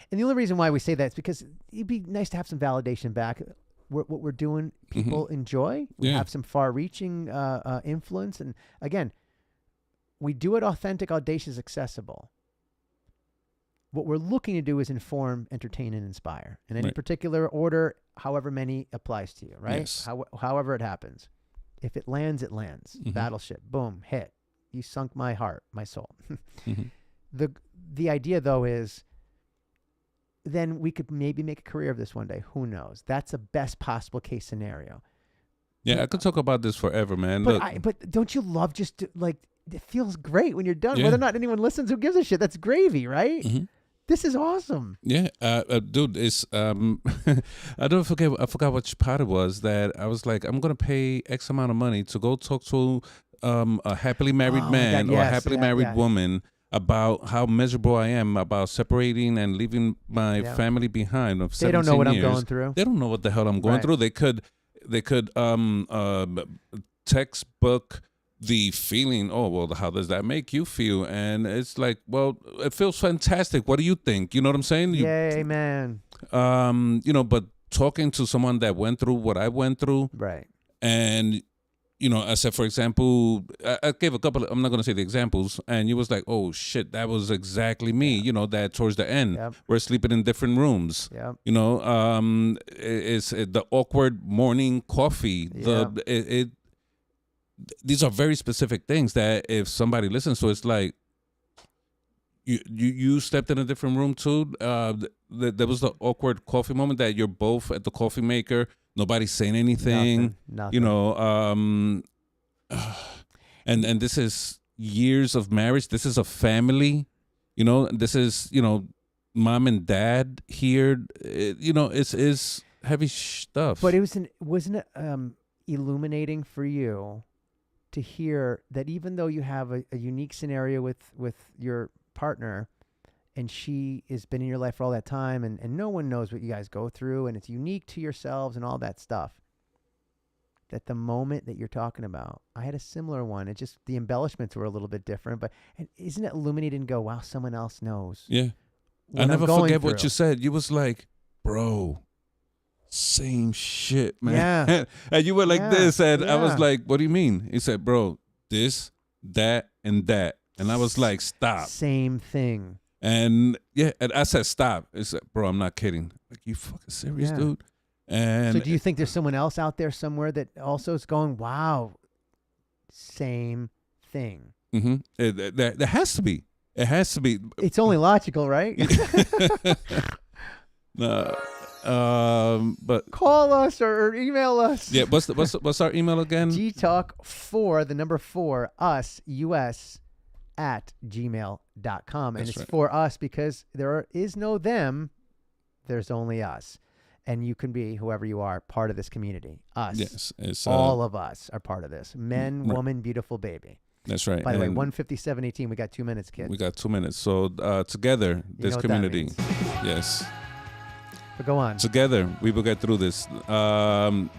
S2: the only reason why we say that is because it'd be nice to have some validation back. What we're doing, people enjoy. We have some far-reaching influence. And again, we do it authentic, audacious, accessible. What we're looking to do is inform, entertain, and inspire. In any particular order, however many applies to you, right?
S3: Yes.
S2: However it happens. If it lands, it lands. Battleship, boom, hit. You sunk my heart, my soul. The idea, though, is then we could maybe make a career of this one day. Who knows? That's the best possible case scenario.
S3: Yeah, I could talk about this forever, man.
S2: But don't you love just like, it feels great when you're done. Whether or not anyone listens, who gives a shit? That's gravy, right? This is awesome.
S3: Yeah, dude, it's I forgot which part it was that I was like, I'm gonna pay X amount of money to go talk to a happily married
S2: Oh my
S3: man
S2: God,
S3: or a
S2: yes,
S3: happily
S2: yeah,
S3: married
S2: yeah.
S3: woman about how miserable I am about separating and leaving my
S2: Yeah.
S3: family behind of 17
S2: They don't know what I'm
S3: years.
S2: going through.
S3: They don't know what the hell I'm going
S2: Right.
S3: through. They could textbook the feeling, oh, well, how does that make you feel? And it's like, well, it feels fantastic. What do you think? You know what I'm saying?
S2: Yay, man.
S3: But talking to someone that went through what I went through,
S2: Right.
S3: and, I said, for example, I gave a couple, I'm not going to say the examples, and you was like, oh, shit, that was exactly me, that towards the end,
S2: Yep.
S3: we're sleeping in different rooms.
S2: Yep.
S3: It's the awkward morning coffee, these are very specific things that if somebody listens to, it's like you slept in a different room too. There was the awkward coffee moment that you're both at the coffee maker, nobody's saying anything.
S2: Nothing.
S3: And this is years of marriage. This is a family. This is mom and dad here. It's heavy stuff.
S2: But wasn't it illuminating for you to hear that even though you have a unique scenario with your partner and she has been in your life for all that time and no one knows what you guys go through and it's unique to yourselves and all that stuff, that the moment that you're talking about, I had a similar one. It just, the embellishments were a little bit different, and isn't it illuminating and go, wow, someone else knows.
S3: Yeah. I never forget what you said. You was like, bro, same shit, man.
S2: Yeah.
S3: And you were like this, and I was
S2: Yeah.
S3: like, what do you mean? He said, bro, this, that, and that. And I was like, stop.
S2: Same thing.
S3: And and I said, stop. He said, bro, I'm not kidding. Like, you fucking serious,
S2: Yeah.
S3: dude? And
S2: So do you think there's someone else out there somewhere that also is going, wow, same thing?
S3: there has to be. It has to be.
S2: It's only logical, right?
S3: But
S2: Call us or email us.
S3: yeah, what's our email again?
S2: gtalk4, the number 4, us, US, at gmail.com. And
S3: That's
S2: it's
S3: right.
S2: for us because there is no them. There's only us. And you can be, whoever you are, part of this community. Us.
S3: Yes, it's
S2: All of us are part of this. Men,
S3: right.
S2: woman, beautiful baby.
S3: That's right.
S2: By the way,
S3: And
S2: 1:57:18. We got 2 minutes, kid.
S3: we got 2 minutes. So together,
S2: You
S3: this
S2: know what that
S3: community,
S2: means.
S3: yes,
S2: But go on.
S3: together we will get through this.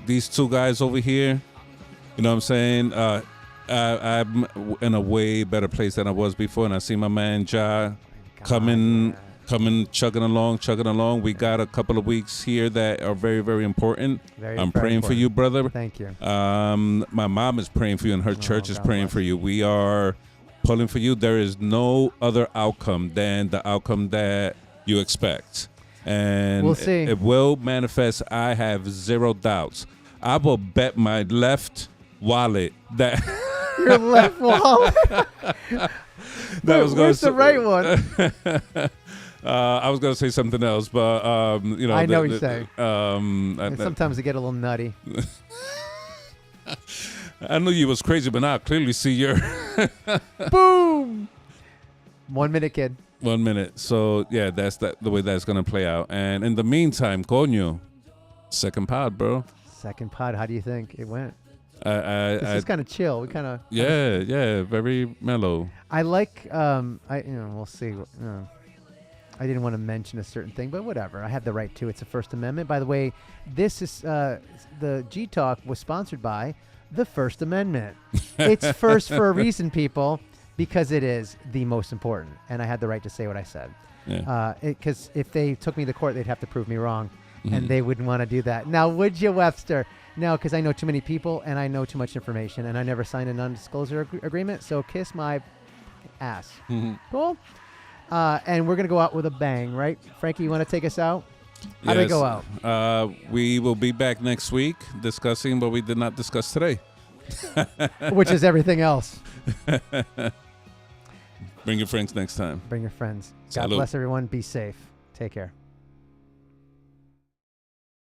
S3: These two guys over here, you know what I'm saying? I'm in a way better place than I was before, and I see my man Ja coming, chugging along. We got a couple of weeks here that are very, very important. I'm praying for you, brother.
S2: Thank you.
S3: My mom is praying for you, and her church is
S2: God
S3: praying
S2: bless.
S3: for you. We are pulling for you. There is no other outcome than the outcome that you expect. And
S2: We'll see.
S3: It will manifest. I have zero doubts. I will bet my left wallet that
S2: Your left wallet. Where's the right one?
S3: I was going to say something else, but
S2: I know what you're saying.
S3: And
S2: And sometimes they get a little nutty.
S3: I knew you was crazy, but now I clearly see your
S2: Boom. 1 minute, kid.
S3: 1 minute. So yeah, that's the way that's gonna play out. And in the meantime, coño, second pod, bro.
S2: Second pod. How do you think it went?
S3: I
S2: This is kind of chill. We kind of.
S3: yeah, very mellow.
S2: I like. We'll see. I didn't want to mention a certain thing, but whatever. I have the right to. It's the First Amendment. By the way, this is the G Talk was sponsored by the First Amendment. It's first for a reason, people, because it is the most important, and I had the right to say what I said.
S3: Yeah.
S2: Because if they took me to court, they'd have to prove me wrong,
S3: Mhm.
S2: and they wouldn't want to do that. Now, would you, Webster? No, because I know too many people, and I know too much information, and I never signed a non-disclosure agreement, so kiss my ass.
S3: Mhm.
S2: Cool? And we're going to go out with a bang, right? Frankie, you want to take us out? How do we
S3: Yes.
S2: go out?
S3: We will be back next week discussing what we did not discuss today.
S2: Which is everything else.
S3: Bring your friends next time.
S2: Bring your friends. God
S3: Salud.
S2: bless everyone. Be safe. Take care.